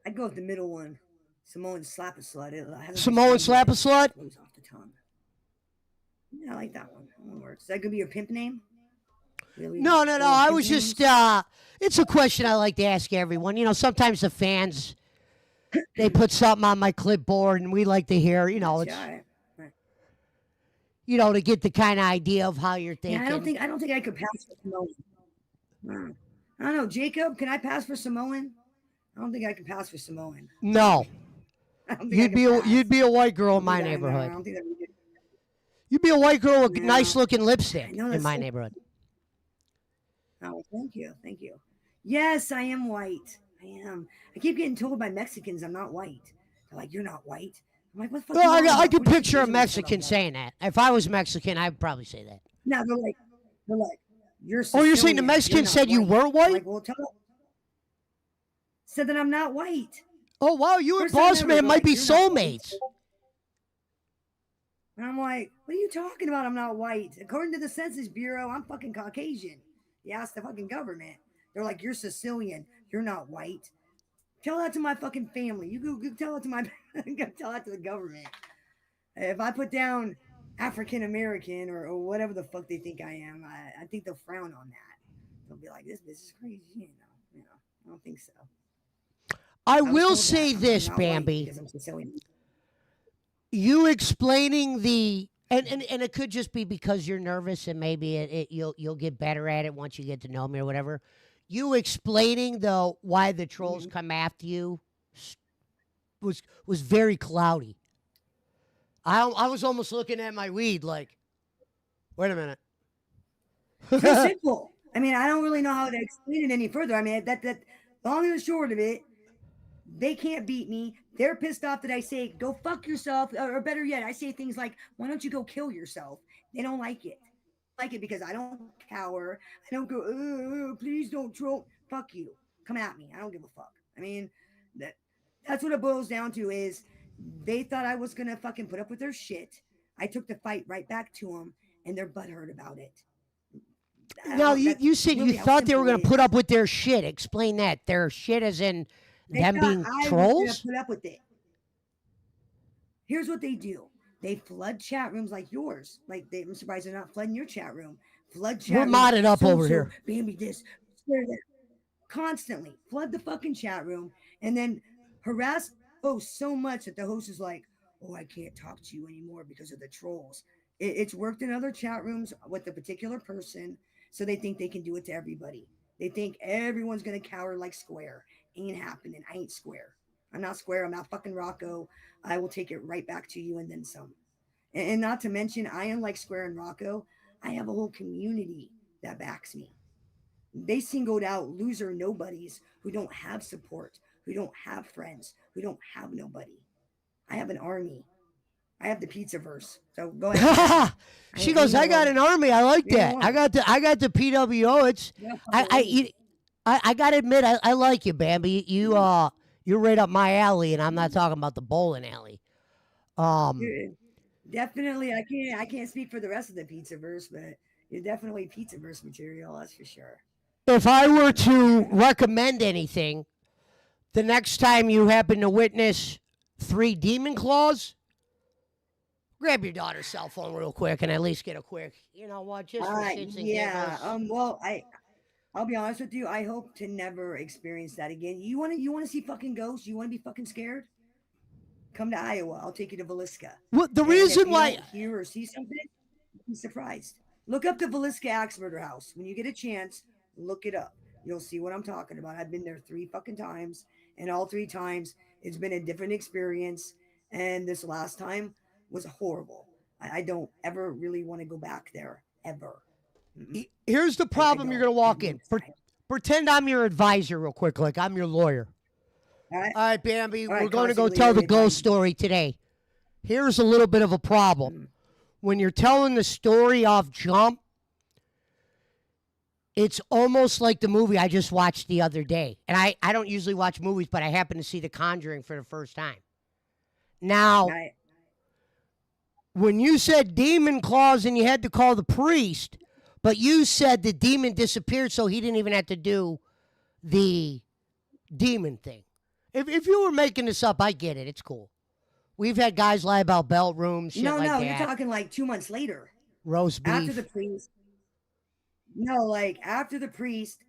I'd go with the middle one. Samoan Slap a Slut. Samoan Slap a Slut? Goes off the tongue. Yeah, I like that one. That one works. Is that going to be your pimp name? Really? No. I was just, it's a question I like to ask everyone. You know, sometimes the fans, they put something on my clipboard and we like to hear, you know, it's, you know, to get the kind of idea of how you're thinking. Yeah, I don't think I could pass for Samoan. I don't know. Jacob, can I pass for Samoan? I don't think I can pass for Samoan. No. You'd be a white girl in my neighborhood. I don't think that would be good. You'd be a white girl with nice looking lipstick in my neighborhood. Oh, thank you. Yes, I am white. I am. I keep getting told by Mexicans I'm not white. They're like, you're not white. I'm like, what the fuck? Well, I could picture a Mexican saying that. If I was Mexican, I'd probably say that. No, they're like, you're Sicilian. Oh, you're saying the Mexican said you were white? Like, well, said that I'm not white. Oh, wow, you and Boss Man might be soulmates. And I'm like, what are you talking about? I'm not white. According to the Census Bureau, I'm fucking Caucasian. You ask the fucking government. They're like, you're Sicilian. You're not white. Tell that to my fucking family. You go tell it to tell that to the government. If I put down African American or whatever the fuck they think I am, I think they'll frown on that. They'll be like, this is crazy. You know, I don't think so. I will say this, Bambi. You explaining the and it could just be because you're nervous and maybe you'll get better at it once you get to know me or whatever. You explaining though why the trolls come after you was very cloudy. I was almost looking at my weed like, wait a minute. It's simple. I mean, I don't really know how to explain it any further. I mean, that long and the short of it, they can't beat me. They're pissed off that I say, go fuck yourself. Or better yet, I say things like, why don't you go kill yourself? They don't like it. Like it because I don't cower. I don't go, please don't troll. Fuck you. Come at me. I don't give a fuck. I mean, that that's what it boils down to is they thought I was gonna fucking put up with their shit. I took the fight right back to them, and they're butthurt about it. Now, you, That's you said you really how thought they were simple going it to put is. up with their shit. Explain that. Their shit as in They them thought being I was gonna trolls? put up with it. Here's what they do. They flood chat rooms like yours. I'm surprised they're not flooding your chat room. Flood We're chat rooms. modded up over So here. Bambi this, swear that constantly flood the fucking chat room and then harass hosts so much that the host is like, "Oh, I can't talk to you anymore because of the trolls." It's worked in other chat rooms with a particular person, so they think they can do it to everybody. They think everyone's gonna cower like Square. Ain't happening. I ain't Square. I'm not Square. I'm not fucking Rocco. I will take it right back to you and then some. And not to mention, I am like Square and Rocco. I have a whole community that backs me. They singled out loser nobodies who don't have support, who don't have friends, who don't have nobody. I have an army. I have the pizza verse. So go ahead, chat. She Leave goes, me I got alone. an army. I like Leave me that. alone. I got the PWO. It's Get I fucking I lane. you- I gotta admit, I like you, Bambi. You're right up my alley, and I'm not talking about the bowling alley. Um, Dude, definitely, I can't speak for the rest of the pizza verse, but you're definitely pizza verse material. That's for sure. if I were That's for to sure. recommend anything, the next time you happen to witness three demon claws, grab your daughter's cell phone real quick and at least get a quick, you know what, just for shits and Yeah. giggles. Well, I'll be honest with you. I hope to never experience that again. You wanna see fucking ghosts? You wanna be fucking scared? Come to Iowa. I'll take you to Villisca. Well, the And if reason you why don't hear or see something, be surprised. Look up the Villisca Axe Murder House. When you get a chance, look it up. You'll see what I'm talking about. I've been there three fucking times, and all three times it's been a different experience. And this last time was horrible. I don't ever really want to go back there ever. Mm-mm. here's the I problem you're don't. gonna Not walk in. next time. Pretend I'm your advisor real quick, like I'm your lawyer. All right. All right, Bambi, All we're right. going to go Constantly tell the literally ghost advising. story today. Here's a little bit of a problem. Mm. When you're telling the story off jump, it's almost like the movie I just watched the other day. And I don't usually watch movies, but I happened to see The Conjuring for the first time. Now, I, when you said demon claws and you had to call the priest, but you said the demon disappeared so he didn't even have to do the demon thing. If you were making this up, I get it. It's cool. We've had guys lie about belt rooms, shit no, like no. You're that. talking like 2 months later Roast after the beef. priest. No, like after the priest,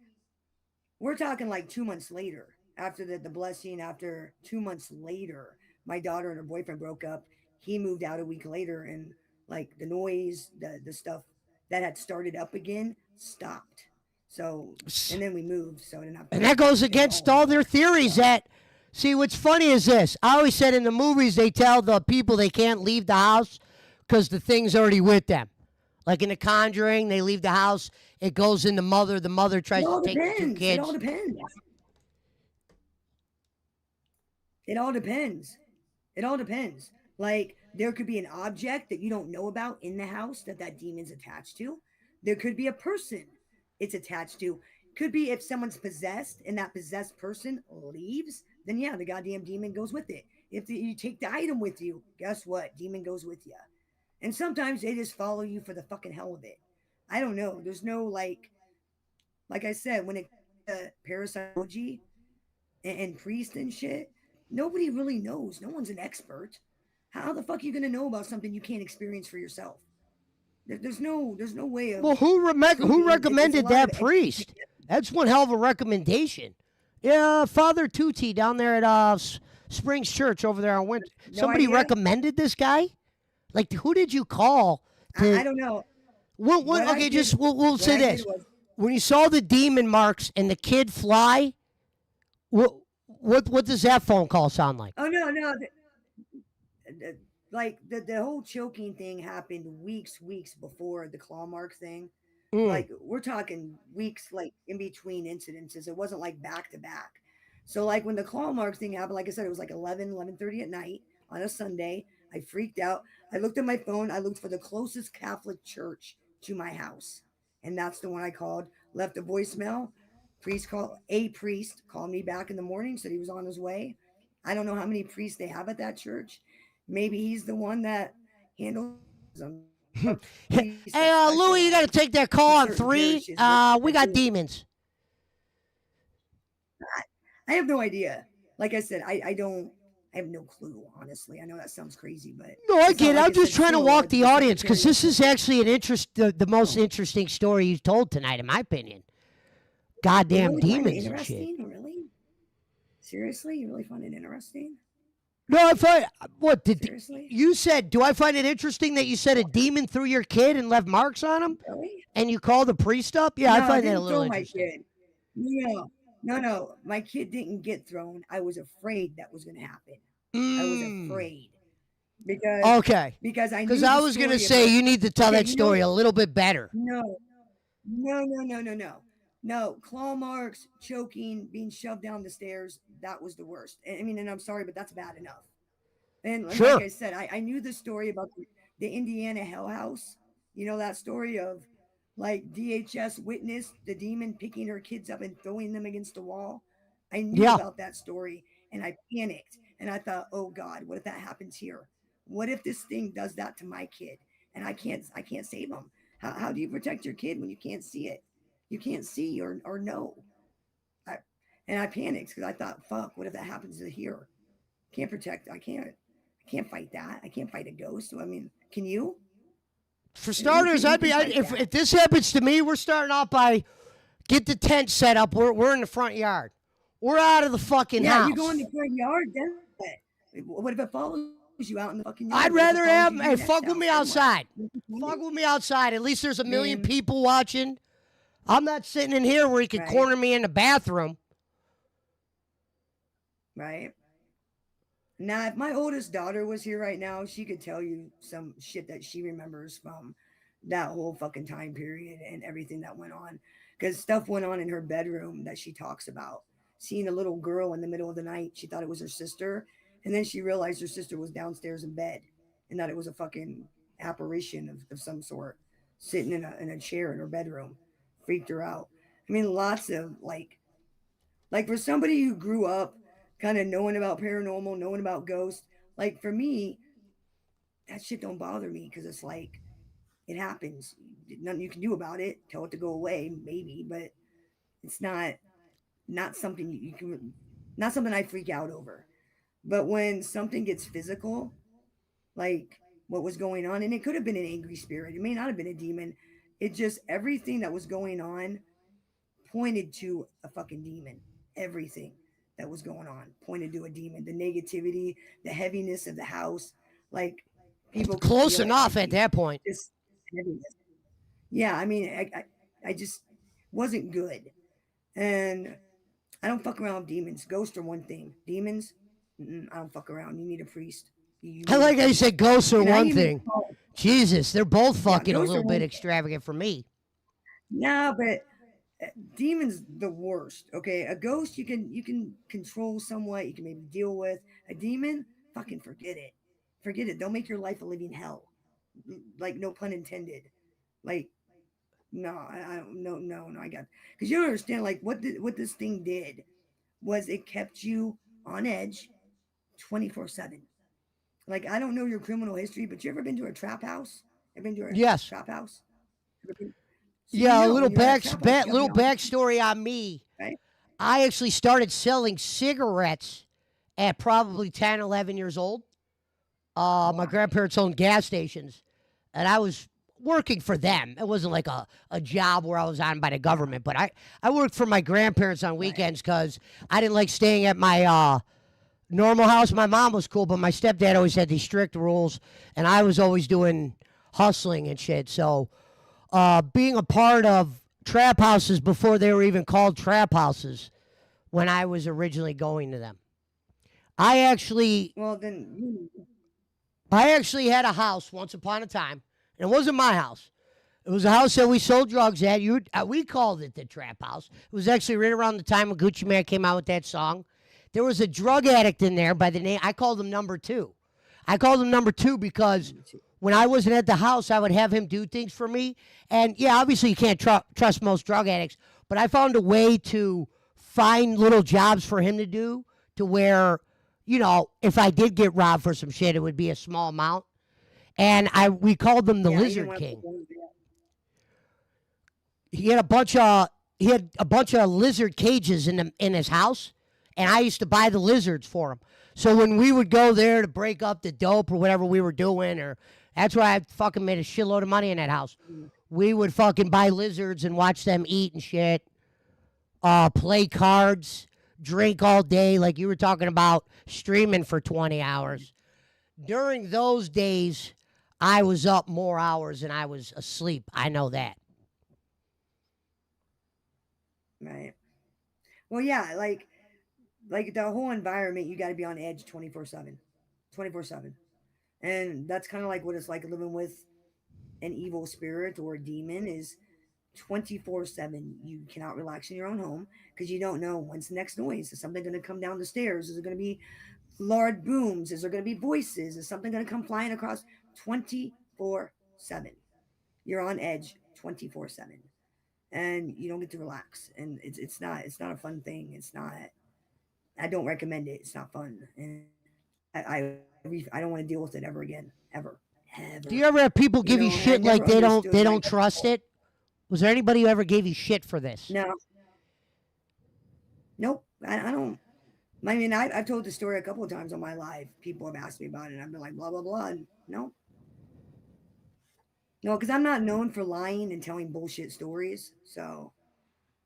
we're talking like 2 months later. After the blessing, after 2 months later, my daughter and her boyfriend broke up. He moved out a week later, and like the noise, the stuff that had started up again stopped. So, and then we moved, so I didn't have And to that goes stay at against home all their anymore. theories So, that see what's funny is this. I always said in the movies they tell the people they can't leave the house because the thing's already with them. Like in The Conjuring, they leave the house, it goes in the mother it tries to all take the two depends. It all kids. depends. It all depends. It all depends. Like there could be an object that you don't know about in the house that demon's attached to. There could be a person it's attached to. Could be if someone's possessed and that possessed person leaves, then yeah, the goddamn demon goes with it. If you take the item with you, guess what? Demon goes with you. And sometimes they just follow you for the fucking hell of it. I don't know. There's no like I said, when it comes to parapsychology and priest and shit, nobody really knows. No one's an expert. How the fuck are you gonna know about something you can't experience for yourself? There's no way Well, of who proving. It's a recommended lot of that education. priest? That's one hell of a recommendation. Yeah, Father Tucci down there at Springs Church over there on Winter. No Somebody idea. recommended this guy? Like, who did you call I to? don't know. What, What I okay, did, just we'll what say I did this: was, when you saw the demon marks and the kid fly, what does that phone call sound like? oh no, no, like the whole choking thing happened weeks before the claw mark thing. Mm. Like we're talking weeks, like in between incidences. It wasn't like back to back. So like when the claw mark thing happened, like I said, it was like 11:30 at night on a Sunday. I freaked out. I looked at my phone. I looked for the closest Catholic church to my house, and that's the one I called. Left a voicemail. A priest called me back in the morning, said he was on his way. I don't know how many priests they have at that church. Maybe he's the one that handles them. There are priests that Hey, specialize Louie, you got to take in that call certain on 3. parishes that We do got it. demons. I have no idea. Like I said, I don't. I have no clue, honestly. I know that sounds crazy, but No, I it's not get it. like I'm I just said trying to snow walk at the the audience because Secretary of this is State. actually the most Oh, interesting story you've told tonight, in my opinion. Goddamn you really find it demons and shit. interesting? Really? Seriously? You really find it interesting? No, I find what did Seriously? you said? Do I find it interesting that you said a demon threw your kid and left marks on him, Really? and you called the priest up? Yeah, I No, I find that a didn't little throw my interesting. kid. No, no. My kid didn't get thrown. I was afraid that was going to happen. I was Mm. afraid because Okay, because I because knew I the was gonna story say about. you need to tell Okay, that story a little bit better. no, no. No, claw marks, choking, being shoved down the stairs. That was the worst. I mean, and I'm sorry, but that's bad enough. And like Sure. I said, I knew the story about the Indiana Hell House. You know that story of like DHS witnessed the demon picking her kids up and throwing them against the wall. I knew Yeah. about that story and I panicked and I thought, oh God, what if that happens here? What if this thing does that to my kid and I can't save him? How do you protect your kid when you can't see it? You can't see or know. I, and I panicked because I thought, fuck, what if that happens to here? Can't protect. I can't fight that. I can't fight a ghost. So, I mean, can you? For Who starters, can who I'd be can fight if that? this happens to me, we're starting off by get the tent set up. We're in the front yard. We're out of the fucking Yeah, you go in house. the front yard. Then what if it follows you out in the fucking I'd yard? What if it rather follows have you to hey, your next fuck with house? me Then what? outside. You Fuck complaining? with me outside. At least there's a million Then people watching. I'm not sitting in here where he could right, corner me in the bathroom. right. Now, if my oldest daughter was here right now, she could tell you some shit that she remembers from that whole fucking time period and everything that went on. Because stuff went on in her bedroom that she talks about. Seeing a little girl in the middle of the night, she thought it was her sister. And then she realized her sister was downstairs in bed and that it was a fucking apparition of some sort sitting in a chair in her bedroom. Freaked her out. I mean, lots of like for somebody who grew up kind of knowing about paranormal, knowing about ghosts, like for me, that shit don't bother me because it's like it happens. Nothing you can do about it. Tell it to go away, maybe, but it's not something you can not something I freak out over. But when something gets physical, like what was going on, and it could have been an angry spirit, it may not have been a demon. It just everything that was going on pointed to a fucking demon. Everything that was going on pointed to a demon. The negativity, the heaviness of the house, like people could Close feel it. enough at that point. This heaviness. Yeah, I mean, I just wasn't good, and I don't fuck around with demons. Ghosts are one thing. Demons, I don't fuck around. You need a priest. You I need a like how you priest. said ghosts are And I one even thing. call, Jesus, they're both yeah, fucking a ghosts are little bit one. extravagant for me. No, but demons the worst. Okay, a ghost you can control somewhat. You can maybe deal with a demon. Fucking forget it. Forget it. They'll make your life a living hell. Like no pun intended. Like no, I don't. No. I got because you don't understand. Like what this thing did was it kept you on edge 24/7. Like I don't know your criminal history, but you ever been to a trap house? Ever been to a Yes. trap house? So you Yeah, a know little when you're at a trap house, you gotta be little on, backstory on me. right? I actually started selling cigarettes at probably 10, 11 years old. My Why? grandparents owned gas stations, and I was working for them. It wasn't like a job where I was on by the Yeah, government, but I worked for my grandparents on right. weekends because I didn't like staying at my normal house. My mom was cool, but my stepdad always had these strict rules, and I was always doing hustling and shit. So being a part of trap houses before they were even called trap houses when I was originally going to them. I actually Well, then I actually had a house once upon a time. And it wasn't my house. It was a house that we sold drugs at. We called it the trap house. It was actually right around the time when Gucci Man came out with that song. There was a drug addict in there by the name. I called him number two. I called him number two because when I wasn't at the house, I would have him do things for me. And yeah, obviously you can't trust most drug addicts, but I found a way to find little jobs for him to do to where, if I did get robbed for some shit, it would be a small amount. And we called him the Yeah, you didn't Lizard want to put King. one there. He had a bunch of lizard cages in his house, and I used to buy the lizards for him. So when we would go there to break up the dope or whatever we were doing, or that's why I fucking made a shitload of money in that house. We would fucking buy lizards and watch them eat and shit. Play cards, drink all day, like you were talking about streaming for 20 hours. During those days, I was up more hours than I was asleep. I know that. Right. Well, yeah, like the whole environment, you got to be on edge 24/7. 24/7. And that's kind of like what it's like living with an evil spirit or a demon is 24/7. You cannot relax in your own home because you don't know when's the next noise. Is something going to come down the stairs? Is it going to be loud booms? Is there going to be voices? Is something going to come flying across 24/7? You're on edge 24/7 and you don't get to relax. And it's not a fun thing. It's not. I don't recommend it. It's not fun, and I don't want to deal with it ever again, Do ever. you ever have people give you And I shit never like they don't understood they my don't trust it? Was there anybody who ever gave you shit for this? no, nope. I don't. I mean, I've told the story a couple of times on my live. People have asked me about it, and I've been like, blah blah blah. And no, no, because I'm not known for lying and telling bullshit stories. So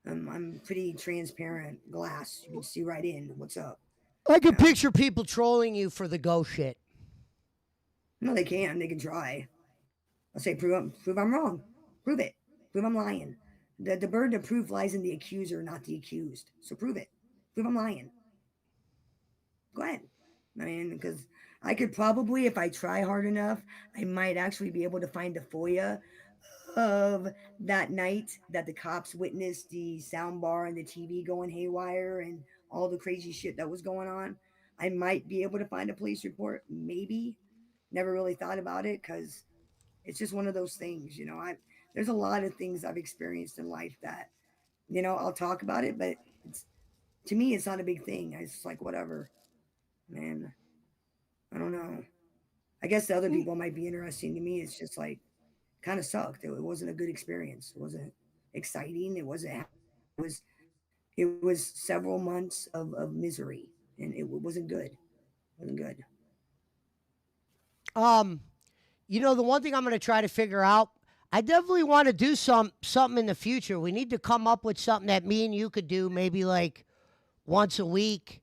I'm pretty transparent glass. You can see right in what's up. I You could know, picture people trolling you for the ghost shit. no, they can. They can try. I'll say, prove I'm wrong. Prove it. Prove I'm lying. The burden of proof lies in the accuser, not the accused. So prove it. Prove I'm lying. Go ahead. I mean, because I could probably, if I try hard enough, I might actually be able to find a FOIA of that night that the cops witnessed the sound bar and the TV going haywire and all the crazy shit that was going on. I might be able to find a police report, maybe. Never really thought about it because it's just one of those things, I there's a lot of things I've experienced in life that, I'll talk about it, but it's to me it's not a big thing. It's just like whatever. Man, I don't know. I guess the other people might be interesting to me. It's just like kind of sucked. It wasn't a good experience. It wasn't exciting. It wasn't happy. It was several months of misery and it wasn't good. It wasn't good. Um, the one thing I'm going to try to figure out, I definitely want to do something in the future. We need to come up with something that me and you could do maybe like once a week.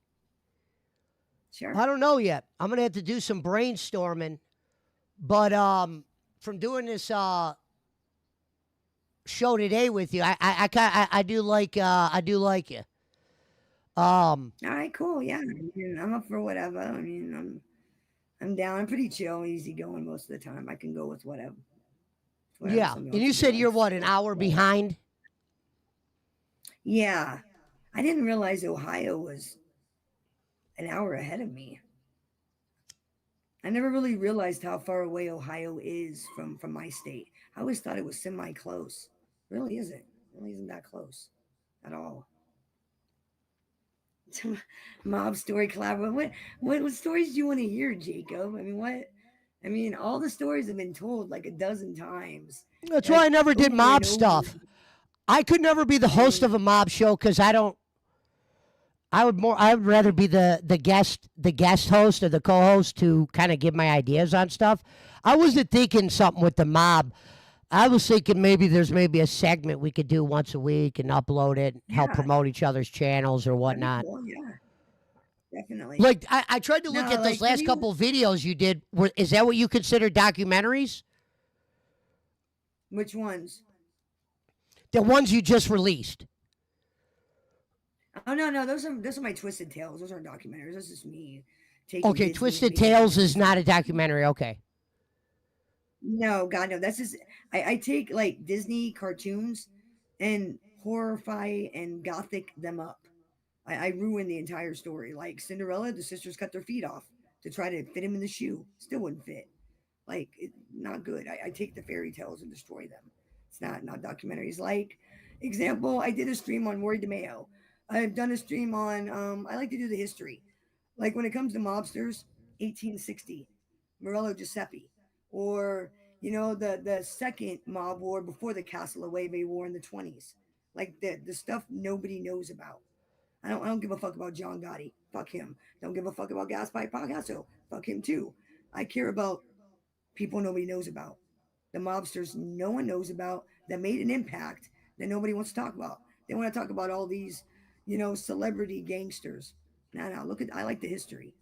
Sure. I don't know yet. I'm going to have to do some brainstorming, but from doing this show today with you, I do like you. All right, cool. Yeah. I mean, I'm up for whatever. I mean, I'm down. I'm pretty chill, easy going most of the time. I can go with whatever Yeah, somebody and wants you to do. said I you're just what, an hour behind? yeah. I didn't realize Ohio was an hour ahead of me. I never really realized how far away Ohio is from my state. I always thought it was semi close. Really isn't. Really isn't that close at all. Mob story collaboration. What stories do you want to hear, Jacob? I mean, what? I mean, all the stories have been told like a dozen times, That's why I like never did over and mob over. stuff. I could never be the I host mean, of a mob show because I don't. I would rather be the guest host or the co-host to kind of give my ideas on stuff. I wasn't thinking something with the mob. I was thinking maybe a segment we could do once a week and upload it, help yeah, promote each other's channels or that'd be whatnot. cool. Yeah, definitely. Like I tried to look No, at those like for last me, couple of videos you did. Is that what you consider documentaries? which ones? The ones you just released. Oh no, those are my twisted tales. Those aren't documentaries. That's just me taking Okay, Disney and Twisted making them Tales into is not a something. documentary. Okay. No, God, no. That's just I take like Disney cartoons and horrify and gothic them up. I ruined the entire story. Like Cinderella, the sisters cut their feet off to try to fit him in the shoe. Still wouldn't fit. Like not good. I take the fairy tales and destroy them. It's not documentaries. Like example, I did a stream on Roy DeMeo. I've done a stream on. I like to do the history. Like when it comes to mobsters, 1860, Morello Giuseppe, or the second mob war before the Castellaway War in the 20s. Like the stuff nobody knows about. I don't give a fuck about John Gotti. Fuck him. Don't give a fuck about Gaspar Pagasso. Fuck him too. I care about people nobody knows about. The mobsters no one knows about that made an impact that nobody wants to talk about. They want to talk about all these, celebrity gangsters. No, look at I like the history.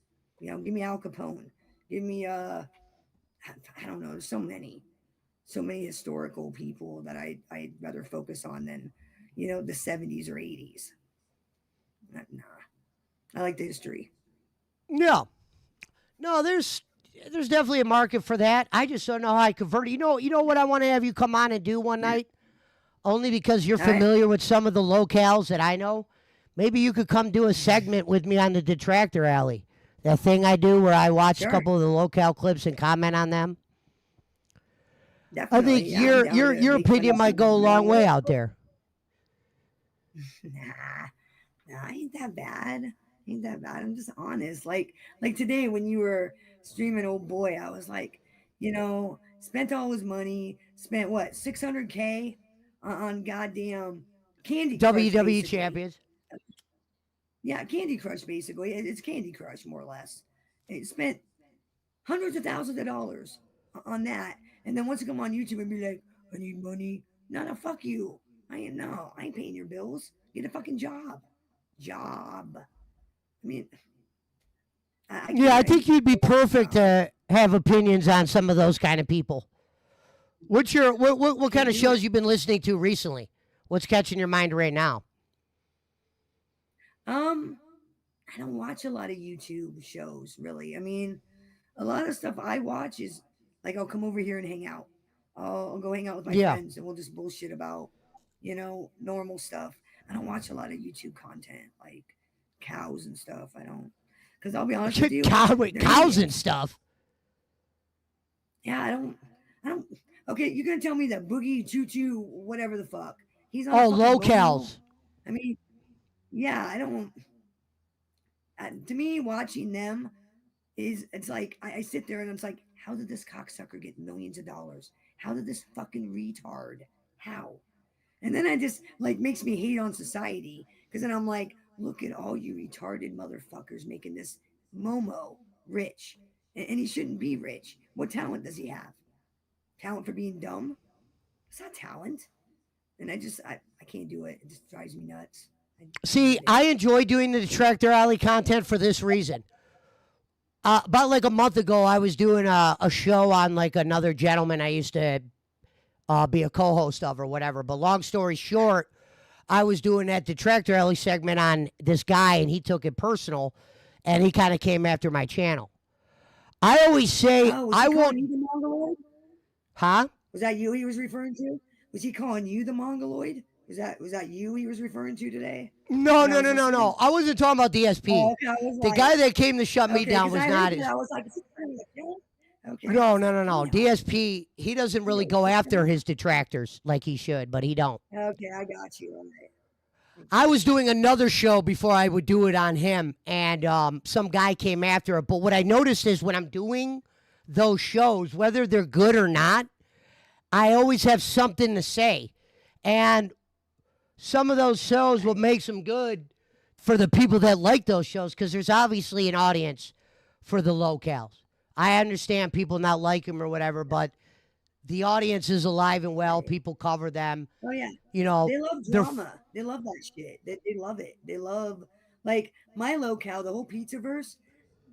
Give me Al Capone. Give me I don't know, there's so many historical people that I'd rather focus on than, the 70s or 80s. Nah. I like the history. No, no, there's definitely a market for that. I just don't know how I convert it. You know what I want to have you come on and do one night? Only because you're All right. familiar with some of the locales that I know. Maybe you could come do a segment with me on the Detractor Alley. That thing I do where I watch a Sure. couple of the locale clips and comment on them. I think Definitely. Yeah, I'm down to your make fun opinion of might some go a long way out Morello. there. Nah, nah, ain't that bad. Ain't that bad. I'm just honest. Like today when you were streaming old boy, I was like, spent all his money, spent what, 600K on goddamn Candy Crush WWE basically. champions. Yeah, Candy Crush basically. It's Candy Crush more or less. It spent hundreds of thousands of dollars on that. And then once you come on YouTube and be like, I need money. No, fuck you. I ain't no, I ain't paying your bills. Get a fucking job. Job. I mean, I Yeah, I can't. think you'd be I perfect no, to have opinions on some of those kind of people. What kind can't of do it. shows you've been listening to recently? What's catching your mind right now? Um, I don't watch a lot of YouTube shows really. I mean, a lot of stuff I watch is like I'll come over here and hang out. I'll go hang out with my Yeah. friends and we'll just bullshit about, normal stuff. I don't watch a lot of YouTube content like cows and stuff. I don't, because I'll be honest with you, Wait, there ain't cows any. and stuff. Yeah, I don't. Okay, you're gonna tell me that Boogie Choo Choo, whatever the fuck, he's on a Oh, fucking Momo. locales. I mean, yeah, I don't. To me, watching them is it's like I sit there and it's like, how did this cocksucker get millions of dollars? How did this fucking retard? How? And then I just like makes me hate on society because then I'm like, look at all you retarded motherfuckers making this Momo rich, and he shouldn't be rich. What talent does he have? Talent for being dumb? It's not talent. And I can't do it. It just drives me nuts. I don't See, get it. I enjoy doing the Detractor Alley content for this reason. About like a month ago, I was doing a show on like another gentleman I used to be a co-host of or whatever. But long story short, I was doing that Detractor Alley segment on this guy, and he took it personal, and he kind of came after my channel. I always say Oh, was he I calling won't, you the Mongoloid? huh? Was that you he was referring to? Was he calling you the Mongoloid? Was that you he was referring to today No, when I no, was no, no, listening? no. I wasn't talking about Oh, DSP. okay. I was The like, guy that came to shut me okay, down because was I heard not that. his. I was like, is he trying to kill him? Okay, I No, was no, like, no, no. damn. DSP, he doesn't really Yo, go what after the his detractors like he should, but he don't. hell? Okay, I got you. All right. I Okay. was doing another show before I would do it on him, and some guy came after it. But what I noticed is when I'm doing those shows, whether they're good or not, I always have something to say. And some of those shows what Right. makes them good for the people that like those shows because there's obviously an audience for the locales. I understand people not like them or whatever, but the audience is alive and well. Right. People cover them. Oh yeah. You know, They love they're drama. They love that shit. They love it. They love like my locale, the whole pizza verse,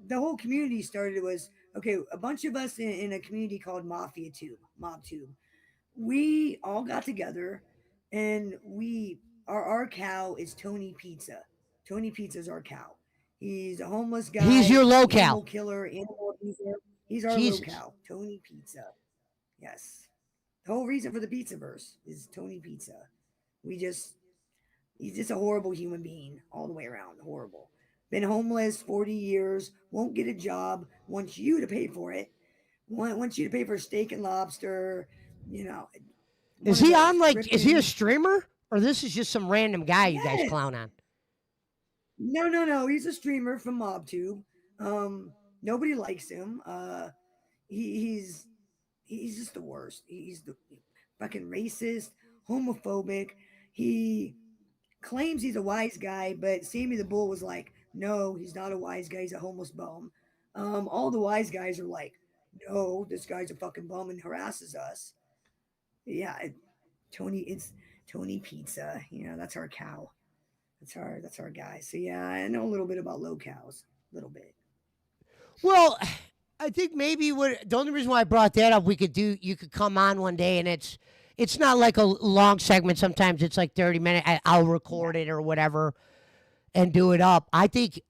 the whole community started was okay, a bunch of us in a community called Mafia Tube, Mob Tube. We all got together and our cow is Tony Pizza. Tony Pizza's our cow. He's a homeless he's guy, your animal locale. killer, animal abuser. He's our Jesus. locale, Tony Pizza. Yes. The whole reason for the pizza verse is Tony Pizza. We just He's just a horrible human being all the way around. Horrible. Been homeless 40 years, won't get a job, wants you to pay for it, wants you to pay for steak and lobster, you know, Is one of he those on like? Is he a frickin' streamer or this is just some random guy you guys yes. clown on? No, no, no. He's a streamer from MobTube. Nobody likes him. He's he's just the worst. He's the fucking racist, homophobic. He claims he's a wise guy, but Sammy the Bull was like, no, he's not a wise guy. He's a homeless bum. All the wise guys are like, no, this guy's a fucking bum and harasses us. Yeah, it's Tony Pizza. You know, that's our cow. That's our guy. So yeah, I know a little bit about low cows, a little bit. Well, I think maybe what the only reason why I brought that up, we could do. You could come on one day, and it's not like a long segment. Sometimes it's like 30 minutes. I'll record Yeah. it or whatever and do it up. I think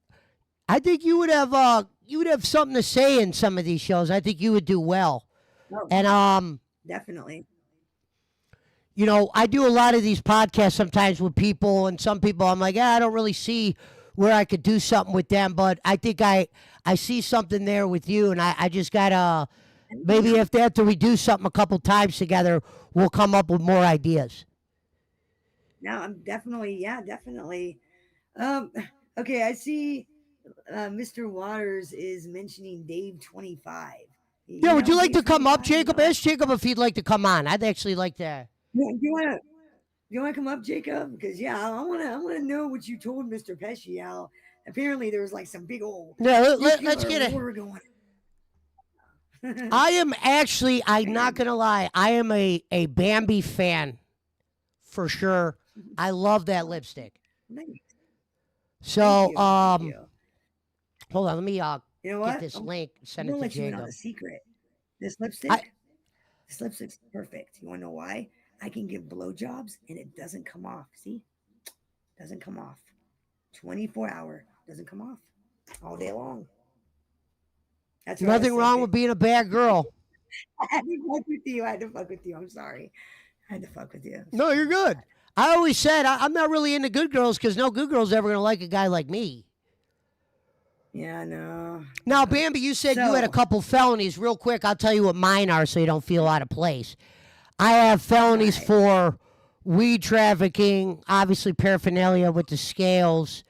you would have something to say in some of these shows. I think you would do well. Oh, And definitely. I do a lot of these podcasts sometimes with people, and some people I'm like, I don't really see where I could do something with them, but I think I see something there with you, and I just gotta Thank maybe you. if after we do something a couple times together, we'll come up with more ideas. No, I'm definitely, yeah, definitely. Um, okay, I see. Mr. Waters is mentioning Dave 25. Yeah, You would know you like Dave to come up, 25? You know Jacob? that? Ask Jacob if he'd like to come on. I'd actually like to. Do you want to? You want to come up, Jacob? Because yeah, I want to know what you told Mr. Pesci. How apparently there was like some big old Yeah, let's nuclear get it. war going. I am actually, I'm not gonna lie, I am a Bambi fan for sure. I love that lipstick. Nice. Thank So, you. Thank you. hold on, let me You know get what? this I'm link, I'm send it gonna to let you in on a Jacob. secret. This I lipstick, this lipstick's perfect. You wanna know why? I can give blowjobs and it doesn't come off. See? Doesn't come off. 24-hour doesn't come off all day long. That's right. I nothing suck wrong it. with being a bad girl. I had to fuck with you. I had to fuck with you. I'm sorry. I had to fuck with you. No, you're My good. bad. I always said I'm not really into good girls because no good girl's ever gonna like a guy like me. Yeah, no, Now, no. Bambi, you said you had a So, couple felonies. Real quick, I'll tell you what mine are so you don't feel out of place. I have all felonies right. for weed trafficking, obviously paraphernalia with the scales,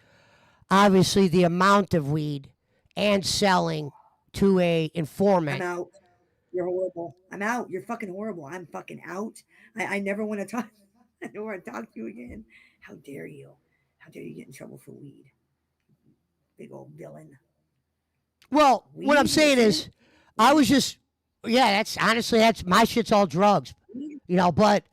obviously the amount of weed, and selling to a I'm informant. out. You're horrible. I'm out. You're fucking horrible. I'm fucking out. I never want to talk. I never want to talk to you again. How dare you? How dare you get in trouble for weed? Big old villain. Well, what I'm Weed? saying That's it? is, I Weed? was just, yeah, that's honestly, that's my shit's all drugs, Weed? but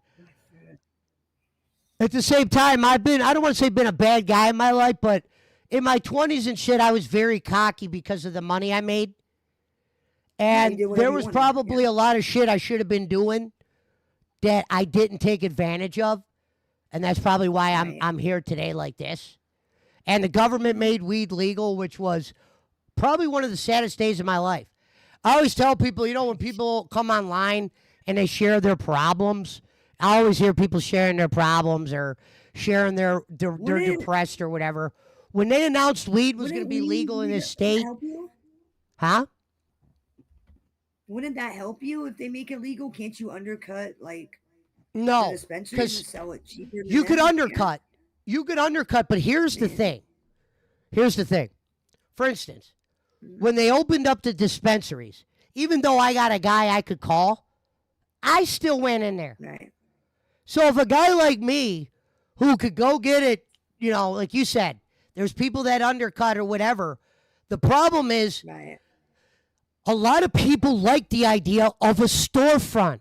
at the same time, I don't want to say been a bad guy in my life, but in my 20s and shit, I was very cocky because of the money I made. Yeah, you And did there whatever you was wanted. Yeah. probably a lot of shit I should have been doing that I didn't take advantage of. And that's probably why Right. I'm here today like this. And the government made weed legal, which was probably one of the saddest days of my life. I always tell people, when people come online and they share their problems, I always hear people sharing their problems or sharing they're Wouldn't depressed or whatever. When they announced weed was going to wouldn't be weed legal in this wouldn't state, help you? huh? Wouldn't that help you if they make it legal? Can't you undercut like the No, dispensaries and because sell it cheaper than you could them? You can't? undercut. You could undercut, but here's the Man. thing. Here's the thing. For instance, Mm. when they opened up the dispensaries, even though I got a guy I could call, I still went in there. Right. So if a guy like me who could go get it, like you said, there's people that undercut or whatever. The problem is Right. a lot of people like the idea of a storefront,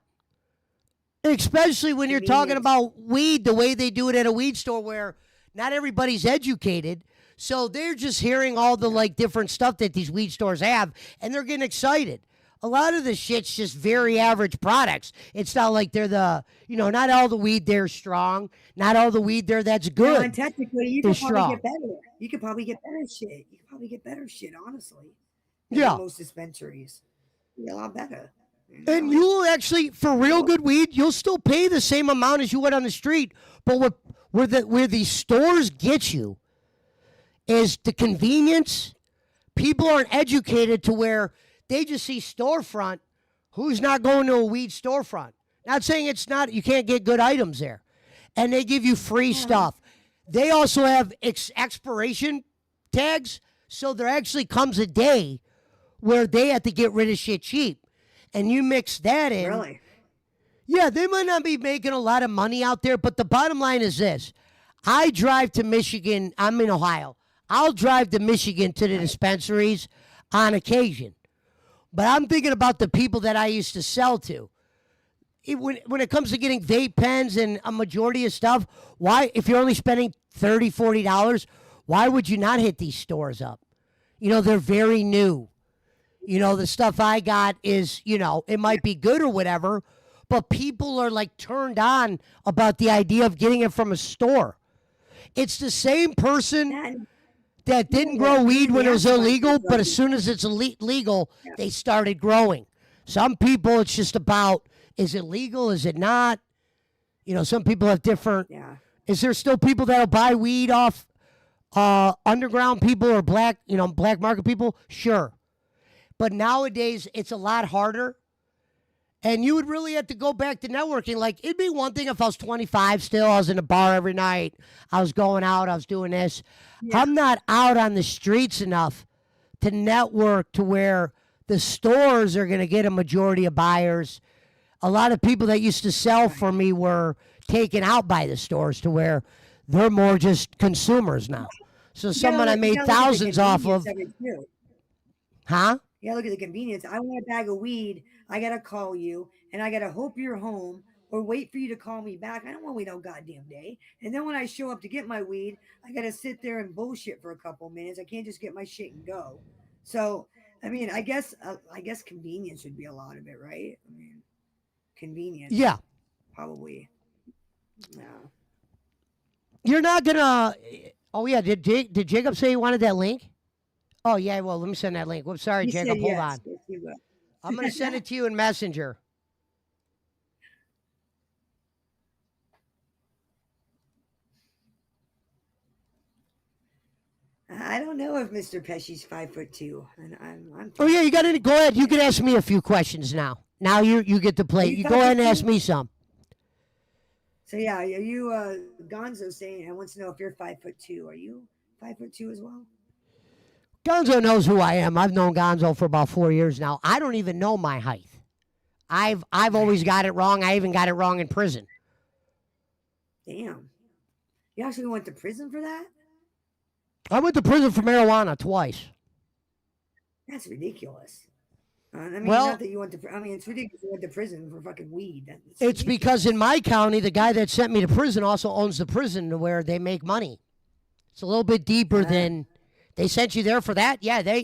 especially when you're talking Convenience. about weed, the way they do it at a weed store where not everybody's educated. So they're just hearing all the Yeah. like different stuff that these weed stores have and they're getting excited. A lot of the shit's just very average products. It's not like they're not all the weed there is strong. Not all the weed there that's No, and good technically, you is could probably get strong. better. You could probably get better shit. You could probably get better shit, honestly, than Yeah. most dispensaries. Be a lot better. You And know? you'll actually, for real So, good weed, you'll still pay the same amount as you would on the street. But Where these stores get you is the convenience. People aren't educated to where they just see storefront. Who's not going to a weed storefront? Not saying it's not, you can't get good items there. And they give you free stuff. They also have expiration tags. So there actually comes a day where they have to get rid of shit cheap. And you mix that in. Really? Yeah, they might not be making a lot of money out there, but the bottom line is this. I drive to Michigan. I'm in Ohio. I'll drive to Michigan to the dispensaries on occasion. But I'm thinking about the people that I used to sell to. When it comes to getting vape pens and a majority of stuff, why, if you're only spending $30, $40, why would you not hit these stores up? You know, they're very new. You know, the stuff I got is, you know, it might be good or whatever, but people are like turned on about the idea of getting it from a store. It's the same person that didn't grow weed when it was illegal, but as soon as it's legal, they started growing. Some people, it's just about, is it legal? Is it not? You know, some people have different. Yeah. Is there still people that'll buy weed off underground people or black market people? Sure. But nowadays, it's a lot harder. And you would really have to go back to networking. Like, it'd be one thing if I was 25 still, I was in a bar every night, I was going out, I was doing this. Yeah. I'm not out on the streets enough to network to where the stores are going to get a majority of buyers. A lot of people that used to sell for me were taken out by the stores to where they're more just consumers now. So someone I made thousands off of. Huh? Yeah, look at the convenience. I want a bag of weed. I got to call you, and I got to hope you're home or wait for you to call me back. I don't want to wait no goddamn day. And then when I show up to get my weed, I got to sit there and bullshit for a couple minutes. I can't just get my shit and go. So, I mean, I guess convenience would be a lot of it, right? I mean, convenience. Yeah. Probably. Yeah. You're not going to... Oh, yeah. Did Jacob say he wanted that link? Oh, yeah, well, let me send that link. Whoops, sorry, He Jacob. said Hold yes. on. Yes, I'm going to send it to you in Messenger. I don't know if Mr. Pesci's 5'2", and I'm Oh yeah, you got to go ahead. You can ask me a few questions now. Now you get to play. You go ahead and ask me some. So yeah, you Gonzo saying I want to know if you're 5'2". Are you 5'2" as well? Gonzo knows who I am. I've known Gonzo for about 4 years now. I don't even know my height. I've always got it wrong. I even got it wrong in prison. Damn. You actually went to prison for that? I went to prison for marijuana twice. That's ridiculous. I mean, well, not that you went to. I mean, it's ridiculous you went to prison for fucking weed. It's because in my county, the guy that sent me to prison also owns the prison to where they make money. It's a little bit deeper than they sent you there for that. Yeah,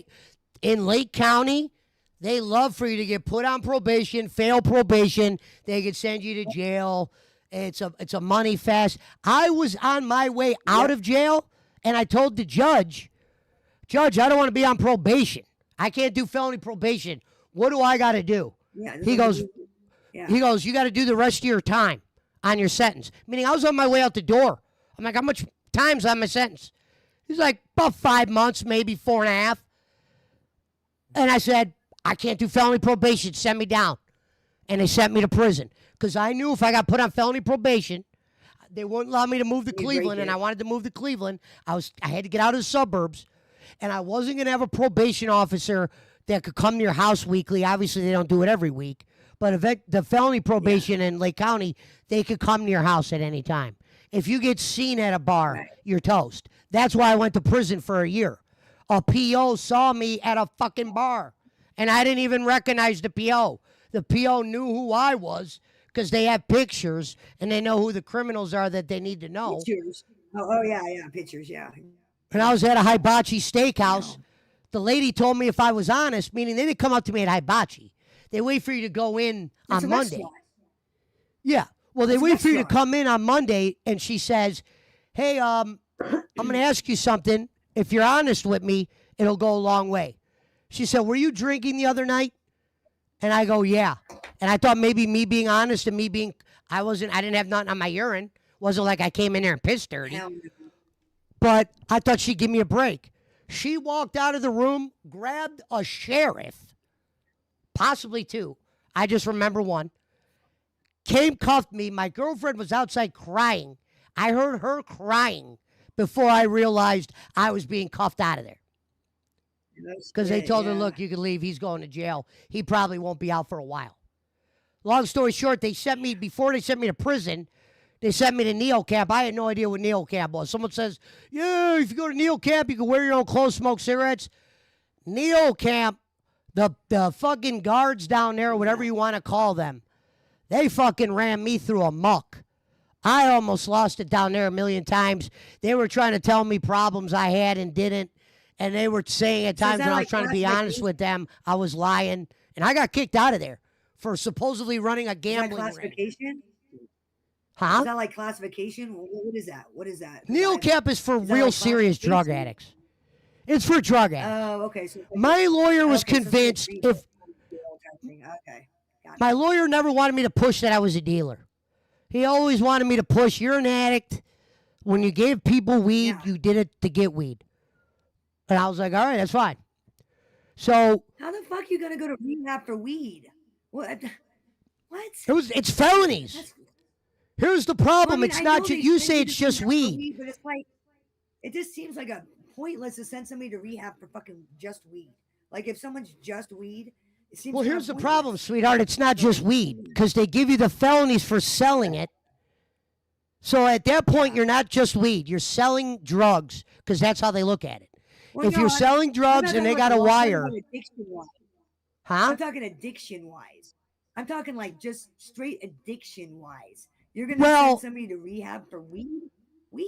in Lake County, they love for you to get put on probation, fail probation. They could send you to jail. It's a money fest. I was on my way out of jail, and I told the judge, I don't want to be on probation. I can't do felony probation. What do I got to do? Yeah, he goes, you got to do the rest of your time on your sentence. Meaning I was on my way out the door. I'm like, how much time's on my sentence? He's like, about 5 months, maybe 4.5. And I said, I can't do felony probation. Send me down. And they sent me to prison. Because I knew if I got put on felony probation, they wouldn't allow me to move to Cleveland. And I wanted to move to Cleveland. I had to get out of the suburbs. And I wasn't going to have a probation officer that could come to your house weekly. Obviously, they don't do it every week. But the felony probation in Lake County, they could come to your house at any time. If you get seen at a bar, you're toast. That's why I went to prison for a year. A PO saw me at a fucking bar, and I didn't even recognize the PO. The PO knew who I was because they have pictures, and they know who the criminals are that they need to know. Pictures. Oh yeah, pictures, yeah. And I was at a hibachi steakhouse. The lady told me if I was honest, meaning they didn't come up to me at hibachi. They wait for you to go in on Monday. Restaurant. Yeah. Well, they wait for you to come in on Monday, and she says, hey, I'm going to ask you something. If you're honest with me, it'll go a long way. She said, were you drinking the other night? And I go, yeah. And I thought maybe me being honest and I didn't have nothing on my urine, Wasn't like I came in there and pissed dirty. Hell no. But I thought she'd give me a break. She walked out of the room, grabbed a sheriff, possibly two. I just remember one. Came, cuffed me. My girlfriend was outside crying. I heard her crying before I realized I was being cuffed out of there. Because they told her, look, you can leave. He's going to jail. He probably won't be out for a while. Long story short, before they sent me to prison, they sent me to Neo Camp. I had no idea what Neo Camp was. Someone says, yeah, if you go to Neo Camp, you can wear your own clothes, smoke cigarettes. Neo Camp, the fucking guards down there, whatever you want to call them, they fucking ran me through a muck. I almost lost it down there a million times. They were trying to tell me problems I had and didn't. And they were saying at times when I was trying to be honest with them, I was lying. And I got kicked out of there for supposedly running a gambling ring. Classification? Huh? Is that like classification? What is that? What is that? Neo Camp is for real serious drug addicts. It's for drug addicts. Oh, okay. So my lawyer was convinced if... Okay. My lawyer never wanted me to push that I was a dealer. He always wanted me to push, you're an addict. When you gave people weed, you did it to get weed. And I was like, all right, that's fine. So how the fuck you gonna go to rehab for weed? What? It's felonies. Here's the problem. Well, I mean, it's not you say it's just weed. But it's like, it just seems like a pointless to send somebody to rehab for fucking just weed. Like if someone's just weed, it seems. Well, here's the problem, sweetheart. It's not just weed because they give you the felonies for selling it. So at that point, you're not just weed. You're selling drugs because that's how they look at it. Well, if you're selling drugs and they got a wire. Huh? I'm talking addiction-wise. I'm talking like just straight addiction-wise. You're going to send somebody to rehab for weed?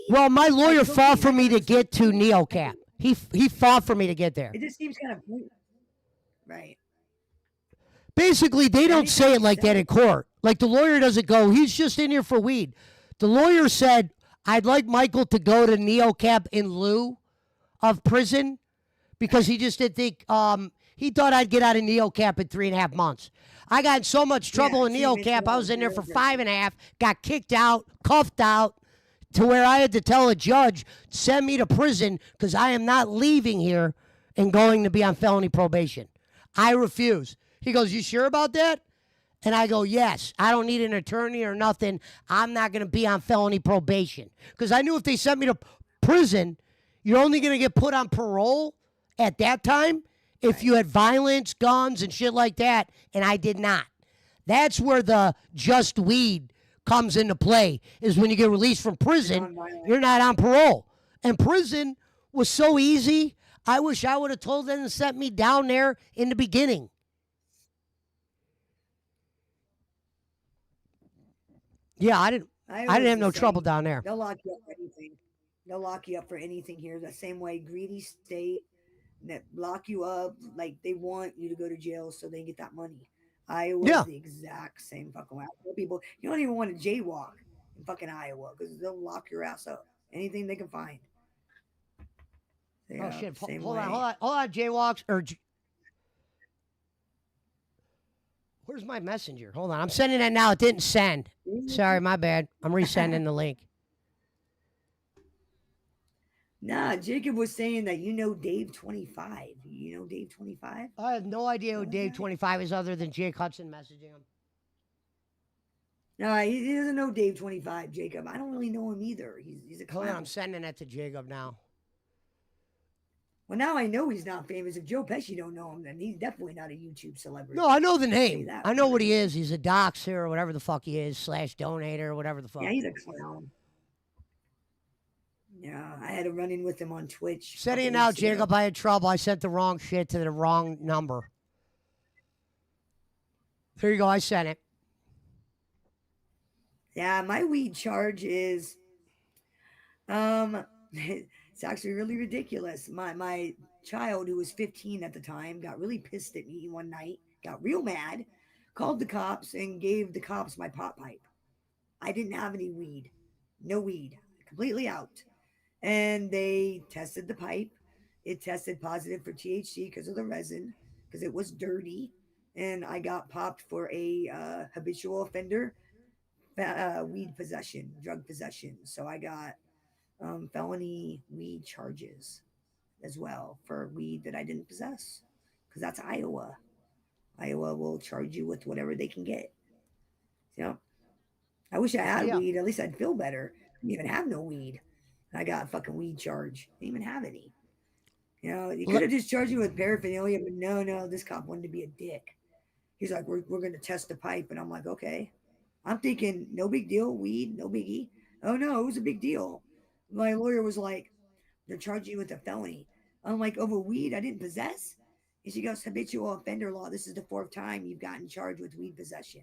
Well, my lawyer fought for me to get to Neo Camp. He fought for me to get there. It just seems kind of right. Basically, they don't say it like that in court. Like the lawyer doesn't go, he's just in here for weed. The lawyer said, I'd like Michael to go to Neo Camp in lieu of prison because he just didn't think, he thought I'd get out of Neo Camp in 3.5 months. I got in so much trouble in Neo Camp. I was in there for 5.5, got kicked out, cuffed out, to where I had to tell a judge, send me to prison because I am not leaving here and going to be on felony probation. I refuse. He goes, you sure about that? And I go, yes. I don't need an attorney or nothing. I'm not going to be on felony probation. Because I knew if they sent me to prison, you're only going to get put on parole at that time if you had violence, guns, and shit like that, and I did not. That's where the just weed comes into play, is when you get released from prison, you're not on parole. And prison was so easy, I wish I would have told them to set me down there in the beginning. Yeah, I didn't have no trouble down there. They'll lock you up for anything. They'll lock you up for anything here. The same way, greedy state that lock you up like they want you to go to jail so they get that money. Iowa is the exact same fucking way. I tell people, you don't even want to jaywalk in fucking Iowa because they'll lock your ass up. Anything they can find. Oh shit! Hold on, jaywalks or. Where's my messenger? Hold on, I'm sending that now. It didn't send. Sorry, my bad. I'm resending the link. Nah, Jacob was saying that you know Dave 25. You know Dave 25? I have no idea who Dave 25 is other than Jake Hudson messaging him. No, he doesn't know Dave 25, Jacob. I don't really know him either. He's a clown. Hold on, I'm sending that to Jacob now. Well, now I know he's not famous. If Joe Pesci don't know him, then he's definitely not a YouTube celebrity. No, I know the name. I know what he is. He's a doxer or whatever the fuck he is, /donator or whatever the fuck. Yeah, he's a clown. Yeah, I had a run-in with him on Twitch. Sending it out, Jacob. I had trouble. I sent the wrong shit to the wrong number. Here you go. I sent it. Yeah, my weed charge is, it's actually really ridiculous. My child, who was 15 at the time, got really pissed at me one night, got real mad, called the cops, and gave the cops my pot pipe. I didn't have any weed. No weed. Completely out. And they tested the pipe. It tested positive for THC because of the resin, because it was dirty. And I got popped for a habitual offender weed possession, drug possession. So I got felony weed charges as well for weed that I didn't possess, because that's Iowa. Iowa will charge you with whatever they can get. You know, I wish I had Yeah. weed. At least I'd feel better. I didn't even have no weed. I got a fucking weed charge. Didn't even have any. You could Le- have just charged me with paraphernalia, but no, no, this cop wanted to be a dick. He's like, we're going to test the pipe. And I'm like, okay. I'm thinking, no big deal, weed, no biggie. Oh, no, it was a big deal. My lawyer was like, they're charging you with a felony. I'm like, over weed I didn't possess? And she goes, habitual offender law. This is the fourth time you've gotten charged with weed possession.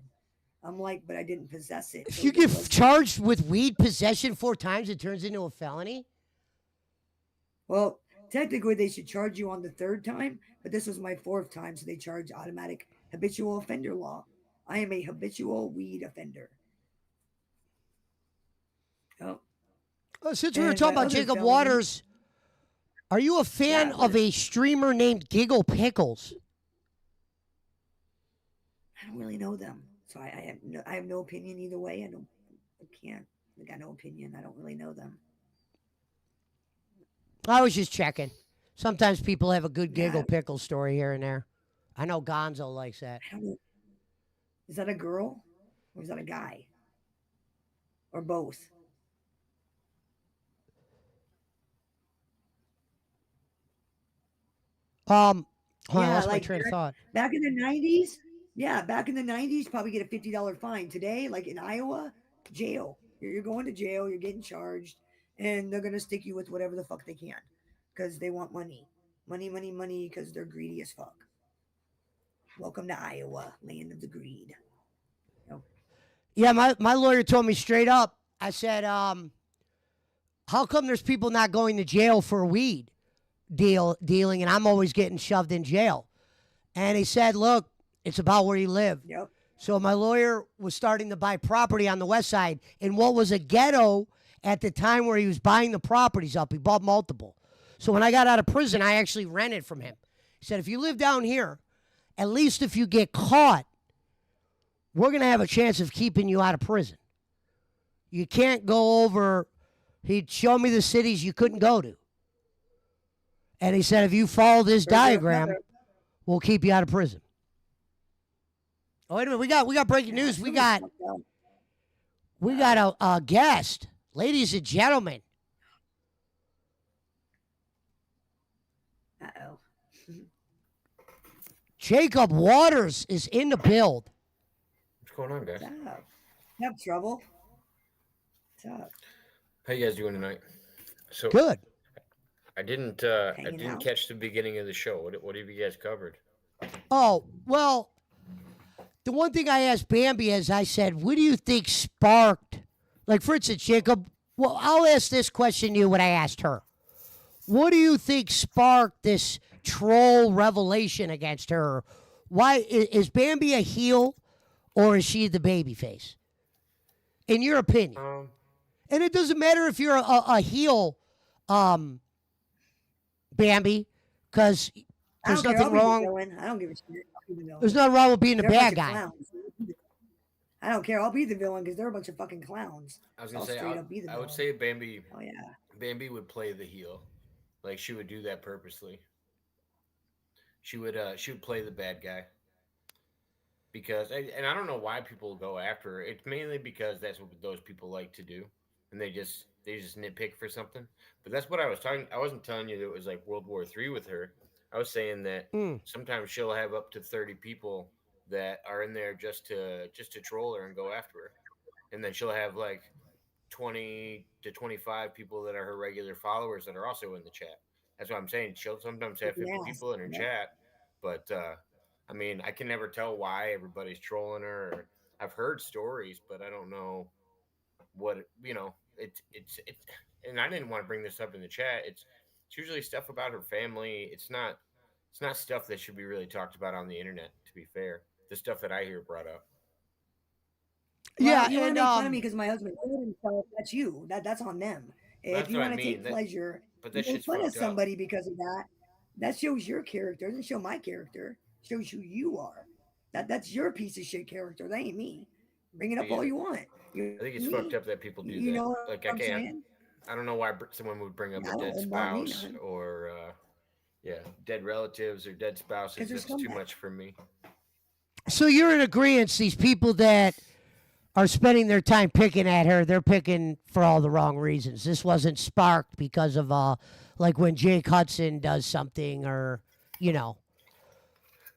I'm like, but I didn't possess it. if So you there get was no weed. charged with weed possession 4 times, it turns into a felony. Well, technically, they should charge you on the third time, but this was my fourth time, so they charge automatic habitual offender law. I am a habitual weed offender. Oh, Since we were and talking my about other Jacob felony, Waters, are you a yeah, fan what? of a streamer named Giggle Pickles? I don't really know them, so I have no opinion either way. I can't. I got no opinion. I don't really know them. I was just checking. Sometimes people have a good Yeah, Giggle Pickles story here and there. I know Gonzo likes that. I don't know. Is that a girl or is that a guy or both? Um, Hold on, I Yeah, lost my like train of thought. back in the 90s. Yeah, back in the 90s, probably get a $50 fine. Today, like in Iowa, jail. You're going to jail, you're getting charged, and they're going to stick you with whatever the fuck they can because they want money. Money, money, money, because they're greedy as fuck. Welcome to Iowa, land of the greed. You know, Yeah, my lawyer told me straight up. I said, how come there's people not going to jail for weed dealing, and I'm always getting shoved in jail? And he said, look, it's about where you live. yep, So my lawyer was starting to buy property on the west side in what was a ghetto at the time where he was buying the properties up. He bought multiple. So when I got out of prison, I actually rented from him. He said, if you live down here, at least if you get caught, we're going to have a chance of keeping you out of prison. You can't go over. He'd show me the cities you couldn't go to. And he said, if you follow this birds of a diagram, feather. we'll keep you out of prison. Oh, wait a minute. We got breaking Yeah, news. it's We really got fucked up. we got Uh-oh. a guest. Ladies and gentlemen, Uh-oh. Jacob Waters is in the build. What's going on, guys? What's up? You have trouble? What's up? How you guys doing tonight? So Good. I didn't Hanging out? catch the beginning of the show. What have you guys covered? Oh, well, the one thing I asked Bambi is I said, what do you think sparked, like, for instance, Jacob, well, I'll ask this question to you what I asked her. What do you think sparked this troll revelation against her? Why is Bambi a heel or is she the baby face? In your opinion. And it doesn't matter if you're a heel, Bambi, because I there's don't care. I'll nothing be the wrong. villain. I don't give a shit. I'll be the There's villain. nothing wrong with being the They're a bunch bad of guy. clowns. I don't care. I'll be the villain because they're a bunch of fucking clowns. I was So gonna I'll say straight up be the I villain. would say Oh yeah. Bambi would play the heel, like she would do that purposely. She would play the bad guy and I don't know why people go after her. It's mainly because that's what those people like to do, and they just nitpick for something. But that's what I was talking. I wasn't telling you that it was like World War III with her. I was saying that Mm. sometimes she'll have up to 30 people that are in there just to troll her and go after her, and then she'll have like 20 to 25 people that are her regular followers that are also in the chat. That's what I'm saying. She'll sometimes have Kicking 50 ass. people in her Yep. chat, but I mean, I can never tell why everybody's trolling her. Or I've heard stories, but I don't know what. It's and I didn't want to bring this up in the chat. It's usually stuff about her family. It's not stuff that should be really talked about on the internet, to be fair. The stuff that I hear brought up. Yeah, Well, you want and to make fun of me because my husband killed himself. That's you. That's on them. If That's you what I want to mean. take pleasure, But you that make shit's fun of fucked up. somebody because of that. That shows your character. It doesn't show my character. It shows who you are. That's your piece of shit character. That ain't me. Bring it I up think all it's, you want. I You're think it's me. fucked up that people do You that. know what I'm Like I saying? can't. I don't know why someone would bring up Yeah, a I don't dead involve me spouse none or yeah, dead relatives or dead because spouses. they're That's too scumbag. much for me. So you're in agreement? These people that are spending their time picking at her, they're picking for all the wrong reasons. This wasn't sparked because of like when Jake Hudson does something or you know.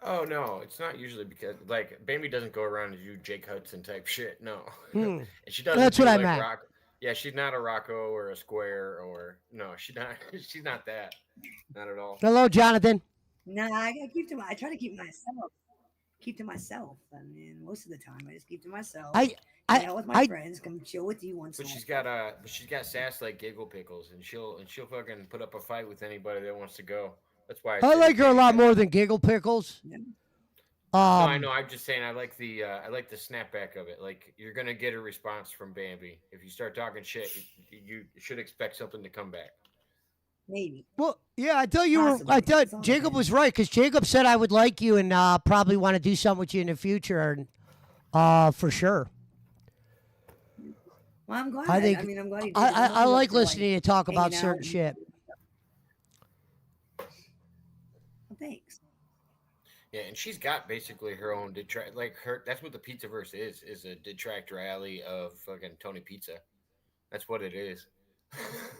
Oh no, it's not usually because like Bambi doesn't go around and do Jake Hudson type shit. No, Hmm. and she doesn't That's what do I like meant. rock. Yeah, she's not a Rocco or a Square or no, she's not. She's not that. Not at all. Hello, Jonathan. Nah, I gotta keep to my. I try to keep myself. Keep to myself. I mean, most of the time, I just keep to myself. I Hang I out with my I friends. Come chill with you once in But a she's while. got sass like giggle pickles, and she'll fucking put up a fight with anybody that wants to go. That's why it's I like her a entertaining. lot more than Giggle Pickles. Yeah. No, I know. Um, I'm just saying I like the snapback of it. Like you're gonna get a response from Bambi if you start talking shit. You should expect something to come back. Maybe. well, yeah, I thought you were. I Possibly. thought It's all Jacob was depends. right because Jacob said I would like you and probably want to do something with you in the future, and for sure. Well, I'm I glad. I think mean, I'm glad he I, did because I, I'm I always up like for like listening to you talk about hanging out. certain And, shit. well, thanks. Yeah, and she's got basically her own detract. Like her, that's what the Pizzaverse is a detract rally of fucking Tony Pizza. That's what it is.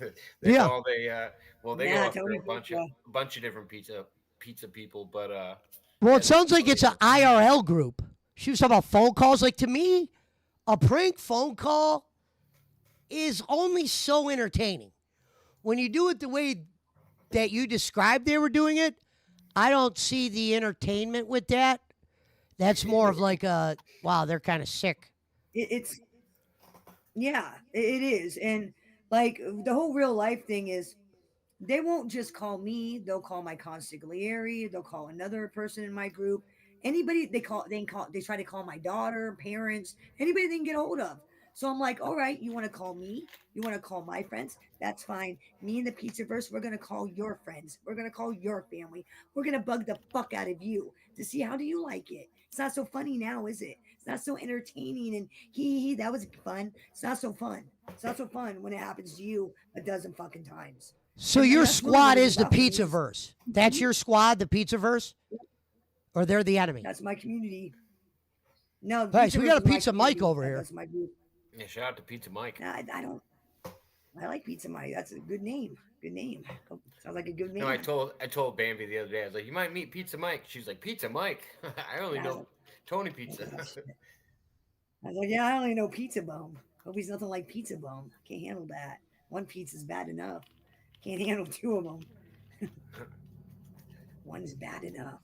That's Yeah. all they. Well, they go Nah, after Tony Pizza. a bunch of different pizza people, but Well, yeah, it this sounds is like it's an IRL group. She was talking about phone calls. Like to me, a prank phone call is only so entertaining. When you do it the way that you described they were doing it, I don't see the entertainment with that. That's more of like a wow, they're kind of sick. It's yeah, it is, and like the whole real life thing is they won't just call me, they'll call my consigliere, they'll call another person in my group. Anybody they try to call my daughter, parents, anybody they can get a hold of. So I'm like, all right, you want to call me? You want to call my friends? That's fine. Me and the Pizzaverse, we're gonna call your friends. We're gonna call your family. We're gonna bug the fuck out of you to see how do you like it. It's not so funny now, is it? It's not so entertaining and that was fun. It's not so fun. It's not so fun when it happens to you a dozen fucking times. So And your that's really squad what it's is the about for me. pizza Is verse. That's your squad, the pizza verse, or they're the enemy. that's my community. No, the All right, so we Pizzaverse got a is my pizza Mike community. over here. That's my group. yeah. Shout out to Pizza Mike. Nah, I don't. I like Pizza Mike. That's a good name. Good name. Oh, sounds like a good No, man. I told Bambi the other day. I was like, you might meet Pizza Mike. She's like, Pizza Mike. I only Yeah, I was know like, Tony oh, Pizza. shit. I was like, yeah, I only know Pizza Bone. Hope he's nothing like Pizza Bone. Can't handle that. One pizza's bad enough. Can't handle two of them. One is bad enough.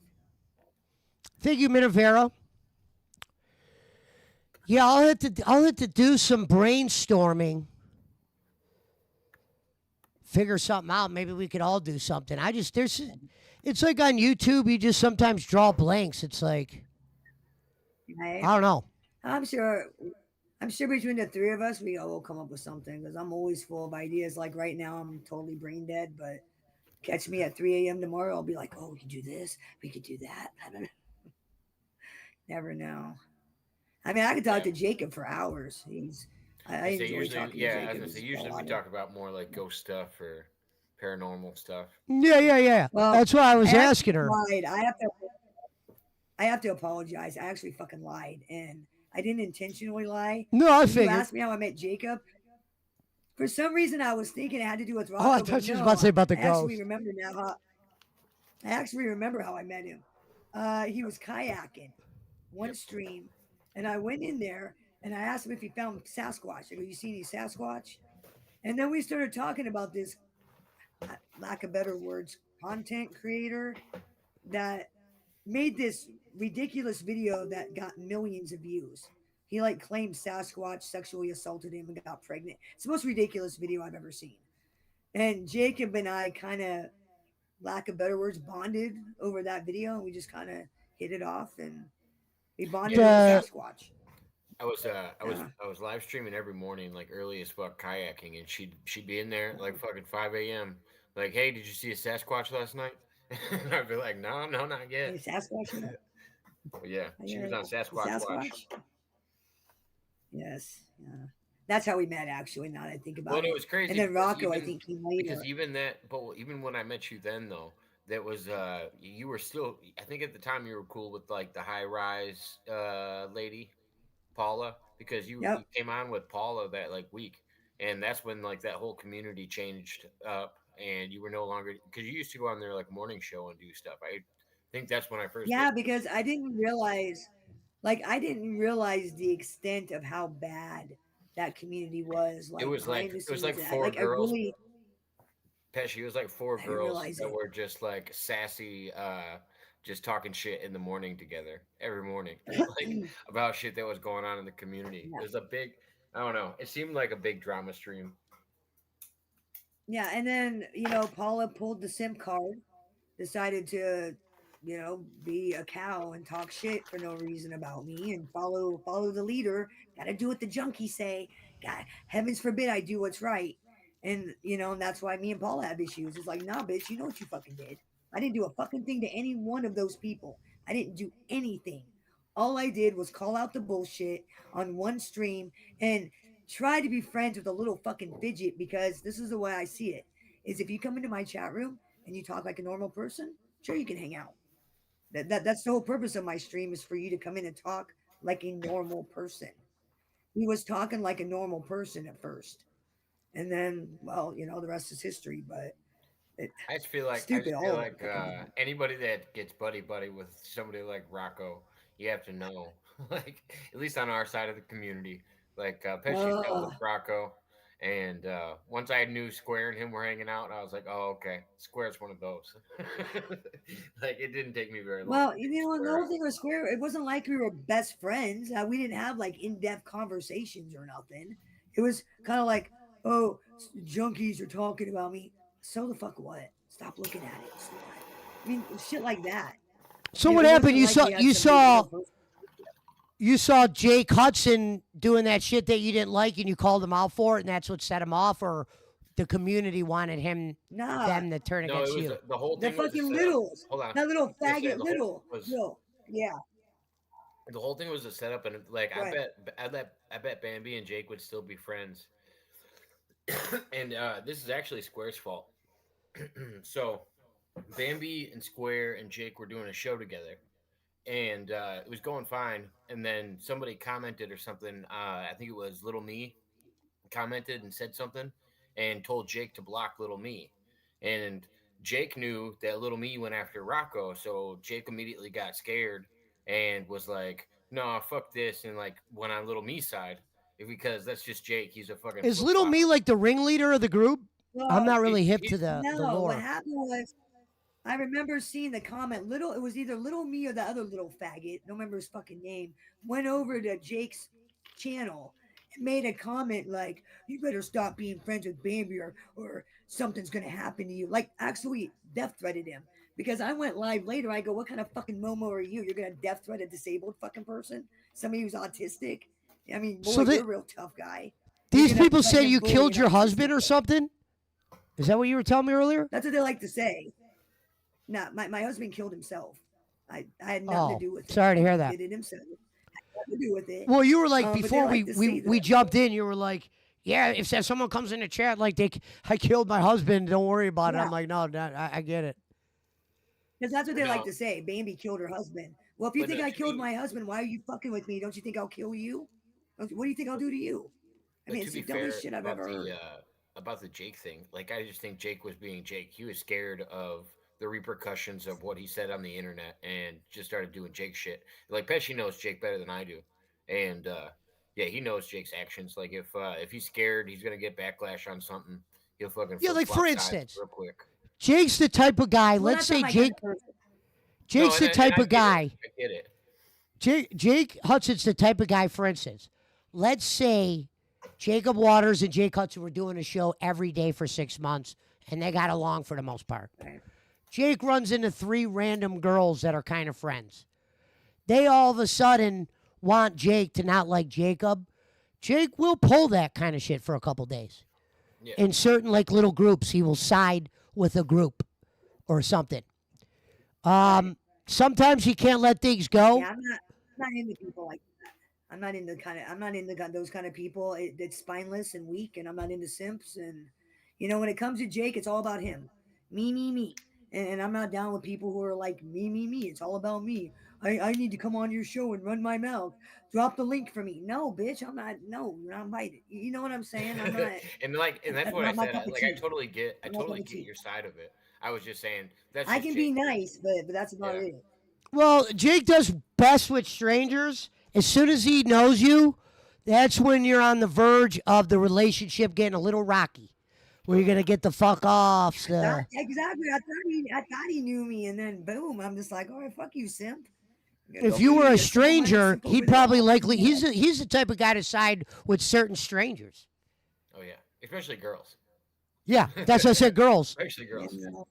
Thank you, Minavera. Yeah, I'll have to do some brainstorming, figure something out. Maybe we could all do something. I just there's it's like on YouTube, you just sometimes draw blanks. It's like Right? I don't know. I'm sure. I'm sure between the three of us, we all will come up with something because I'm always full of ideas. Like right now, I'm totally brain dead, but catch me at 3 a.m. tomorrow, I'll be like, oh, we could do this, we could do that. I don't never know. I mean, I could talk Yeah. to Jacob for hours. I I say enjoy usually, talking to yeah. I was Jacob. gonna say He's a usually we lot of talk about more like ghost stuff or paranormal stuff. Yeah, yeah, yeah. well, That's why I was I actually asking her. lied. I have to apologize. I actually fucking lied, and I didn't intentionally lie. No, I When you figured. asked me how I met Jacob, for some reason I was thinking it had to do with Oh, I Rocco, but thought she was about no, to say about the I actually ghost. remember now how I actually remember how I met him. He was kayaking one Yep. stream, and I went in there and I asked him if he found Sasquatch. I go, "You see any Sasquatch?" And then we started talking about this, lack of better words, content creator that made this ridiculous video that got millions of views. He like claimed Sasquatch sexually assaulted him and got pregnant. It's the most ridiculous video I've ever seen. And Jacob and I kind of, lack of better words, bonded over that video, and we just kind of hit it off, and we Yeah. bonded over The Sasquatch. Yeah, I was live streaming every morning like early as fuck kayaking, and she'd be in there like fucking 5 a.m. Like, hey, did you see a Sasquatch last night? And I'd be like, no, no, not hey, yet. Sasquatch, you know, But yeah, she was on the Sasquatch Watch. Sasquatch. Yes. Yeah. That's how we met, actually. Now that I think Well, about it it. was And crazy then Rocco, I think, came because later. even that, but even when I met you then though, that was you were still. I think at the time you were cool with like the high rise lady Paula because you Yep. came on with Paula that like week, and that's when like that whole community changed up, and you were no longer because you used to go on their like morning show and do stuff. I think that's when I first met Yeah, you. because I didn't realize the extent of how bad that community was, like behind the It was like scenes. And four I girls. really, Pesci, it was like four I didn't girls realize that it. were just like sassy, just talking shit in the morning together every morning, like about shit that was going on in the community. It Yeah. was a big, I don't know, it seemed like a big drama stream. Yeah. And then, Paula pulled the SIM card, decided to, be a cow and talk shit for no reason about me and follow the leader. Gotta do what the junkies say. God, heavens forbid I do what's right. And and that's why me and Paula have issues. It's like, nah, bitch, you know what you fucking did. I didn't do a fucking thing to any one of those people. I didn't do anything. All I did was call out the bullshit on one stream and try to be friends with a little fucking fidget, because this is the way I see it. Is if you come into my chat room and you talk like a normal person, sure, you can hang out. That's the whole purpose of my stream, is for you to come in and talk like a normal person. He was talking like a normal person at first, and then, well, the rest is history. But it, I stupid, just feel all of them like fucking. anybody that gets buddy with somebody like Rocco, you have to know, like at least on our side of the community, like Pesci dealt with Uh, Rocco, and once I knew Square and him were hanging out, I was like, oh okay, Square's one of those. Like it didn't take me very long well, to figure and the Square whole out. thing with Square, it wasn't like we were best friends. We didn't have like in-depth conversations or nothing. It was kind of like, oh, junkies are talking about me. So the fuck what? Stop looking at it, slut. I mean, shit like that. So what It happened? wasn't You like saw we had you some big saw interpersonal. you saw Jake Hudson doing that shit that you didn't like, and you called him out for it, and that's what set him off, or the community wanted Nah, them to turn No, it against was you. the whole the thing was a fucking setup. littles. Hold on, That little I say faggot little. Little. Yeah, the whole thing was a setup, and like right. I bet Bambi and Jake would still be friends, and this is actually Square's fault. So Bambi and Square and Jake were doing a show together, and it was going fine. And then somebody commented or something. I think it was Little Me commented and said something, and told Jake to block Little Me. And Jake knew that Little Me went after Rocco, so Jake immediately got scared and was like, "No, fuck this," and like went on Little Me's side because that's just Jake. He's a fucking Is flip Little Me flopper. like the ringleader of the group? I'm No, not really hip to He's the no. What lore. happened was, I remember seeing the comment. It was either little me or the other little faggot. Don't remember his fucking name. Went over to Jake's channel and made a comment like, "You better stop being friends with Bambi, or something's gonna happen to you." Like, actually, death threatened him. Because I went live later. I go, "What kind of fucking Momo are you? You're gonna death threat a disabled fucking person? Somebody who's autistic? I mean, boy, So you're a real tough guy. You're these gonna people said threaten and you bully killed an your autistic husband or kid." something. Is that what you were telling me earlier? That's what they like to say. No, my husband killed himself. I had nothing to Oh, do with it. sorry to hear He that. did it himself. Nothing to do with it. Well, you were like But they before like we to we say we that. jumped in. You were like, "Yeah, if someone comes in the chat like I killed my husband, don't worry about it." Yeah, I'm like, "No, I get it." because that's what they like no, to say. Bambi killed her husband. Well, if you but think no. I To killed be my husband, why are you fucking with me? Don't you think I'll kill you? What do you think I'll do to you? I But mean, to it's the be dumbest fair shit I've ever heard. about the Jake thing, like I just think Jake was being Jake. He was scared of the repercussions of what he said on the internet and just started doing Jake shit. Like Pesci knows Jake better than I do, and yeah, he knows Jake's actions. Like if he's scared, he's gonna get backlash on something. He'll fucking Yeah, flip like for flop sides instance, real quick. Jake's the type of guy. Well, Let's that's not say my kind of person. No, Jake's the and type I of get it. guy. I get it. Jake Hudson's the type of guy. For instance, let's say Jacob Waters and Jake Hudson were doing a show every day for 6 months, and they got along for the most part. Right. Jake runs into three random girls that are kind of friends. They all of a sudden want Jake to not like Jacob. Jake will pull that kind of shit for a couple days. Yeah. In certain like little groups, he will side with a group or something. Right. Sometimes he can't let things Yeah, go. I'm not into people like that. I'm not into those kind of people. It's spineless and weak, and I'm not into simps. And when it comes to Jake, it's all about him, me, and I'm not down with people who are like me. It's all about me. I need to come on your show and run my mouth. Drop the link for me. No, bitch, I'm not. No, you're not invited. You know what I'm saying? I'm not. and that's That's what I not my said. cup of Like, I tea. totally get, I Not my cup totally of get tea. your side of it. I was just saying that's I just can be Jake. nice, but that's about Yeah. it. Well, Jake does best with strangers. As soon as he knows you, that's when you're on the verge of the relationship getting a little rocky, where Oh you're gonna yeah. get the fuck offs. Exactly. I thought he knew me, and then boom, I'm just like, all right, fuck you, simp. Go If you were be a a simple-minded stranger, simp over he'd there. probably likely he's the type of guy to side with certain strangers. Oh yeah. Especially girls. Yeah, that's what I said. Girls. Especially You girls. know,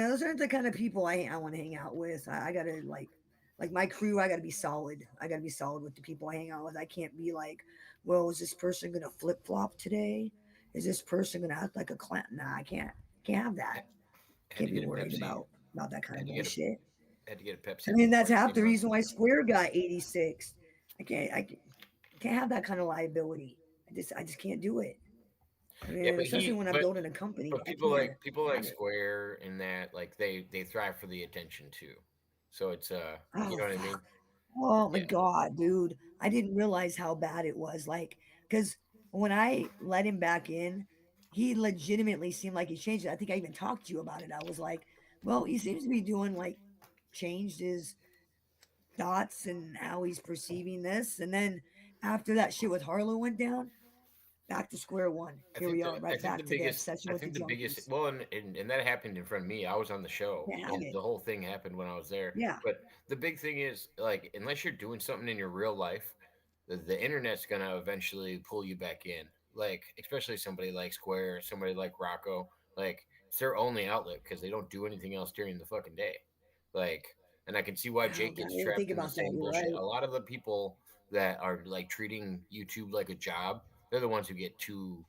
those aren't the kind of people I want to hang out with. I gotta like my crew. I gotta be solid. I gotta be solid with the people I hang out with. I can't be like, well, is this person gonna flip flop today? Is this person gonna act like a clown? Nah, I can't. Can't have that. Had Can't to be get a worried Pepsi. about that kind Had of to get a bullshit. had to get a I Pepsi mean, before that's I half came the on. reason why Square got 86. I can't have that kind of liability. I just can't do it. I Yeah, mean, but especially he when I'm but building a company, but I people can't like people like have it. Square and that, like, they thrive for the attention too. So it's you Oh know what I mean? fuck. Oh my Yeah. god, dude. I didn't realize how bad it was. Like, because when I let him back in, he legitimately seemed like he changed it. I think I even talked to you about it. I was like, well, he seems to be doing like changed his thoughts and how he's perceiving this. And then after that shit with Harlow went down, back to square one. Here we are, I right think the back to the biggest obsession I with the think the biggest junkies. well, and that happened in front of me. I was on the show, Can't have and it. the whole thing happened when I was there. Yeah. But the big thing is, like, unless you're doing something in your real life, the internet's gonna eventually pull you back in. Like, especially somebody like Square, somebody like Rocco. Like, it's their only outlet because they don't do anything else during the fucking day. Like, and I can see why Oh Jake god, I gets didn't think trapped in the about that. same You're bullshit. A right. lot of the people that are like treating YouTube like a job, they're the ones who get too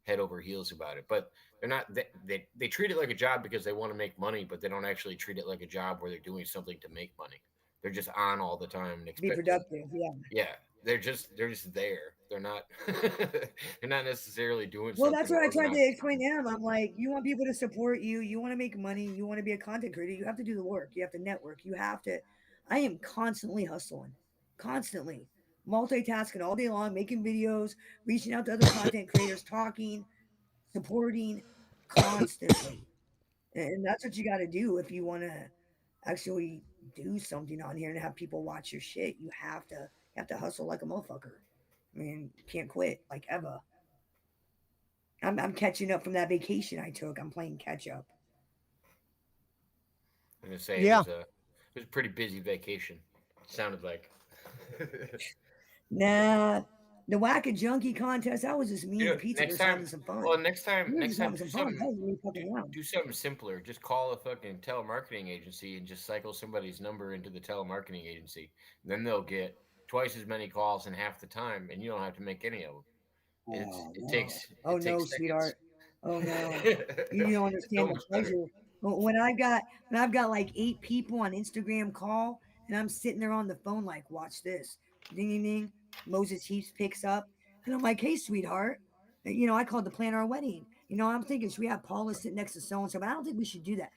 head over heels about it. But they're not. They treat it like a job because they want to make money, but they don't actually treat it like a job where they're doing something to make money. They're just on all the time and Be expect to. productive. Yeah. Yeah, they're just there. They're not they're not necessarily doing Well, that's something what I more than tried to I'm. explain to him. I'm like, you want people to support you, you want to make money, you want to be a content creator, you have to do the work, you have to network, you have to. I am constantly hustling, constantly multitasking all day long, making videos, reaching out to other content creators, talking, supporting constantly. And that's what you got to do if you want to actually do something on here and have people watch your shit. You have to hustle like a motherfucker. I mean, you can't quit like ever. I'm catching up from that vacation I took. I'm playing catch up. I'm gonna say Yeah. it was a pretty busy vacation. It sounded like. Nah, the whack a junkie contest, that was just me and the pizza. We were Next just having time, some fun. well, We were next just time, having some fun. That was really fucking around. do something simpler. Just call a fucking telemarketing agency and just cycle somebody's number into the telemarketing agency. Then they'll get twice as many calls in half the time, and you don't have to make any of them. Oh no. Oh It no, takes seconds. sweetheart. Oh no. You don't It's so understand the much better. pleasure. When I've got like 8 people on Instagram call and I'm sitting there on the phone like, watch this. Ding ding ding. Moses Heaps picks up. And I'm like, hey, sweetheart. I called to plan our wedding. I'm thinking, should we have Paula sit next to so and so? But I don't think we should do that.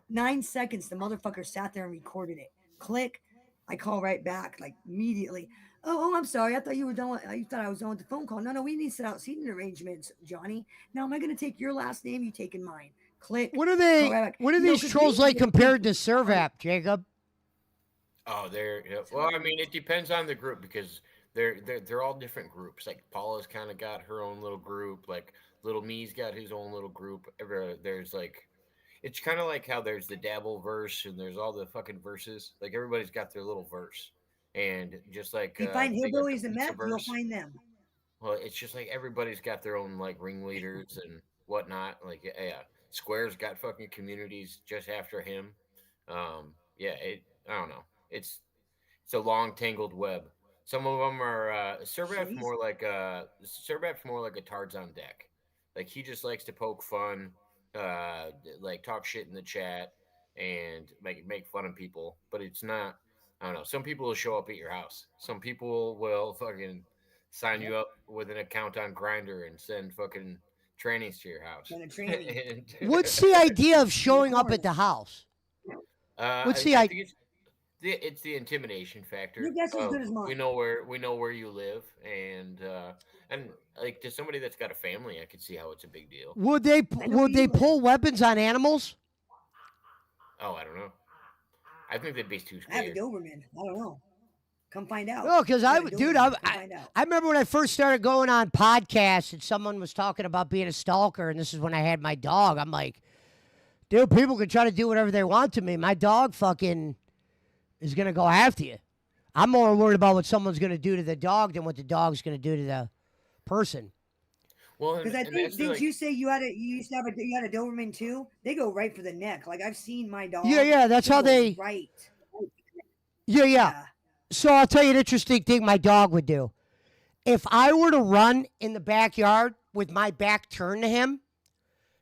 9 seconds, the motherfucker sat there and recorded it. Click. I call right back, like immediately. I'm sorry. I thought you were done. You thought I was done with the phone call. No, we need to set out seating arrangements, Johnny. Now, am I going to take your last name? You taking mine? Click. What are Call they? right back. What are these Because we trolls need to like get approved compared for to the party. Servap, Jacob? Oh, they're yeah. Well, I So, mean, it depends on the group because they're all different groups. Like Paula's kind of got her own little group. Like Little Me's got his own little group. There's like it's kind of like how there's the dabble verse and there's all the fucking verses. Like everybody's got their little verse, and just like if you find they got the hillbillies and pizza meth, you'll verse. find them. Well, it's just like everybody's got their own like ringleaders and whatnot. Like yeah, Square's got fucking communities just after him. Yeah, I don't know. It's a long tangled web. Some of them are Jesus. Serbat's more like a Tarzan deck. Like he just likes to poke fun, like talk shit in the chat and make fun of people. But it's not. I don't know. Some people will show up at your house. Some people will fucking sign Yep. you up with an account on Grinder and send fucking trainings to your house. Send a tranny And What's the idea of in the showing up at corner. the house? What's the I I? think it's the intimidation Your factor guess is good of as mine. we know where you live, and like to somebody that's got a family, I could see how it's a big deal. I know where Would they you live. pull weapons on animals? Oh, I don't know. I think they'd be too I have a scared. Doberman. I don't know. Come find out. No, because I got a dude, Doberman. Come find out. I remember when I first started going on podcasts and someone was talking about being a stalker, and this is when I had my dog. I'm like, dude, people can try to do whatever they want to me. My dog fucking is gonna go after you. I'm more worried about what someone's gonna do to the dog than what the dog's gonna do to the person. Well, Because I and think that's didn't you like say you used to have a you had a Doberman too? They go right for the neck. Like I've seen my Yeah, dog. yeah, that's He'll how go they. right. Yeah, yeah. Yeah. So I'll tell you an interesting thing my dog would do. If I were to run in the backyard with my back turned to him,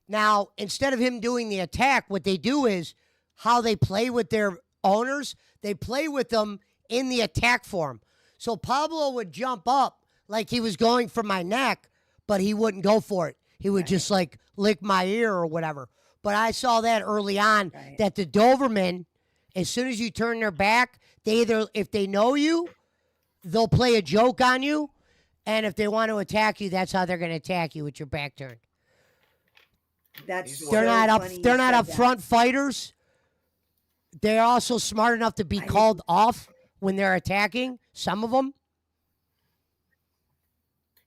now instead of him doing the attack, what they do is how they play with their owners, they play with them in the attack form. So Pablo would jump up like he was going for my neck, but he wouldn't go for it. He would just Right. like lick my ear or whatever. But I saw that early on Right. that the Doberman, as soon as you turn their back, they either, if they know you, they'll play a joke on you. And if they want to attack you, that's how they're going to attack you with your back turned. That's he's the one They're that so not up. funny you They're not said that. upfront fighters. They're also smart enough to be I called off when they're attacking. Some of them.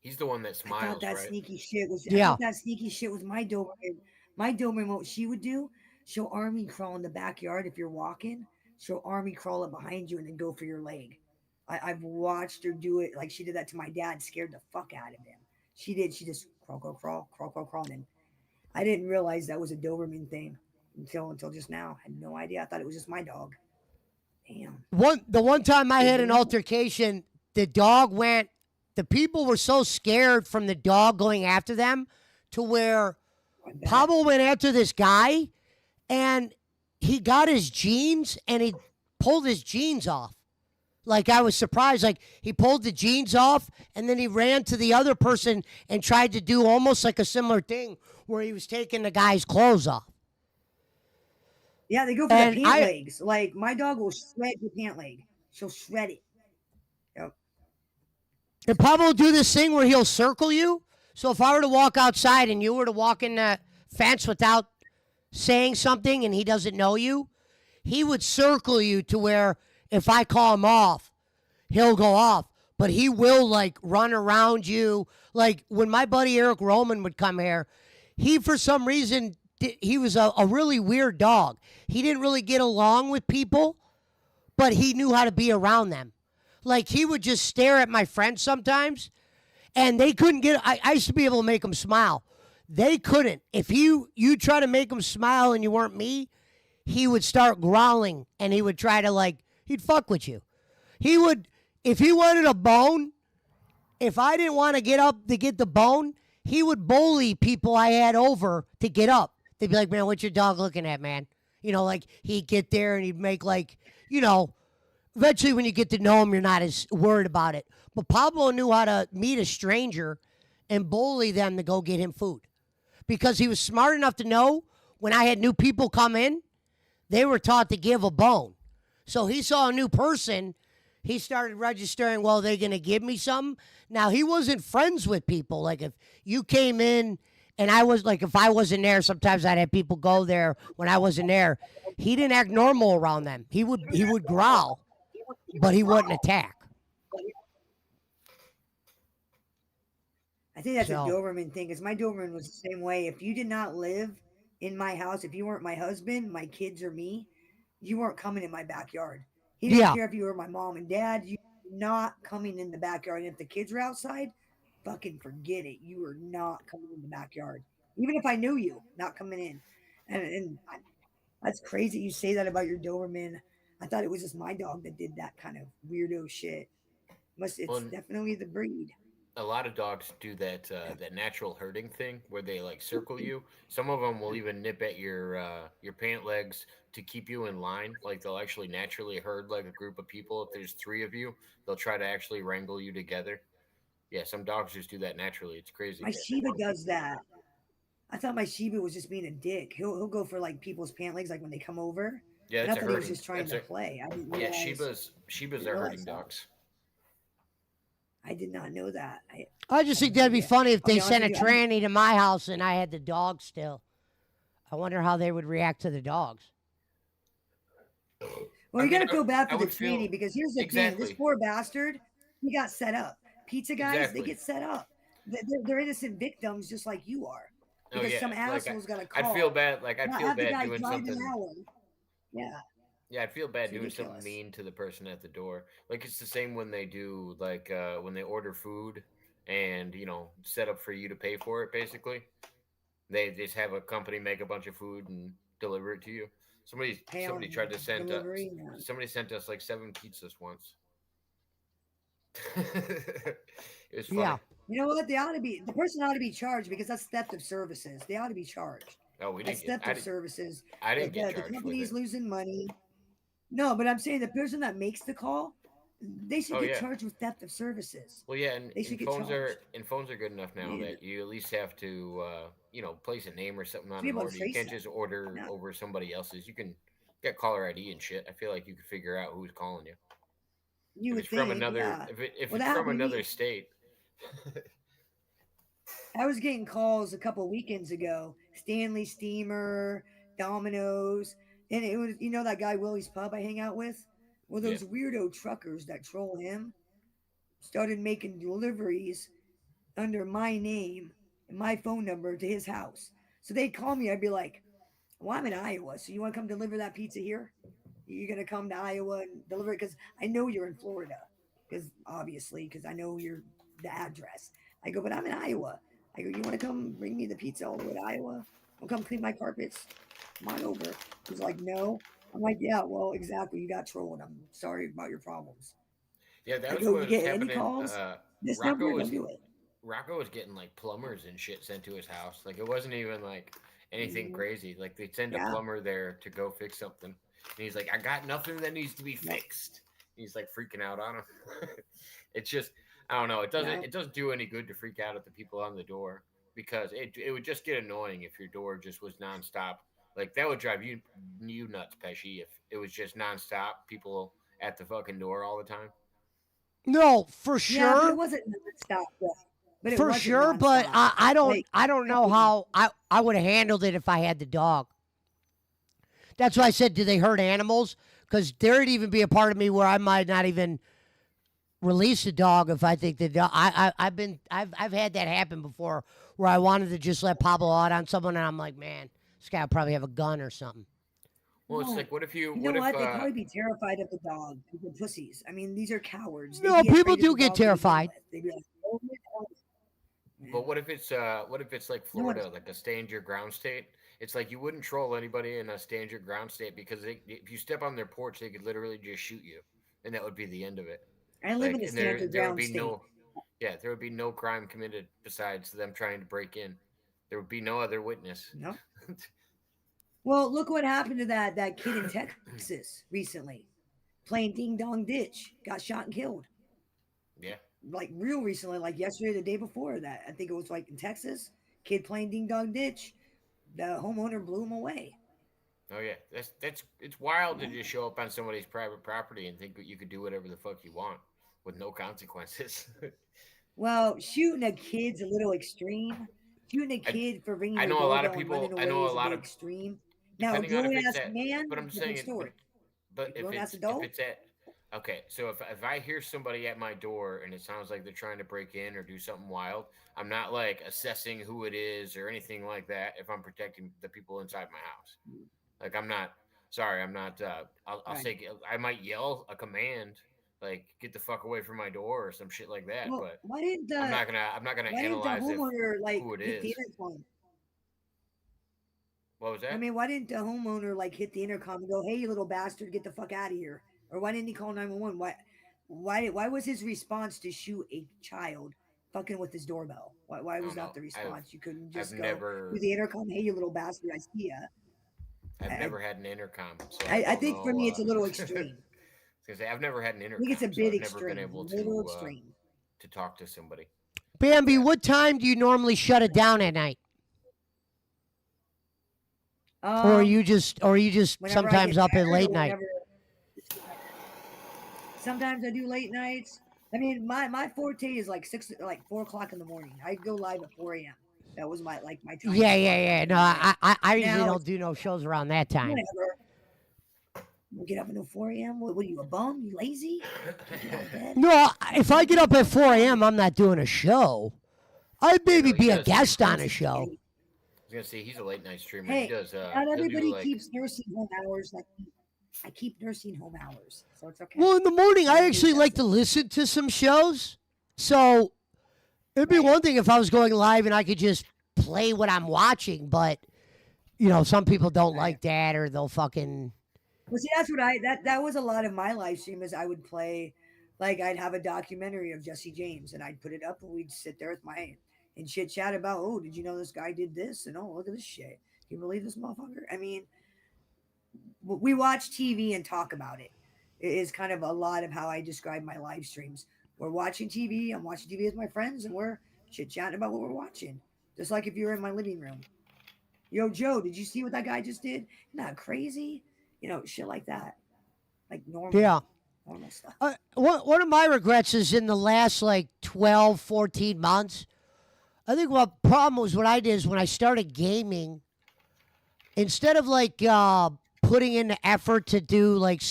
he's the one that I thought smiles, that right? sneaky shit was. I Yeah. thought that sneaky shit was my Doberman. My Doberman, what she would do, she'll army crawl in the backyard if you're walking. She'll army crawl up behind you and then go for your leg. I've watched her do it. Like she did that to my dad, scared the fuck out of him. She did. She just crawl, crawl, crawl, crawl, crawl, crawl. And then I didn't realize that was a Doberman thing until just now. I had no idea. I thought it was just my dog. Damn. The one time I Good had to an know. altercation, the dog went. The people were so scared from the dog going after them, to where I bet. Pablo went after this guy, and he got his jeans and he pulled his jeans off. Like I was surprised. Like he pulled the jeans off and then he ran to the other person and tried to do almost like a similar thing where he was taking the guy's clothes off. Yeah, they go for the And pant legs. Like my dog will shred your pant leg. She'll shred it. Yep. Pablo will do this thing where he'll circle you. So if I were to walk outside and you were to walk in the fence without saying something and he doesn't know you, he would circle you to where if I call him off, he'll go off. But he will like run around you. Like when my buddy Eric Roman would come here, he for some reason he was a really weird dog. He didn't really get along with people, but he knew how to be around them. Like he would just stare at my friends sometimes, and they couldn't get. I used to be able to make them smile. They couldn't. If you try to make them smile and you weren't me, he would start growling and he would try to like he'd fuck with you. He would if he wanted a bone. If I didn't want to get up to get the bone, he would bully people I had over to get up. They'd be like, "Man, what's your dog looking at, man?" You know, like he'd get there and he'd make like, you know, eventually when you get to know him, you're not as worried about it. But Pablo knew how to meet a stranger and bully them to go get him food because he was smart enough to know when I had new people come in, they were taught to give a bone. So he saw a new person, he started registering, well, they're going to give me something. Now, he wasn't friends with people. Like if you came in and I was like, if I wasn't there, sometimes I'd have people go there when I wasn't there. He didn't act normal around them. He would growl, but he wouldn't attack. I think that's a So, Doberman thing. Because my Doberman was the same way. If you did not live in my house, if you weren't my husband, my kids, or me, you weren't coming in my backyard. He didn't yeah. care if you were my mom and dad. You were not coming in the backyard. And if the kids were outside, fucking forget it. You were not coming in the backyard. Even if I knew you, not coming in. That's crazy. You say that about your Doberman. I thought it was just my dog that did that kind of weirdo shit. Must Well, it's definitely the breed. a lot of dogs do that natural herding thing where they like circle you. Some of them will even nip at your pant legs to keep you in line. Like they'll actually naturally herd like a group of people. If there's three of you, they'll try to actually wrangle you together. Yeah, some dogs just do that naturally. It's My crazy. Shiba does that. I thought my Shiba was just being a dick. He'll go for like people's pant legs, like when they come over. Yeah, And I that's a thought he was herding. just trying That's to a play. I didn't yeah. realize. Shibas Didn't are realize herding that. dogs. I did not know that. I I just had think no that'd be idea. funny if I'll be they honest sent with a you. tranny to my house and I had the dog still. I wonder how they would react to the dogs. Well, I you mean, gotta feel bad I for the would tranny feel because here's the thing: this exactly, poor bastard, he got set up. Pizza guys, they exactly. get set up. They're innocent victims, just like you are, Oh because yeah, some like asshole's got a I'd feel call. bad. Like I'd Not feel have the bad guy doing drive an something. hour. Yeah, Yeah, I'd feel it's bad doing something ridiculous. mean to the person at the door. Like it's the same when they do like when they order food and set up for you to pay for it. Basically, they just have a company make a bunch of food and deliver it to you. Pay Somebody on tried to send delivery. Yeah. somebody sent us like 7 pizzas once. It was funny. Yeah. You know what? They ought to be the person ought to be charged because that's theft of services. They ought to be charged. Oh, we didn't That's get. theft of services. I The, didn't get the charged with company's it. losing money. No, but I'm saying the person that makes the call, they should Oh get yeah. charged with theft of services. Well, yeah, They should and get charged. phones are good enough I now mean, that you at least have to place a name or something to on be an able to order. You trace can't them. just order Yeah, over somebody else's. You can get caller ID and shit. I feel like you could figure out who's calling you you if would it's from think, another yeah. if Well, it's that from happened to another me. state. I was getting calls a couple weekends ago. Stanley Steamer, Domino's, and it was that guy Willie's Pub I hang out with. Well, Yeah, those weirdo truckers that troll him started making deliveries under my name and my phone number to his house. So they'd call me. I'd be like, "Well, I'm in Iowa, so you want to come deliver that pizza here? You're gonna come to Iowa and deliver it because I know you're in Florida, because obviously, because I know the address." I go, "But I'm in Iowa." I go, "You want to come bring me the pizza all the way to Iowa? I'll come clean my carpets. Come on over." He's like, "No." I'm like, "Yeah, well, exactly. You got trolling. I'm sorry about your problems." yeah, that I was go, "You what was get any happening. calls? This Rocco number? was Don't do it." Rocco was getting like plumbers and shit sent to his house. Like it wasn't even like anything Mhm. crazy. Like they'd send a Yeah. plumber there to go fix something, and he's like, "I got nothing that needs to be Yep. fixed." He's like freaking out on him. It's just I don't know. Yeah. It doesn't do any good to freak out at the people on the door because it would just get annoying if your door just was nonstop. Like that would drive you nuts, Pesci, if it was just nonstop people at the fucking door all the time. No, for Yeah, but it sure. wasn't nonstop. Though. But it For wasn't sure, but nonstop. I don't I know mean, how I would have handled it if I had the dog. That's why I said, do they hurt animals? Because there'd even be a part of me where I might not even release a dog if I think the dog. I've had that happen before where I wanted to just let Pablo out on someone, and I'm like, man, this guy will probably have a gun or something. Well, it's no. like, what if you? You know What if? what? They'd probably be terrified of the dog. People pussies. I mean, these are cowards. They'd No, be people afraid of do the get dog to begin terrified. with. They'd be like, "Oh my God." But Man. what if it's like No Florida, one's. like a stand your ground state? It's like you wouldn't troll anybody in a stand your ground state because if you step on their porch, they could literally just shoot you, and that would be the end of it. I live in Like, a and stand your there would ground be state. no, yeah, there would be no crime committed besides them trying to break in. There would be no other witness. No. Well, look what happened to that kid in Texas recently, playing ding dong ditch, got shot and killed. Yeah. Like real recently, like yesterday, the day before that. I think it was like in Texas. Kid playing ding dong ditch. The homeowner blew him away. Oh yeah. That's it's wild to Yeah. just show up on somebody's private property and think that you could do whatever the fuck you want with no consequences. Well, shooting a kid's a little extreme. Shooting a I kid for ringing I your know a lot of doorbell and people. running I away know a is a lot bit of extreme. Now, a depending on if grown it's ass at. But man, I'm just different saying. story. But A grown ass if adult, it's at okay, so if I hear somebody at my door and it sounds like they're trying to break in or do something wild, I'm not like assessing who it is or anything like that. If I'm protecting the people inside my house, like I'm not. Sorry, I'm not. I'll right? say I might yell a command like get the fuck away from my door or some shit like that, Well, but I'm not gonna why didn't the analyze if homeowner like who it hit the is. intercom? What was I that? mean, why didn't the homeowner like hit the intercom and go, "Hey, you little bastard, get the fuck out of here"? Or why didn't he call 911? Why was his response to shoot a child fucking with his doorbell? Why I was don't that know. the response? You couldn't I've just go through never the intercom, hey, you little bastard, I see ya. I've I, never had an intercom, so I I don't think for know. me it's a little I was extreme. gonna say I've never had an I think it's a intercom, so bit I've never been extreme, able a little extreme. to talk to somebody. But Bambi, what time do you normally shut it down at night? Um, Or are you just Whenever I sometimes get up at tired late or night? whenever sometimes I do late nights. I mean, my forte is like 4 o'clock in the morning. I go live at 4 a.m. That was my time Yeah, slot yeah, back yeah. in No, the day. I usually Now don't it's do no shows around that time. whatever. You get up until 4 a.m. What are you, a bum? You lazy? Can't get out of bed? No, if I What get the up at fuck's 4 wrong a.m., with I'm you? not doing a show. I'd yeah, maybe no, he be a does. guest on That's a a show. scary. I was gonna say he's a late night streamer. He Hey, does. not He'll do everybody like keeps nursing home hours. Like I keep nursing home hours, so it's okay. Well, in the morning, I Everybody actually does like to it, listen to some shows. So it'd be right? one thing if I was going live and I could just play what I'm watching, but some people don't Right. like that or they'll fucking. Well, see, that's what that was a lot of my live stream is I would play, like I'd have a documentary of Jesse James and I'd put it up and we'd sit there with my and chit chat about, oh, did you know this guy did this and oh, look at this shit. Can you believe this motherfucker? I mean, we watch TV and talk about it. It is kind of a lot of how I describe my live streams. We're watching TV. I'm watching TV with my friends and we're chit chatting about what we're watching. Just like if you're in my living room. Yo, Joe, did you see what that guy just did? Isn't that crazy? Shit like that, like Yeah. normal stuff. One of my regrets is in the last like 12, 14 months. I think what problem was what I did is when I started gaming, instead of like putting in the effort to do like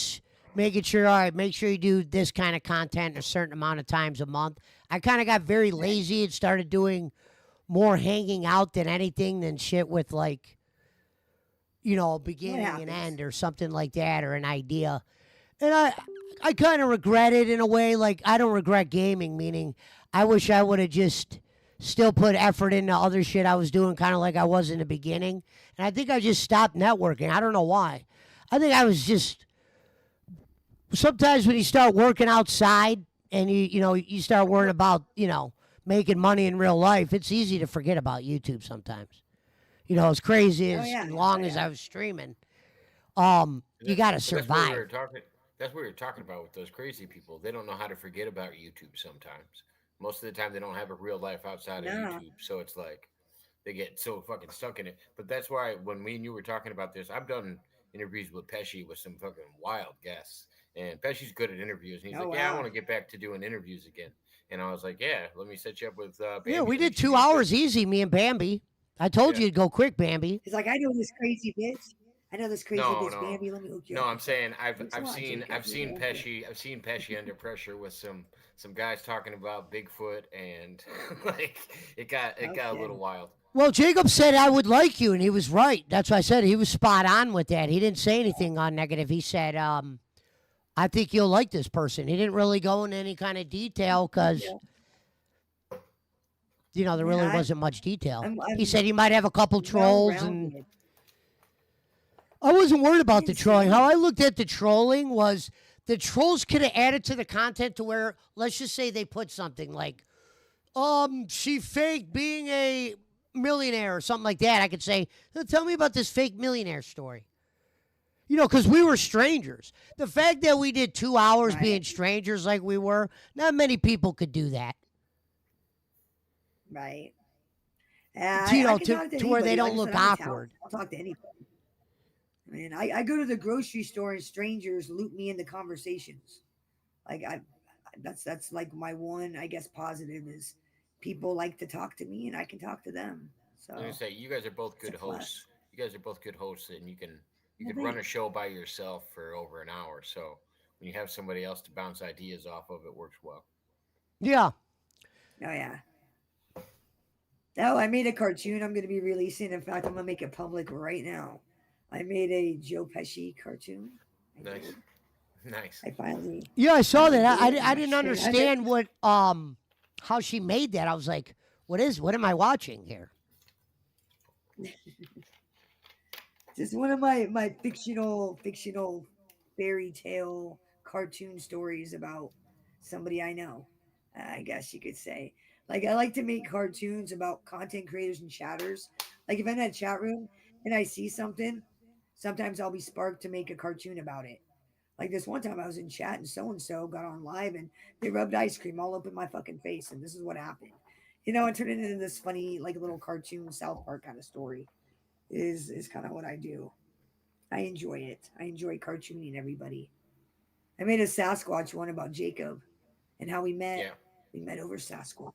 making sure, all right, make sure you do this kind of content a certain amount of times a month. I kind of got very Right. lazy and started doing more hanging out than anything than shit with like, What beginning and happens? end or something like that or an idea. And I kind of regret it in a way. Like I don't regret gaming, meaning I wish I would have just still put effort into other shit I was doing, kind of like I was in the beginning. And I think I just stopped networking. I don't know why. I think I was just sometimes when you start working outside and you start worrying about making money in real life, it's easy to forget about YouTube sometimes. As crazy Oh as yeah, oh long as yeah. I was streaming, And you got to but that's what we survive. were talking. That's what we were talking about with those crazy people. They don't know how to forget about YouTube. Sometimes, most of the time, they don't have a real life outside of No. YouTube. So it's like they get so fucking stuck in it. But that's why when me and you were talking about this, I've done interviews with Pesci with some fucking wild guests, and Pesci's good at interviews. And he's Oh like, "Yeah, I wow. want to get back to doing interviews again." And I was like, "Yeah, let me set you up with Yeah, Bambi. we I think did she'd two be a good." hours easy, me and Bambi. I told Yeah. you it'd go quick, Bambi. He's like, I know this crazy bitch. I know this crazy No, bitch, no, Bambi. Let me hook you no. up I'm with her. saying Thanks a lot, Jacob. I've Let me seen hook you. Pesci under pressure with some guys talking about Bigfoot and like it got a little Okay. wild. Well, Jacob said I would like you, and he was right. That's why I said he was spot on with that. He didn't say anything on negative. He said, I think you'll like this person. He didn't really go into any kind of detail Thank because, you. there Yeah, really wasn't much detail. He I'm said he might have a couple well trolls, and rounded. I wasn't worried I about the didn't see trolling. How I any. looked at the trolling was the trolls could have added to the content to where, let's just say they put something like, she faked being a millionaire or something like that. I could say, tell me about this fake millionaire story. Because we were strangers. The fact that we did 2 hours Right. being strangers like we were, not many people could do that. Right. Yeah, To, I can to, talk to to where they anybody. Like don't I said, look I'm a talent. awkward. I'll talk to anybody. I mean, I go to the grocery store and strangers loop me into conversations. Like that's like my one, I guess, positive is people like to talk to me and I can talk to them. I'm gonna So say you guys are both it's a good hosts. plus. You guys are both good hosts, and you Well, could run a thanks. show by yourself for over an hour. So when you have somebody else to bounce ideas off of, it works well. Yeah. Oh yeah. Oh, I made a cartoon I'm going to be releasing. In fact, I'm going to make it public right now. I made a Joe Pesci cartoon. I Nice, did. nice. I Yeah, I saw finally that. did it. I I'm didn't sharing. I did. understand how she made that. I was like, what am I watching here? Just one of my fictional fairy tale cartoon stories about somebody I know. I guess you could say. Like I like to make cartoons about content creators and chatters. Like if I'm in a chat room and I see something, sometimes I'll be sparked to make a cartoon about it. Like this one time I was in chat and so got on live and they rubbed ice cream all up in my fucking face and this is what happened. And turned it into this funny like little cartoon South Park kind of story. Is kind of what I do. I enjoy it. I enjoy cartooning everybody. I made a Sasquatch one about Jacob and how we met. Yeah, We met over Sasquatch.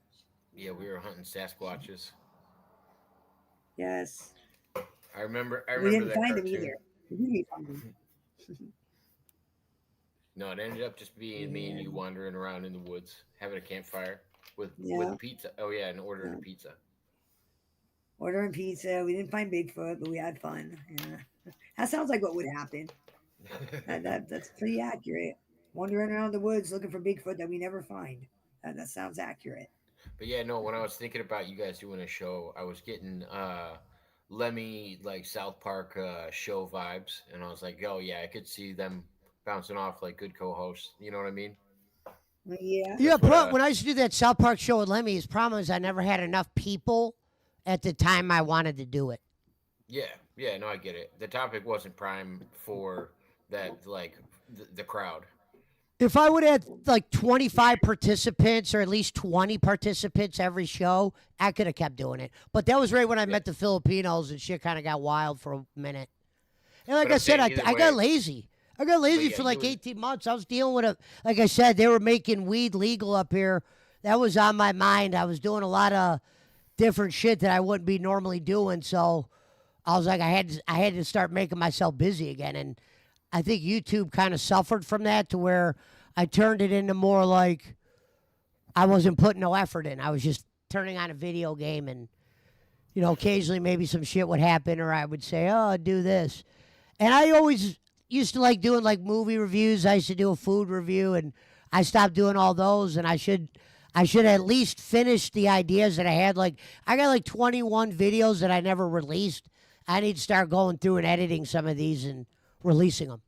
yeah, we were hunting Sasquatches. Yes. I We remember didn't that find him cartoon. either. We didn't find him. No, it ended up just being me and Yeah. you wandering around in the woods, having a campfire Yeah. with pizza. Oh yeah, and ordering Yeah. a pizza. Ordering pizza. We didn't find Bigfoot, but we had fun. Yeah. That sounds like what would happen. That's pretty accurate. Wandering around the woods looking for Bigfoot that we never find. That sounds accurate. But yeah, no, when I was thinking about you guys doing a show, I was getting Lemmy like South Park show vibes, and I was like, oh yeah, I could see them bouncing off like good co-hosts. You know what I mean? Yeah. Yeah, That's what when I used to do that South Park show with Lemmy, his problem is I never had enough people at the time I wanted to do it. Yeah, yeah, no, I get it. The topic wasn't prime for that like the crowd. If I would have like 25 participants or at least 20 participants every show, I could have kept doing it. But that was right when I Yeah. met the Filipinos and shit kind of got wild for a minute. And like But I I'm said, saying either I got way, lazy. I got but lazy yeah, for you like would 18 months. I was dealing with like I said, they were making weed legal up here. That was on my mind. I was doing a lot of different shit that I wouldn't be normally doing. So I was like, I had to start making myself busy again. And I think YouTube kind of suffered from that to where I turned it into more like I wasn't putting no effort in. I was just turning on a video game and, occasionally maybe some shit would happen or I would say, oh, I'll do this. And I always used to like doing like movie reviews. I used to do a food review and I stopped doing all those and I should at least finish the ideas that I had. Like I got like 21 videos that I never released. I need to start going through and editing some of these and releasing them.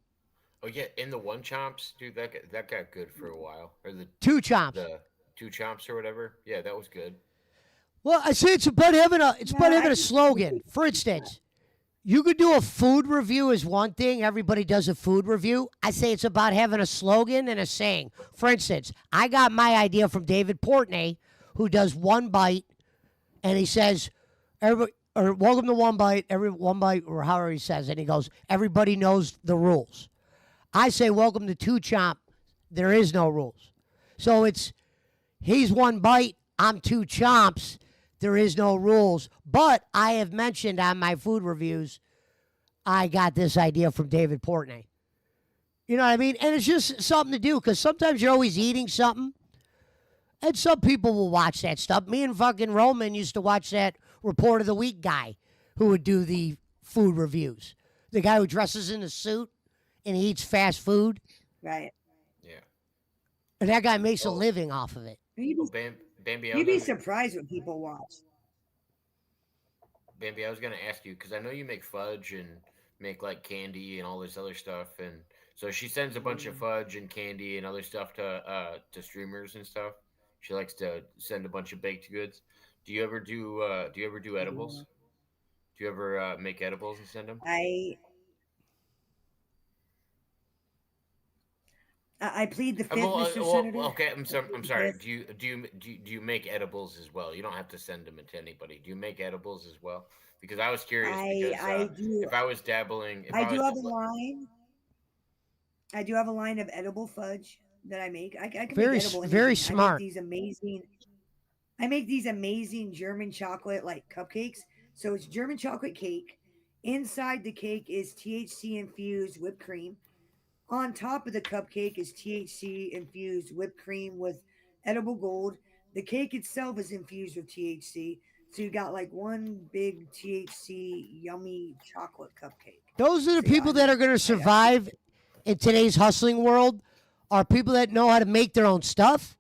oh yeah, in the one chomps, dude, that got good for a while, or Two chomps. the two chomps or whatever. Yeah, that was good. Well, I say it's about having Yeah, I a just slogan. For instance, you could do a food review as one thing. Everybody does a food review. I say it's about having a slogan and a saying. For instance, I got my idea from David Portney, who does One Bite, and he says, welcome to One Bite, every One Bite, or however he says it. And he goes, everybody knows the rules. I say, welcome to Two Chomp, there is no rules. So he's One Bite, I'm Two Chomps, there is no rules. But I have mentioned on my food reviews, I got this idea from David Portney. You know what I mean? And it's just something to do because sometimes you're always eating something. And some people will watch that stuff. Me and fucking Roman used to watch that Report of the Week guy who would do the food reviews. The guy who dresses in a suit and he eats fast food. right. Yeah. And that guy makes a Oh, living off of it. You'd oh, be, Bambi, you'd be surprised what people watch. Bambi, I was gonna ask you because I know you make fudge and make like candy and all this other stuff, and so she sends a bunch of Mm, fudge and candy and other stuff to streamers and stuff. She likes to send a bunch of baked goods. Do you ever do yeah. edibles? Do you ever make edibles and send them? I I plead the fifth, Mr. Well, Senator. okay. I plead I'm the sorry. fifth. Do you make edibles as well? You don't have to send them to anybody. Do you make edibles as well? Because I was curious. Because I do if I was dabbling, if I I do was have a line. I do have a line of edible fudge that I make. I can make Very, edible very anything. smart. I make these amazing German chocolate like cupcakes. So it's German chocolate cake. Inside the cake is THC infused whipped cream. On top of the cupcake is THC infused whipped cream with edible gold. The cake itself is infused with THC. So you got like one big THC yummy chocolate cupcake. Those are the So yeah, people that are going to I survive in today's hustling world are people that know how to make their own stuff,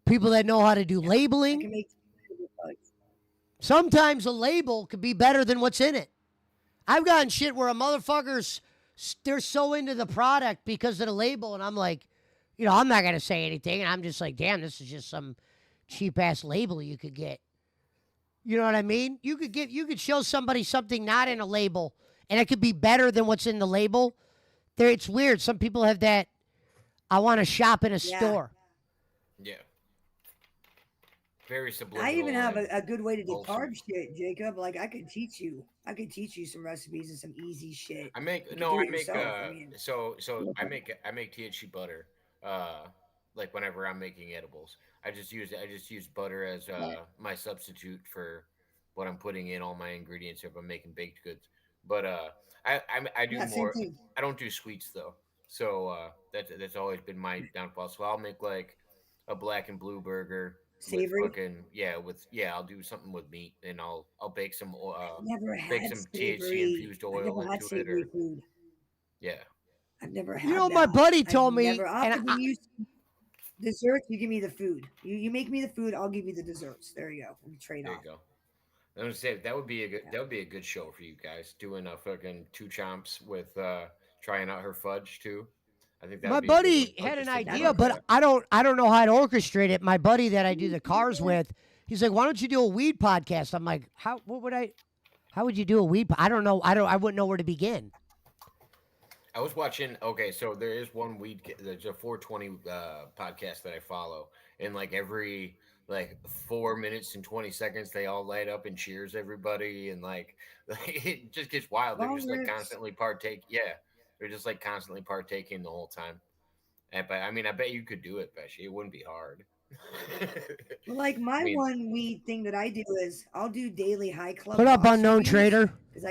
people that know how to do yeah, I labeling. can make edible fudge. Sometimes a label could be better than what's in it. I've gotten shit where a motherfucker's they're so into the product because of the label, and I'm like, I'm not gonna say anything, and I'm just like, damn, this is just some cheap ass label you could get. You know what I mean? You could show somebody something not in a label, and it could be better than what's in the label. There, it's weird. Some people have that. I want to shop in a store. Yeah. Very subliminal. I even have a good way to do wholesome. carb shit, Jacob. Like I could teach you. I could teach you some recipes and some easy shit. I make You could no, do I it make yourself. I mean, I make THC butter. Like whenever I'm making edibles, I just use butter as my substitute for what I'm putting in all my ingredients if I'm making baked goods. But I do yeah, same more. thing. I don't do sweets though, so that's always been my downfall. So I'll make like a black and blue burger with Savory. fucking I'll do something with meat and I'll Never bake had some THC savory. infused I've oil never had into it savory or food. yeah. I've never You had know, my that. buddy I've told me, never. I'll and have to bring you desserts. You give me the food. You make me the food. I'll give you the desserts. There you go. We trade There you off. go. I was gonna say that would be a good Yeah. that would be a good show for you guys doing a fucking two chomps with trying out her fudge too. I think that my would be a good one. buddy Like had an just to That'd idea, be debunk but fun. that. I don't know how to orchestrate it. My buddy that I do the cars with, he's like, "Why don't you do a weed podcast?" I'm like, "How? What would I? How would you do a weed? I don't know. I wouldn't know where to begin." I was watching. Okay, so there is one There's a 420 podcast that I follow, and like every like 4 minutes and 20 seconds, they all light up and cheers everybody, and like, it just gets wild. They're just like Congress. constantly partake. Yeah, they're just like constantly partaking the whole time. But I mean, I bet you could do it, Pesci. It wouldn't be hard. Well, like I my mean, one weed thing that I do is I'll do daily high club Put up box unknown reviews trader. because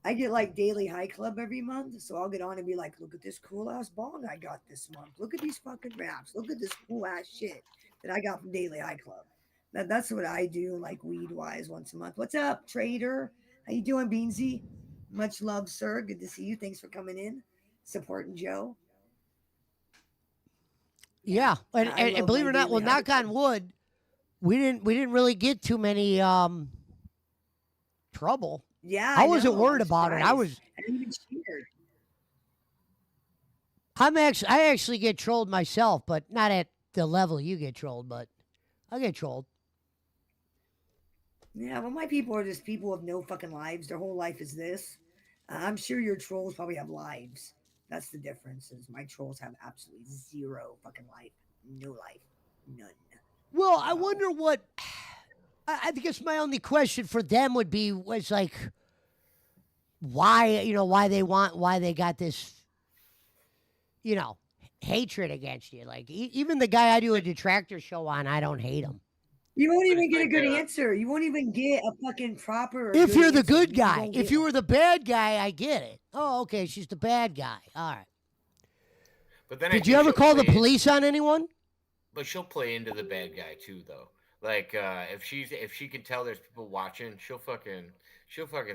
I get like daily high club every month, so I'll get on and be like, look at this cool ass bong I got this month. Look at these fucking wraps. Look at this cool ass shit that I got from Daily High Club. That's what I do, like weed wise, once a month. What's up, trader? How you doing, Beansy? Much love, sir. Good to see you. Thanks for coming in, supporting Joe. Yeah, and, I and, and love believe my it or not, well, daily high knock club. on wood, we didn't really get too many trouble. Yeah, I I wasn't know. worried I'm about it. surprised. I didn't even cheered. I actually get trolled myself, but not at the level you get trolled, but I get trolled. Yeah, well, my people are just people with no fucking lives. Their whole life is this. I'm sure your trolls probably have lives. That's the difference. Is my trolls have absolutely zero fucking life, no life, none. Well, I So wonder what. I guess my only question for them was like, why they got this, hatred against you. Like even the guy I do a detractor show on, I don't hate him. you won't but even it's get a like good answer. You won't even get a fucking proper. Or If good you're the answer. good You guy, won't if get you one. were the bad guy, I get it. Oh, okay, she's the bad guy. All right. but then I Did you think ever she'll call the play police on anyone? but she'll play into the bad guy too, though. Like if she can tell there's people watching, she'll fucking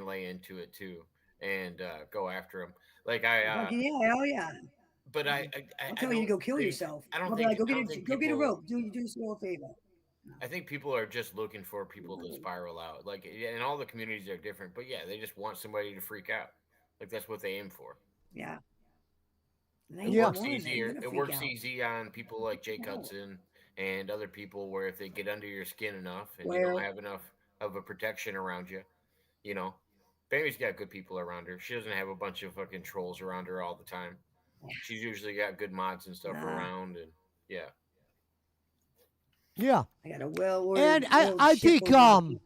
lay into it too and go after him. Like Fucking yeah, hell yeah. but I'll I tell you to don't go kill think yourself. I don't I'll be like, think I don't think go get a people rope. Do yourself a favor. I think people are just looking for people to spiral out. Like, and all the communities are different, but yeah, they just want somebody to freak out. Like that's what they aim for. Yeah. And I It ain't Yeah. works one. I ain't easier. gonna It freak works out. easy on people like Jake No. Hudson and other people where if they get under your skin enough and you Where don't have enough of a protection around you, you know, Baby's got good people around her. She doesn't have a bunch of fucking trolls around her all the time. She's usually got good mods and stuff nah, around, and yeah. Yeah. I got a well-ordered, And I think shitload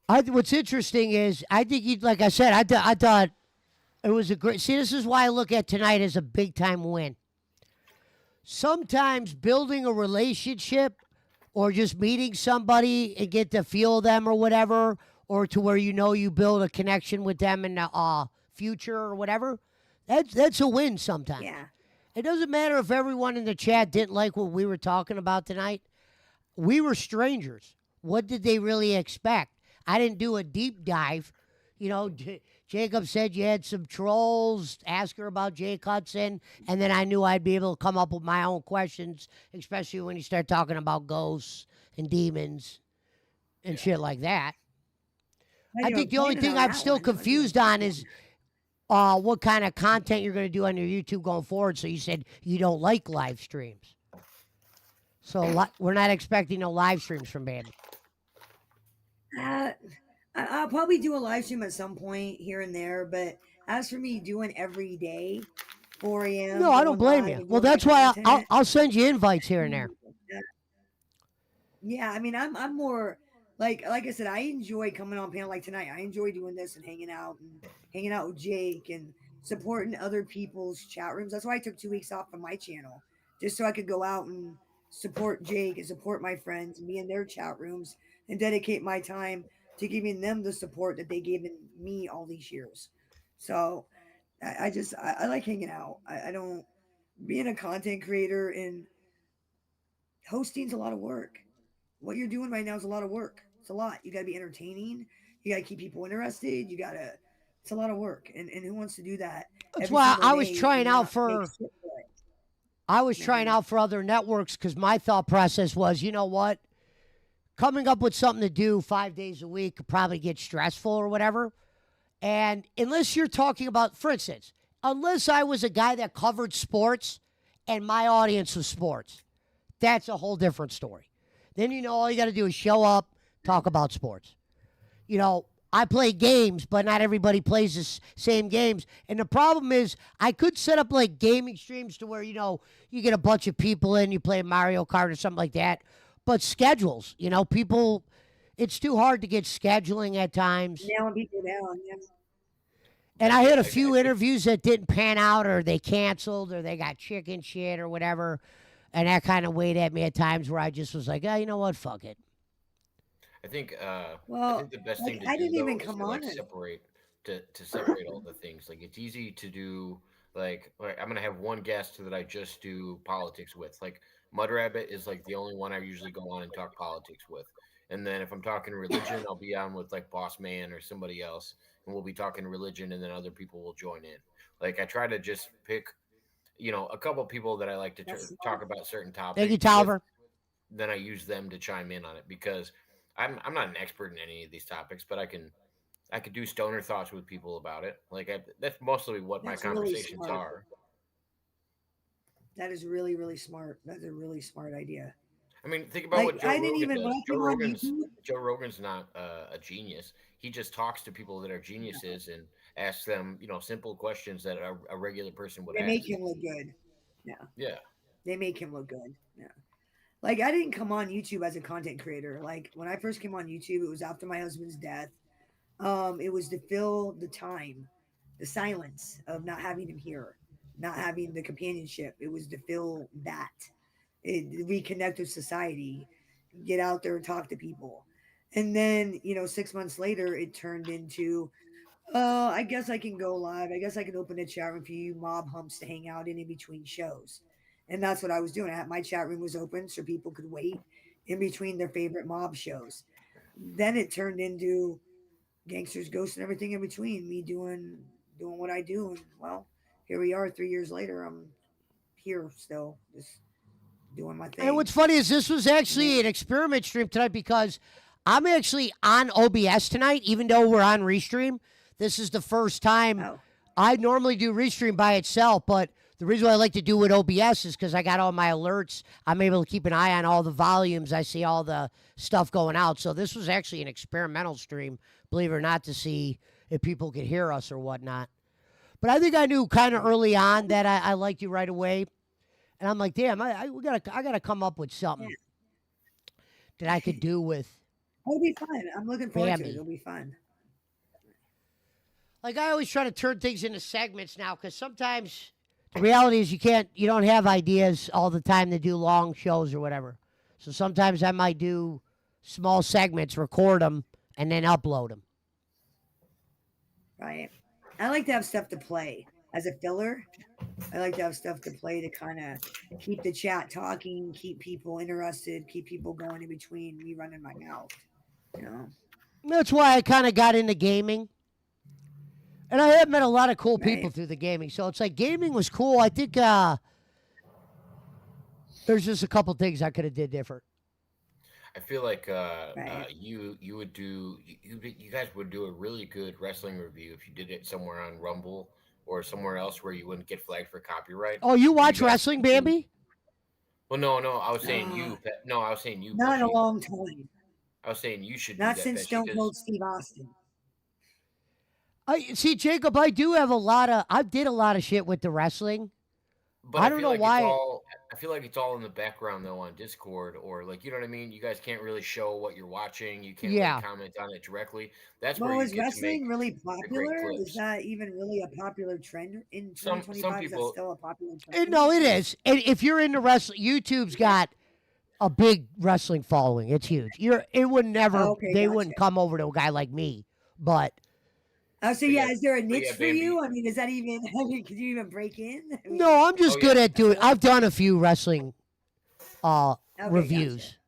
of people. what's interesting is I think you like I said I thought it was a great. See, this is why I look at tonight as a big time win. Sometimes building a relationship or just meeting somebody and get to feel them or whatever, or to where you build a connection with them in the future or whatever, that's a win sometimes. Yeah. It doesn't matter if everyone in the chat didn't like what we were talking about tonight. We were strangers. What did they really expect? I didn't do a deep dive. Jacob said you had some trolls. Ask her about Jake Hudson. And then I knew I'd be able to come up with my own questions, especially when you start talking about ghosts and demons and shit like that. Not I even think the only planning thing on I'm that still one. Not even confused on planning is what kind of content you're going to do on your YouTube going forward. So you said you don't like live streams. So we're not expecting no live streams from Bambi. Uh, I'll probably do a live stream at some point here and there, but as for me doing every day, 4 a.m. No, I don't going blame live you. and Well, doing my that's why content, I'll send you invites here and mm, there. yeah, I mean, I'm more like I said, I enjoy coming on panel like tonight. I enjoy doing this and hanging out with Jake and supporting other people's chat rooms. That's why I took 2 weeks off from my channel, just so I could go out and support Jake and support my friends and be in their chat rooms and dedicate my time to giving them the support that they gave me all these years. So I like hanging out. I don't being a content creator and hosting's a lot of work. What you're doing right now is a lot of work. It's a lot. You got to be entertaining. You got to keep people interested. You got to. It's a lot of work, and who wants to do that That's every why single day and not make shit for it? I was You trying know, out for other networks because my thought process was, you know what, coming up with something to do 5 days a week could probably get stressful or whatever. And unless you're talking about, for instance, unless I was a guy that covered sports and my audience was sports, that's a whole different story. Then all you got to do is show up, talk about sports. I play games, but not everybody plays the same games. And the problem is, I could set up like gaming streams to where, you get a bunch of people in, you play Mario Kart or something like that. But schedules, people, it's too hard to get scheduling at times. nailing people down. Yeah, And I I think had a I few think interviews that didn't pan out or they canceled or they got chicken shit or whatever. And that kind of weighed at me at times where I just was like, oh, you know what? Fuck it. I well, think the best like thing to I do didn't even though is come to like on it. separate to separate all the things. Like it's easy to do like I'm gonna have one guest that I just do politics with. Like Mud Rabbit is like the only one I usually go on and talk politics with. And then if I'm talking religion, I'll be on with like Boss Man or somebody else, and we'll be talking religion, and then other people will join in. Like I try to just pick, a couple people that I like to That's talk smart. about certain Thank you, topics with, Tolliver. then I use them to chime in on it because I'm not an expert in any of these topics, but I could do stoner thoughts with people about it. That's mostly what my That's really conversations smart. are. That is really really smart. That's a really smart idea. I mean, think about Like what Joe I didn't Rogan even when does. I came on YouTube. Joe Rogan's not a genius. He just talks to people that are geniuses and asks them, simple questions that a regular person would They make ask. him look good. Yeah, Yeah, they make him look good. Yeah. Like I didn't come on YouTube as a content creator. Like when I first came on YouTube, it was after my husband's death. It was to fill the time, the silence of not having him here, not having the companionship. It was to fill that. It reconnect with society, get out there and talk to people. And then, 6 months later, it turned into, I guess I can go live. I guess I can open a chat room for you mob humps to hang out in between shows. And that's what I was doing. My chat room was open so people could wait in between their favorite mob shows. Then it turned into gangsters, ghosts, and everything in between. Me doing what I do, and well, here we are. 3 years later, I'm here still, just doing my And thing. what's funny is this was You know, actually an experiment stream tonight because I'm actually on OBS tonight, even though we're on Restream. This is the first time. oh, I normally do Restream by itself, but the reason why I like to do with OBS is because I got all my alerts. I'm able to keep an eye on all the volumes. I see all the stuff going out. So this was actually an experimental stream, believe it or not, to see if people could hear us or whatnot. But I think I knew kind of early on that I liked you right away. And I'm like, damn, I gotta come up with yeah, something that I could do with it'll be fun. I'm looking forward to it. Bambi. It'll be fun. Like I always try to turn things into segments now because sometimes the reality is you don't have ideas all the time to do long shows or whatever. So sometimes I might do small segments, record them, and then upload them. Right. I like to have stuff to play as a filler. I like to have stuff to play to kind of keep the chat talking, keep people interested, keep people going in between me running my mouth. You know. That's why I kind of got into gaming. And I have met a lot of cool people Right. through the gaming. So it's like gaming was cool. I think there's just a couple things I could have did different. I feel like Right. you would do you guys would do a really good wrestling review if you did it somewhere on Rumble or somewhere else where you wouldn't get flagged for copyright. Oh, you And you watch guys wrestling, could do Bambi? Well, no, no, I was saying Uh, you. No, I was saying you, not in a Pesci. long time. I was saying you should do Not that, since Pesci, Stone because Cold Steve Austin. I see, Jacob. I do have a lot of. I did a lot of shit with the wrestling. but I I don't feel know like it's why. all I feel like it's all in the background though on Discord or like you know what I mean? You guys can't really show what you're watching. You can't really Yeah, comment on it directly. That's where Well, you is get to make wrestling really the great popular? Is clips. that even really a popular trend in Some 2025? Is that people still a popular No, trend? it is. And if you're into wrestling, YouTube's got a big wrestling following. It's huge. It would never. Okay, They gotcha. wouldn't come over to a guy like me. But Oh, so but yeah, yeah is there a but yeah, niche for Bambi. you? I mean, is that even? I mean, could you even break in? I mean, no, I'm Oh just yeah. good at at doing. all? I've done a few wrestling Okay, gotcha. reviews.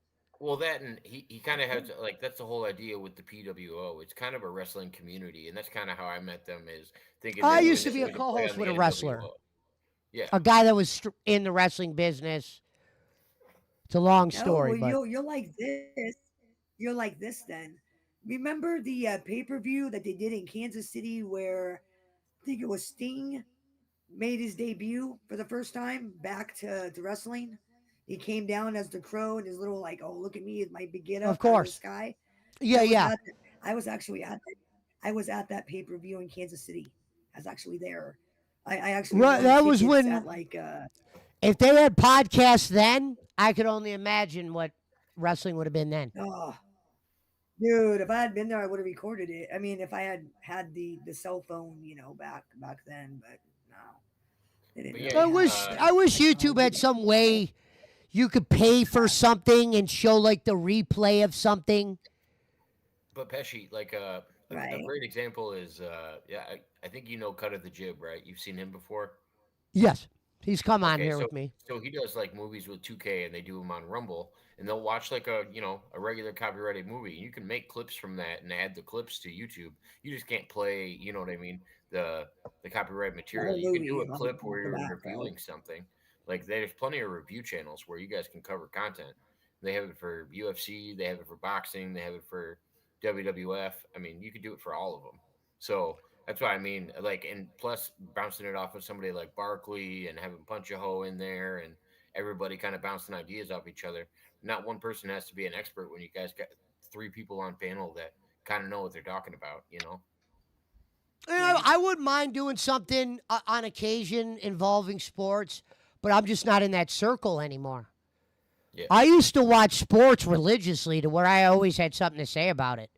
Well, that and he kind of has like that's the whole idea with the PWO. It's kind of a wrestling community, and that's kind of how I met them is thinking I they used would to be a they would play co-host on the with a wrestler, NWO. Yeah, a guy that was in the wrestling business. It's a long Oh story, well, but you'll like this. You'll like this then. Remember the pay-per-view that they did in Kansas City where I think it was Sting made his debut for the first time back to wrestling. He came down as the Crow in his little like, oh look at me, it's my big get of up out of the course, sky. yeah, I was yeah. at I was actually at that I was at that pay per view in Kansas City. I was actually there. I actually won That was tickets at when like if they had podcasts then, I could only imagine what wrestling would have been then. oh dude, if I had been there I would have recorded it. I mean if I had had the cell phone, back then, but no. They didn't but really yeah, have I the wish YouTube technology had back some then. So way you could pay for something and show like the replay of something. but Pesci, like a right. great example is yeah, I think you know Cut of the Jib, right? You've seen him before. Yes, he's come on Okay, here so with me. so he does like movies with 2K and they do them on Rumble and they'll watch like a, a regular copyrighted movie. You can make clips from that and add the clips to YouTube. You just can't play, you know what I mean, the copyright The material. whole You can do movie a like clip where back to you're back, right? reviewing something. Like there's plenty of review channels where you guys can cover content. They have it for UFC, they have it for boxing, they have it for WWF. I mean, you could do it for all of them. So that's what I mean. Like, and plus bouncing it off of somebody like Barkley and having Punch a Hoe in there and everybody kind of bouncing ideas off each other. Not one person has to be an expert when you guys got three people on panel that kind of know what they're talking about, you know? Right. I wouldn't mind doing something on occasion involving sports, but I'm just not in that circle anymore. Yeah. I used to watch sports religiously to where I always had something to say about it.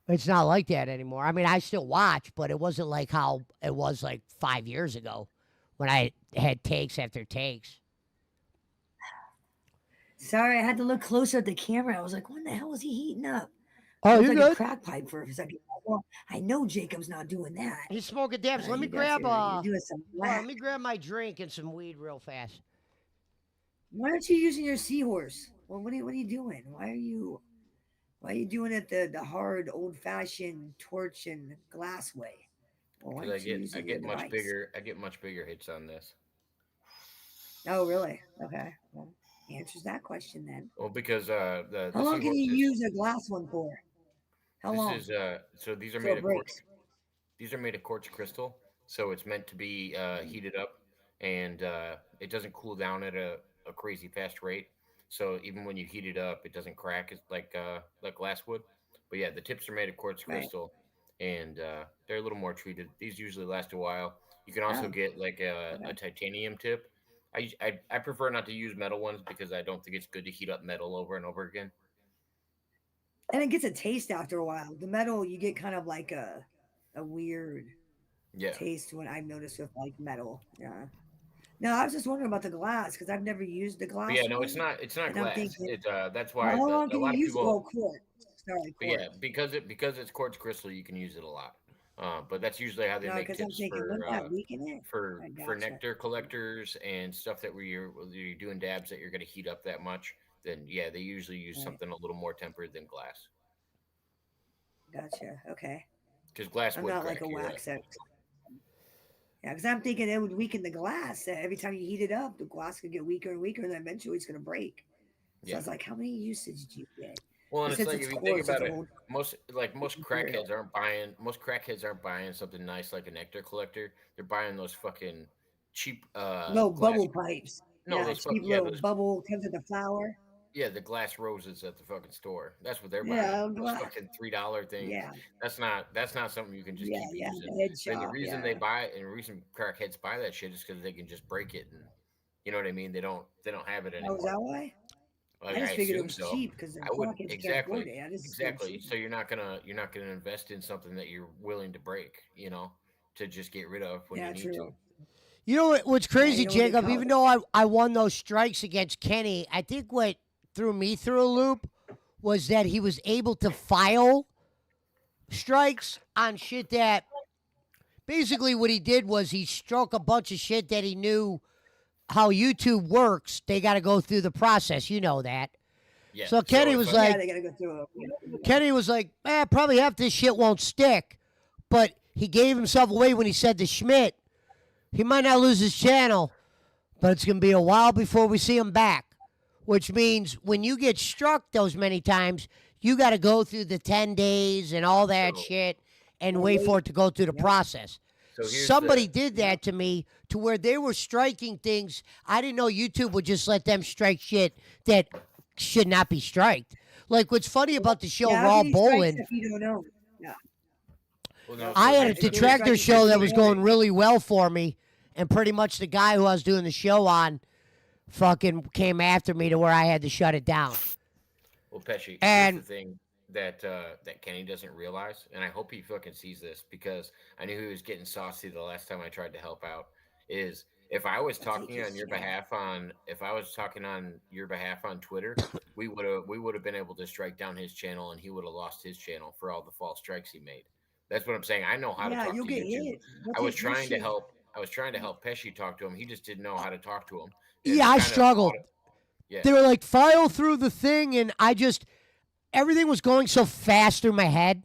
It's not like that anymore. I mean, I still watch, but it wasn't like how it was like 5 years ago when I had takes after takes. Sorry, I had to look closer at the camera. I was like, "What the hell is he heating up?" It Oh, looked you're like a good. crack pipe for a second. Well, I know Jacob's not doing that. He's smoking dabs. Let me You got grab you're doing some let whack. me grab my drink and some weed real fast. Why aren't you using your seahorse? Well, what are you doing? Why are you doing it the hard old fashioned torch and glass way? Well, why Because aren't you using your device? I get much bigger hits on this. Oh, really? Okay. Well, answers that question then. Well, because How the long can you seahorses, use a glass one for? How this long? is so these are So made it of quartz. breaks. These are made of quartz crystal, so it's meant to be heated up, and it doesn't cool down at a crazy fast rate. So even when you heat it up, it doesn't crack as like glass would. But yeah, the tips are made of quartz Right. crystal, and they're a little more treated. These usually last a while. You can also Oh, get like a okay. titanium tip. I prefer not to use metal ones because I don't think it's good to heat up metal over and over again. And it gets a taste after a while. The metal, you get kind of like a weird Yeah. taste when I've noticed with like metal. Yeah. No, I was just wondering about the glass because I've never used the But yeah, glass no, one, it's not and I'm glass. thinking, It that's well, why how long a can you lot of use it? Oh, people. quartz. Sorry, But yeah, quartz. because it's quartz crystal, you can use it a lot. But that's usually how they No, make because I'm tips thinking, wouldn't that weaken it? I for gotcha. nectar collectors and stuff that where you're doing dabs that you're going to heat up that much. Then yeah, they usually use Right. something a little more tempered than glass Gotcha. Okay. because glass I'm would not like crack. a You're right. wax expert. Yeah, because I'm thinking it would weaken the glass. Every time you heat it up, the glass could get weaker and weaker, and then eventually it's going to break. So I Yeah. was like, how many usage do you get? Well, and But it's since like it's if you think quartz, it's about a it, whole most material. most crackheads aren't buying something nice like a nectar collector. They're buying those fucking cheap No glass bubble pipes. No, Yeah, those fuck cheap yeah, little those bubble comes with the flower. yeah, the glass roses at the fucking store. That's what they're buying. Yeah, Those glass. fucking $3 things. Yeah, That's not something you can just keep yeah, using. the head And the shop. reason they Yeah. buy it and the reason crackheads buy that shit is because they can just break it and you know what I mean? They don't have it Oh, is anymore. that why? I Like I just figured it assume was so. cheap because they're I would crackheads who can't afford exactly. it. I just assumed Exactly. cheap. So you're not gonna invest in something that you're willing to break, to just get rid of when you Yeah, need to. true. You know what's Yeah, you crazy, don't want to get Jacob? caught Even with though it. I won those strikes against Kenny, I think what threw me through a loop was that he was able to file strikes on shit that basically what he did was he struck a bunch of shit that he knew how YouTube works. They got to go through the process. You know that. Yeah. So So Kenny if was I Yeah, like, they gotta go through it. probably half this shit won't stick. But he gave himself away when he said to Schmidt, he might not lose his channel, but it's going to be a while before we see him back. Which means when you get struck those many times, you got to go through the 10 days and all that so shit and And wait for wait. it to go through the Yep. process. so here's Somebody the did Yep. that to me to where they were striking things. I didn't know YouTube would just let them strike shit that should not be striked. Like what's funny about the show Yeah, how Raw can you strike Bowling, stuff you don't know? Yeah. well no. Yep. I So had a here's If the they were detractor striking stuff show you that don't was know, going really well for me, and pretty much the guy who I was doing the show on fucking came after me to where I had to shut it down. Well, Pesci, here's the And thing that Kenny doesn't realize, and I hope he fucking sees this because I knew he was getting saucy the last time I tried to help out. Is I'll take his channel. if I was talking on your behalf on Twitter, we would have been able to strike down his channel, and he would have lost his channel for all the false strikes he made. That's what I'm saying. I know how to Yeah, talk you'll to get YouTube. hit. They'll I was take your trying to shit. help. I was trying to help Pesci talk to him. He just didn't know how to talk to him, yeah, and I kind of struggled. yeah. They were like, file through the thing, and everything was going so fast through my head.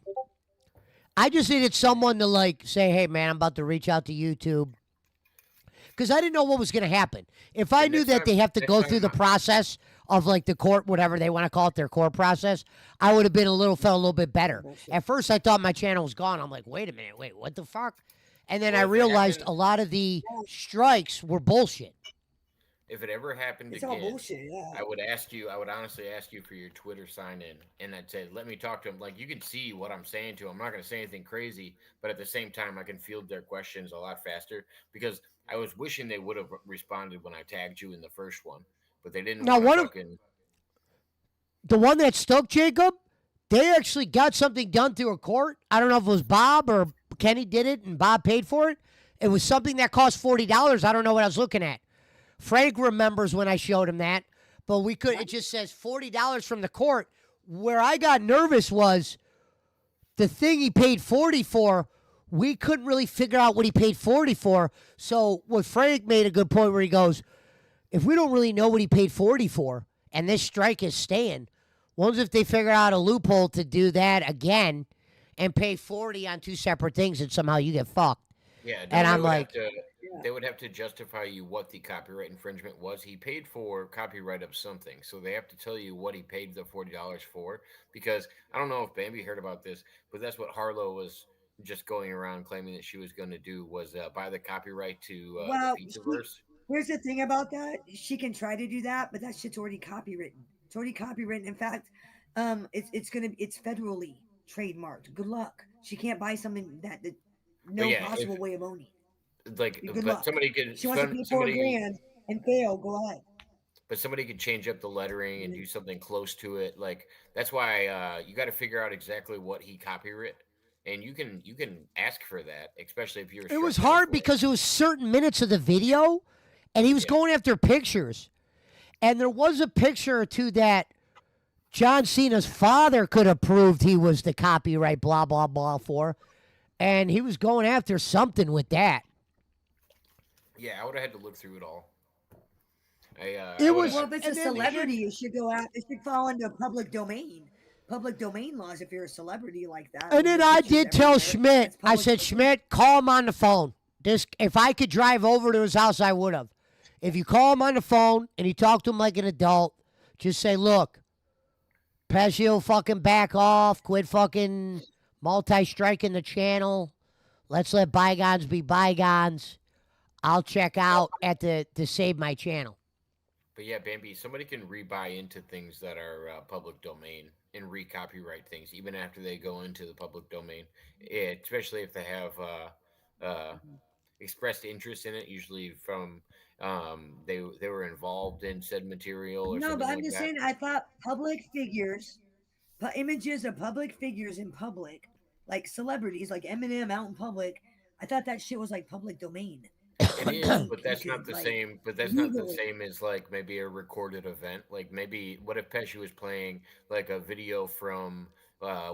I just needed someone to like say, hey, man, I'm about to reach out to YouTube. Because I didn't know what was going to happen. If I And knew that they have to go through the process of like the court, whatever they want to call it, their court process, I would have felt a little bit better. Bullshit. At first, I thought my channel was gone. I'm like, wait a minute, wait, what the fuck? And then I Well, if it realized happened, a lot of the strikes were bullshit. if it ever happened It's all again, bullshit. Yeah. I would honestly ask you for your Twitter sign in, and I'd say, let me talk to him. Like you can see what I'm saying to him. I'm not going to say anything crazy, but at the same time, I can field their questions a lot faster because I was wishing they would have responded when I tagged you in the first one, but they didn't Now, want to one of fucking. the one that stuck, Jacob, they actually got something done through a court. I don't know if it was Bob or Kenny did it and Bob paid for it. It was something that cost $40. I don't know what I was looking at. Frank remembers when I showed him that, but it just says $40 from the court. Where I got nervous was the thing he paid 40 for, we couldn't really figure out what he paid 40 for. So what Frank made a good point where he goes, if we don't really know what he paid 40 for and this strike is staying, what if they figure out a loophole to do that again and pay 40 on two separate things and somehow you get fucked? Yeah, no, And they I'm would like, have to. Yeah. They would have to justify you what the copyright infringement was. He paid for copyright of something, so they have to tell you what he paid the $40 for. Because I don't know if Bambi heard about this, but that's what Harlow was just going around claiming that she was going to do was buy the copyright to the Well, Pizzaverse. here's the thing about that. She can try to do that, but that shit's already copywritten. It's already copywritten. In fact, it's federally trademarked. Good luck. She can't buy something that But no yeah, possible way of owning. like, Good but luck. somebody could She wants to pay 4 grand and fail. Go ahead. but somebody could change up the lettering and do something close to it. Like that's why you got to figure out exactly what he copyright, and you can ask for that, especially if you're it was struck down hard for it. because it was certain minutes of the video and he was Yeah. going after pictures. And there was a picture or two that John Cena's father could have proved he was the copyright blah, blah, blah for. And he was going after something with that. Yeah, I would have had to look through it all. It I would was- Well, have. if it's a and then celebrity, it should go out. It should fall into public domain. Public domain laws. If you're a celebrity like that, And then your I picture's did tell everywhere, Schmidt, it's I public said, domain. Schmidt, call him on the phone. If I could drive over to his house, I would have. If you call him on the phone and you talk to him like an adult, just say, look, Pesci, fucking back off. Quit fucking multi-striking the channel. Let's let bygones be bygones. I'll check out to save my channel. But yeah, Bambi, somebody can rebuy into things that are public domain and recopyright things even after they go into the public domain. Especially if they have expressed interest in it, usually from they were involved in said material or No, but something I'm like just that. saying. I thought public figures, images of public figures in public, like celebrities, like Eminem out in public. I thought that shit was like public domain. It You is, think but you that's not could the like same. But that's not the legally? same as like maybe a recorded event. Like maybe what if Pesci was playing like a video from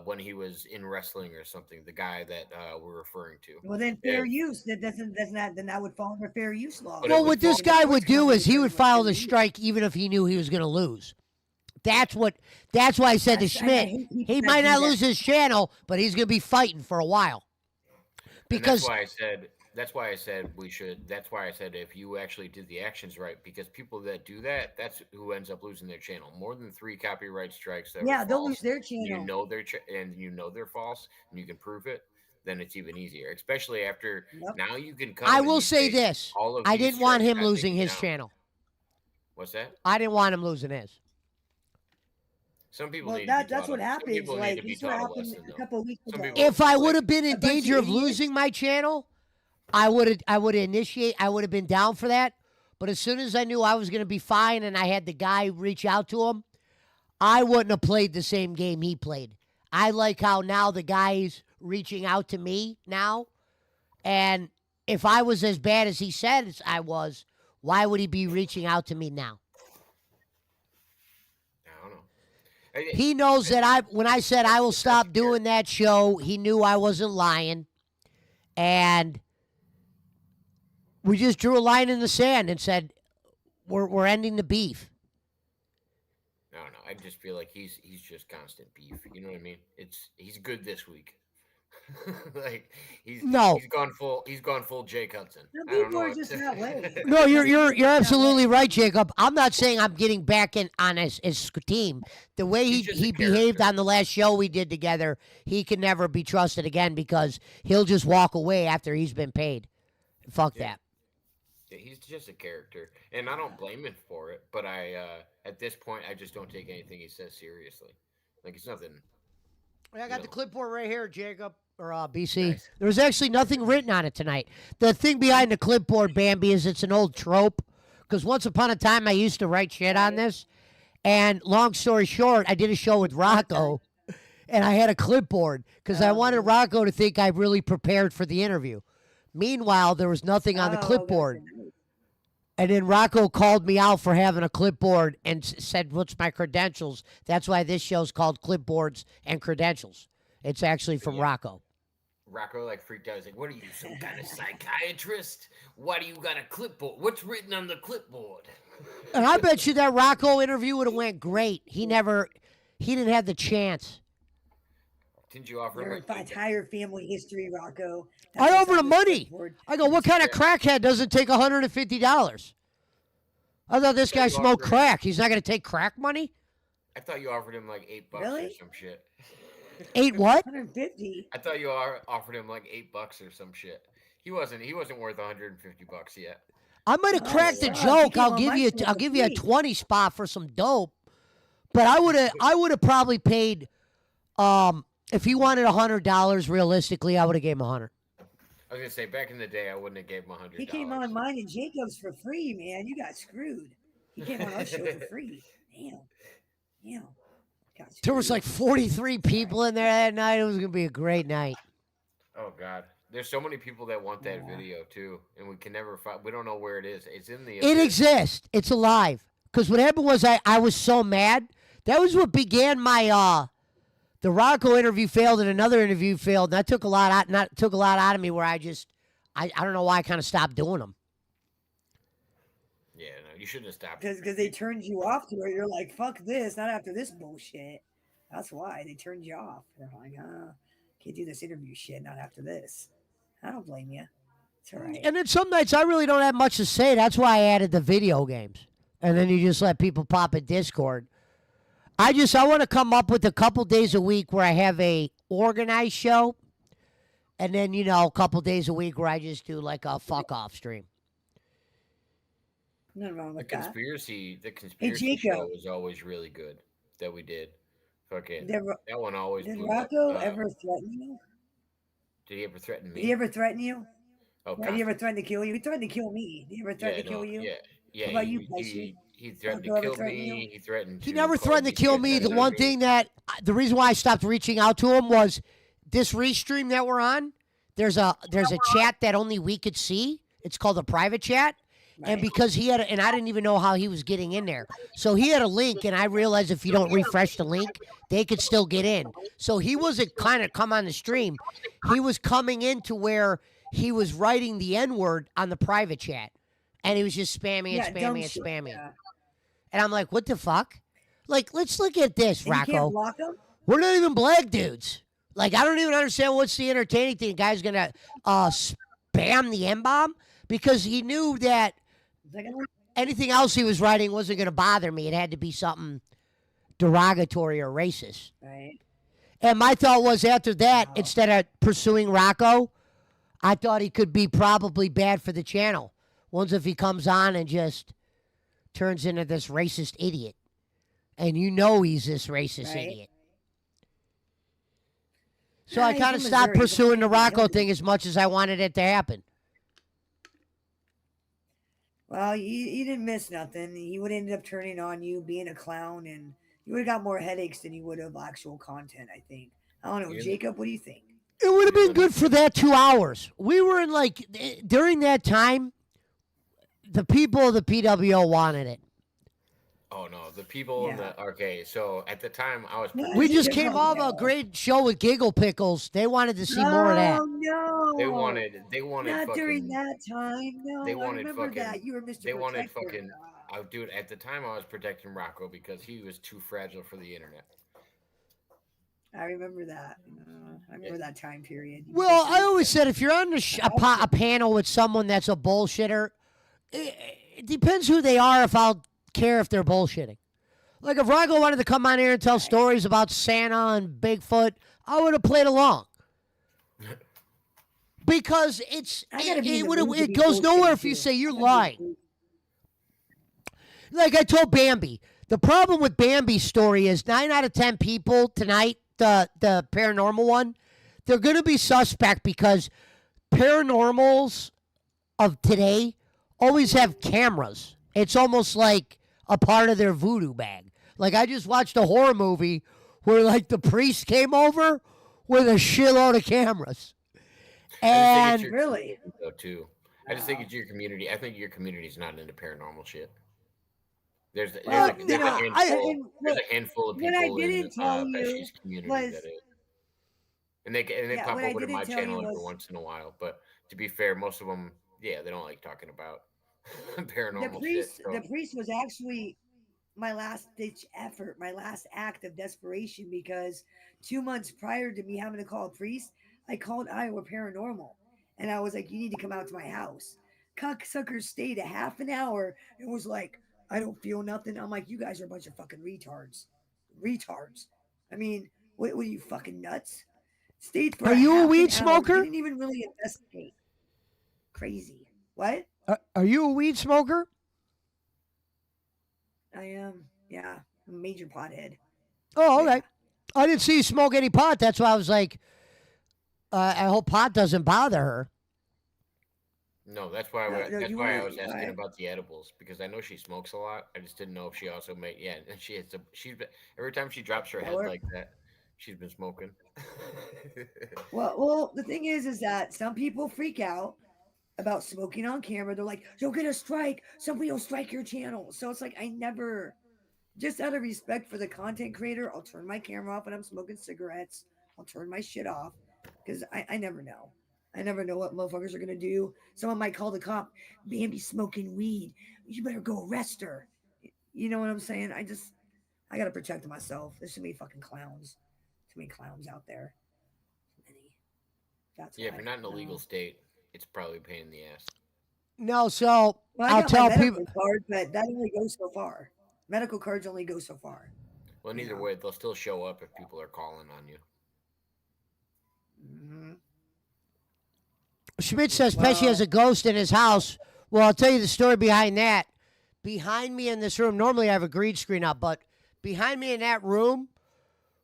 when he was in wrestling or something? The guy that we're referring to. Well, then fair If, use. That doesn't. That's not. Then that would fall under fair use but laws. it Well, would what this fall. And the guy would sports do company is he determine would what's file fair the use. strike even if he knew he was going to lose. That's what. That's why I said to I Schmidt, hate people he that might do not that. lose his channel, but he's going to be fighting for a while. And that's Because why I said. That's why I said we should. That's why I said if you actually did the actions right, because people that do that, that's who ends up losing their channel. More than 3 copyright strikes that were Yeah, they'll lose false, their and you channel. know and you know they're false, and you can prove it. Then it's even easier. Especially after Yep. now you can come I and will you say say this: all of I these didn't want strikes him got losing taken his down. channel. What's that? I didn't want him losing his. Some people Well, need to be that's taught. what Some happens. people need to Like be this, is what taught a happened lesson, a though. couple of weeks Some ago. people If I would like have been A in bunch of danger of idiots. losing my channel, I would have been down for that. But as soon as I knew I was going to be fine and I had the guy reach out to him, I wouldn't have played the same game he played. I like how now the guy's reaching out to me now. And if I was as bad as he said I was, why would he be reaching out to me now? I don't know. He knows that when I said I will It's such a stop doing that show, he knew I wasn't lying. And we just drew a line in the sand and said, we're ending the beef. I don't know. I just feel like he's just constant beef. You know what I mean? He's good this week. Like No. he's gone full Jake Hudson. Some I don't people know are what just to- that way. No, you're Some people are that absolutely way. right, Jacob. I'm not saying I'm getting back in on his team. The way He's just a he behaved character. on the last show we did together, he can never be trusted again because he'll just walk away after he's been paid. Fuck Yeah. that. Yeah, he's just a character, and I don't blame him for it. But I, at this point, I just don't take anything he says seriously. Like it's nothing. I got the clipboard right here, Jacob. Or BC. Nice. There was actually nothing written on it tonight. The thing behind the clipboard, Bambi, is it's an old trope. Because once upon a time, I used to write shit on this. And long story short, I did a show with Rocco. And I had a clipboard. Because I wanted Rocco to think I really prepared for the interview. Meanwhile, there was nothing on the clipboard. And then Rocco called me out for having a clipboard and said, what's my credentials? That's why this show's called Clipboards and Credentials. It's actually from Rocco. Rocco like freaked out. He's like, "What are you, some kind of psychiatrist? Why do you got a clipboard? What's written on the clipboard?" And I bet you that Rocco interview would have went great. He didn't have the chance. Didn't you offer him Your like entire family history, Rocco. I That's offered on him this money. clipboard. I go, what kind of crackhead doesn't take $150? I thought this guy smoked crack. He's not going to take crack money? I thought you offered him like $8 or Really? some shit. 8 what? 150. I thought you offered him like $8 or some shit. He wasn't worth $150 yet. I might have Oh, cracked the wow. joke. You I'll came on give my you show I'll for give you a free. 20 spot for some dope. But I would have probably paid if he wanted $100 realistically, I would have gave him 100. I was gonna say back in the day, I wouldn't have gave him $100. He came on mine and Jacob's for free, man. You got screwed. He came on our show for free. Damn. Got There was screwed. like 43 people in there that night. It was going to be a great night. Oh God, there's so many people that want that Yeah. video too, and we can never find. We don't know where it is. It's in the. It abyss. exists. It's alive. Because what happened was I was so mad. That was what began my the Rocco interview failed and another interview failed. And that took a lot out of me where I don't know why I kind of stopped doing them. Yeah, no, you shouldn't have stopped. Because they turned you off to where you're like, fuck this, not after this bullshit. That's why they turned you off. They're like, can't do this interview shit, not after this. I don't blame you. It's all right. And then some nights I really don't have much to say. That's why I added the video games. And then you just let people pop at Discord. I want to come up with a couple days a week where I have a organized show. And then, a couple days a week where I just do like a fuck off stream. Nothing wrong The with that. conspiracy, the Hey, conspiracy show Jacob, was always really good that we did. Fucking did, Ro- that one always did blew up. Rocco ever threaten you? Did he ever threaten Did he me? ever threaten you? Oh, Yeah, did he ever constantly. threaten to kill you? He threatened to kill me. Did he ever threaten Yeah, to kill no, you? yeah, yeah. What about you, Pesci? He threatened to Rocco ever kill threaten you? me. He threatened He to never call threatened to me kill me. The suicide on one me. thing the reason why I stopped reaching out to him was this restream that we're on. There's a chat that only we could see. It's called a private chat. And Right. because and I didn't even know how he was getting in there. So he had a link, and I realized if you don't refresh the link, they could still get in. So he wasn't kind of come on the stream. He was coming into where he was writing the N word on the private chat. And he was just spamming and Yeah, dumb spamming and shit. spamming. Yeah. And I'm like, what the fuck? Like, let's look at this, And you can't Rocco. block them? We're not even black dudes. Like, I don't even understand what's the entertaining thing. The guy's gonna spam the M bomb because he knew that anything else he was writing wasn't gonna bother me. It had to be something derogatory or racist. Right. And my thought was after that, Wow. instead of pursuing Rocco, I thought he could be probably bad for the channel. Once if he comes on and just turns into this racist idiot. And you know he's this racist Right. idiot. So Yeah, I he's kind of from stopped Missouri. He's pursuing the only Rocco younger. thing as much as I wanted it to happen. Well, you didn't miss nothing. He would have ended up turning on you, being a clown, and you would have got more headaches than you would have actual content, I think. I don't know. You're in the, Jacob, what do you think? It would have you're been in the, good for that 2 hours. We were in during that time, the people of the PWO wanted it. oh no, the people in Yeah. the okay. So at the time, I was No, We protecting just no, came Rocco. off a no. great show with Giggle Pickles. They wanted to see more of that. Oh, no. They wanted Not during fucking, that time. they No, I wanted remember that. fucking, You were Mr. they wanted Protector. fucking. I dude, at the time I was protecting Rocco because he was too fragile for the internet. I remember that. I Yeah. remember that time period. You Well, I fucking- always said if you're on a panel with someone that's a bullshitter, it depends who they are if I'll care if they're bullshitting. Like if Rocco wanted to come on here and tell stories about Santa and Bigfoot, I would have played along. Because I gotta be in the mood to it be goes nowhere if bullshitting, you too. say you're I gotta be in the lying. mood. Like I told Bambi, the problem with Bambi's story is 9 out of 10 people tonight, the paranormal one, they're going to be suspect because paranormals of today always have cameras. It's almost like a part of their voodoo bag. Like I just watched a horror movie where like the priest came over with a shitload of cameras. I And just think it's your Really? community, though, too. I just think it's your community. I think your community's not into paranormal shit. There's Well, a, there's a no, handful and there's a handful of what I people in didn't tell you Pesci's community was, that is, and they yeah, pop what I over to didn't my tell you channel every was once in a while. But to be fair, most of them, yeah, they don't like talking about paranormal shit. So the priest was actually my last ditch effort, my last act of desperation because 2 months prior to me having to call a priest, I called Iowa Paranormal and I was like, you need to come out to my house. Cocksucker stayed a half an hour and was like, I don't feel nothing. I'm like, you guys are a bunch of fucking retards. Retards. I mean, what are you fucking nuts? Stayed for are a you a half weed an hour, smoker? didn't even really investigate. Crazy. What? Are you a weed smoker? I am, yeah, I'm a major pothead. Oh, okay. Yeah. I didn't see you smoke any pot. That's why I was like, I hope pot doesn't bother her. no, that's why No, that's you why I wanna- was asking I- about the edibles because I know she smokes a lot. I just didn't know if she also made and she's been every time she drops her head Or- like that, she's been smoking. Well, the thing is that some people freak out about smoking on camera. They're like, "You'll get a strike. Somebody will strike your channel." So it's like I never, just out of respect for the content creator, I'll turn my camera off when I'm smoking cigarettes. I'll turn my shit off because I never know. I never know what motherfuckers are gonna do. Someone might call the cop. Bambi's smoking weed. You better go arrest her. You know what I'm saying? I gotta protect myself. There's too many fucking clowns. Too many clowns out there. Too many. That's Yeah, if why. you're not in a legal No. state, it's probably a pain in the ass. No, so Well, I'll I got tell my people. medical card, but that only goes so far. Medical cards only go so far. Well, either Yeah. way, they'll still show up if people are calling on you. Hmm. Schmidt says Pesci has Well- a ghost in his house. Well, I'll tell you the story behind that. behind me in this room, normally I have a green screen up, but behind me in that room,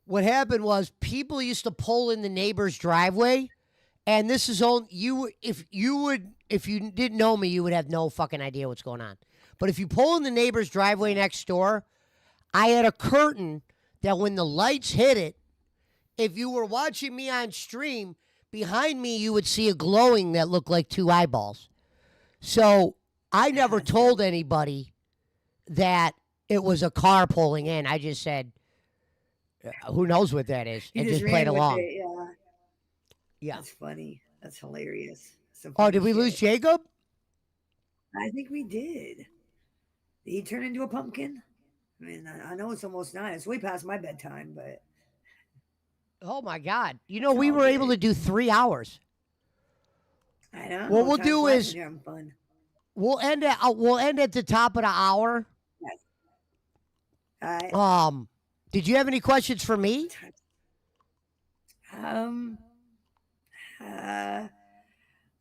what happened was people used to pull in the neighbor's driveway, and this is only if you didn't know me, you would have no fucking idea what's going on. But if you pull in the neighbor's driveway next door, I had a curtain that when the lights hit it, if you were watching me on stream, behind me you would see a glowing that looked like two eyeballs. So I never told anybody that it was a car pulling in. I just said, who knows what that is, and just played along. Yeah. That's funny. That's hilarious. Did we lose Jacob? I think we did. Did he turn into a pumpkin? I mean, I know it's almost 9. It's way past my bedtime, but. Oh, my God. We were able to do 3 hours. I know. What we'll do is we'll end at the top of the hour. Yes. All right. Did you have any questions for me?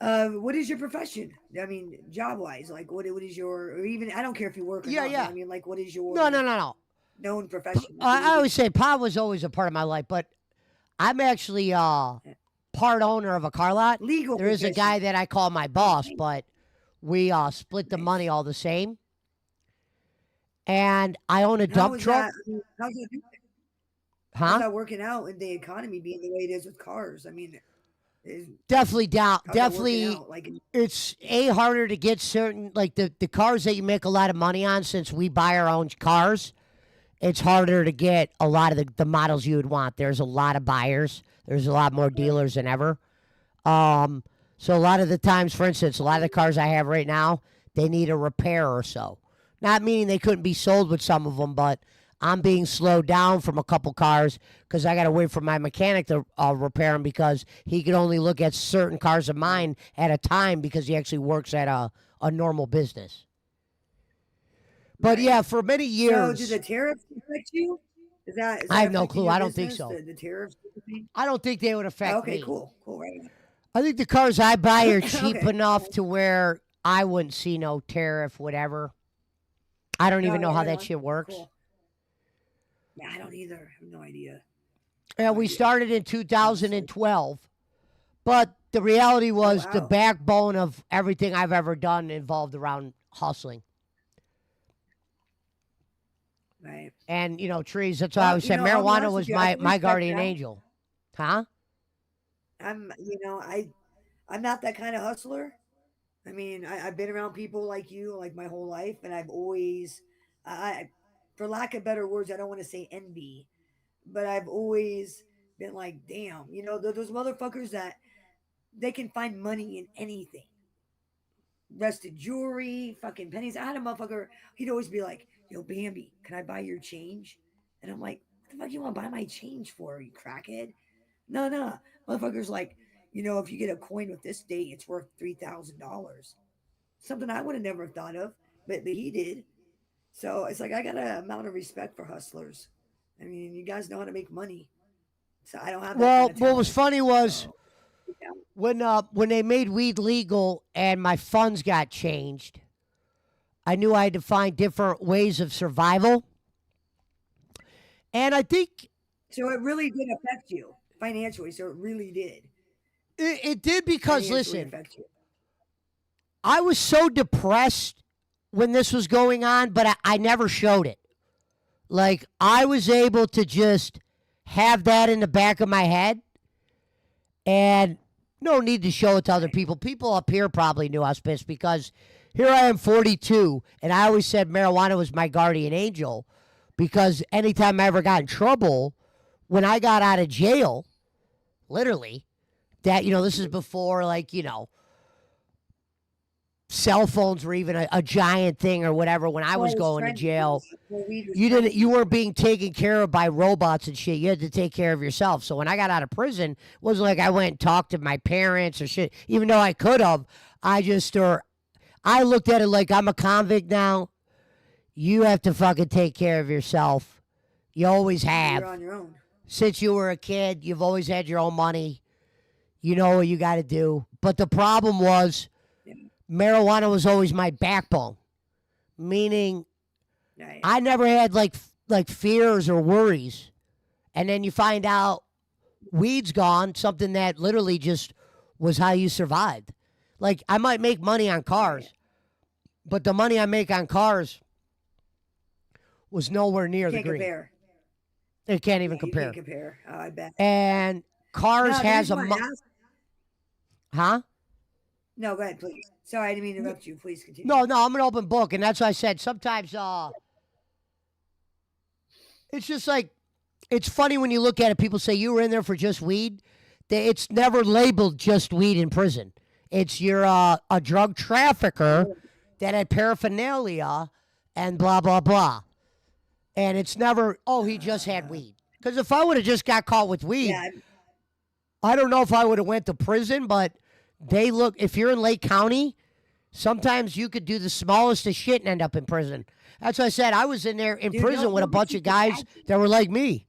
What is your profession? I mean, job-wise, like what is your, or even, I don't care if you work or not. Yeah. I mean, like, what is your No. known profession? I always say pod was always a part of my life, but I'm actually part owner of a car lot. Legal. There is a guy that I call my boss, but we split the money all the same. And I own a dump truck. How's that working out in the economy being the way it is with cars? I mean, definitely down. Definitely, it's harder to get certain, like the cars that you make a lot of money on. Since we buy our own cars, it's harder to get a lot of the models you would want. There's a lot of buyers. There's a lot more dealers than ever. So a lot of the times, for instance, a lot of the cars I have right now, they need a repair or so. Not meaning they couldn't be sold with some of them, but I'm being slowed down from a couple cars because I got to wait for my mechanic to repair them because he can only look at certain cars of mine at a time because he actually works at a normal business. But yeah, for many years. So do the tariffs affect you? Is that I have no clue. I don't think so. The tariffs? I don't think they would affect me. Okay, cool. Right. I think the cars I buy are cheap enough to where I wouldn't see no tariff, whatever. I don't even know how that shit works. Cool. Yeah, I don't either. I have no idea. Yeah, we started in 2012, but the reality was the backbone of everything I've ever done involved around hustling. Right. And, trees, that's why I always said marijuana was my guardian angel. Huh? I'm not that kind of hustler. I mean, I've been around people like you, like my whole life, and I've always, for lack of better words, I don't want to say envy, but I've always been like, damn, those motherfuckers that they can find money in anything. Rusted jewelry, fucking pennies. I had a motherfucker, he'd always be like, yo, Bambi, can I buy your change? And I'm like, what the fuck you want to buy my change for, you crackhead? No. Motherfucker's like, if you get a coin with this date, it's worth $3,000. Something I would have never thought of, but he did. So it's like I got an amount of respect for hustlers. I mean, you guys know how to make money. So I don't have that kind of talent. What was funny was when they made weed legal and my funds got changed, I knew I had to find different ways of survival. And I think... So it really did affect you financially. So it really did. It did because, listen, I was so depressed when this was going on, but I never showed it. Like, I was able to just have that in the back of my head and no need to show it to other people. People up here probably knew I was pissed because here I am 42, and I always said marijuana was my guardian angel because anytime I ever got in trouble, when I got out of jail, literally, that, this is before, cell phones were even a giant thing or whatever. When I was going to jail, you weren't being taken care of by robots and shit. You had to take care of yourself. So when I got out of prison, it wasn't like I went and talked to my parents or shit, even though I could have. I looked at it like I'm a convict now. You have to fucking take care of yourself. You always have. You're on your own. Since you were a kid, you've always had your own money. You know what you got to do. But the problem was marijuana was always my backbone. meaning Right. I never had like fears or worries. And then you find out weed's gone, something that literally just was how you survived. Like I might make money on cars, Right. but the money I make on cars was nowhere near the Can't green. compare. It can't Yeah, even you can't compare. compare. Oh, I bet. And cars No, the has reason a why I asked. huh? No, go ahead, please. Sorry, I didn't mean to interrupt you. Please continue. No, I'm an open book, and that's why I said sometimes it's just like it's funny when you look at it. People say you were in there for just weed. It's never labeled just weed in prison. It's you're a drug trafficker that had paraphernalia and blah blah blah. And it's never he just had weed. Because if I would have just got caught with weed, Yeah, I don't know if I would have went to prison. But they look if you're in Lake County, sometimes you could do the smallest of shit and end up in prison. That's what I said. I was in there in dude, prison with a nobody bunch of can guys imagine. that were like me.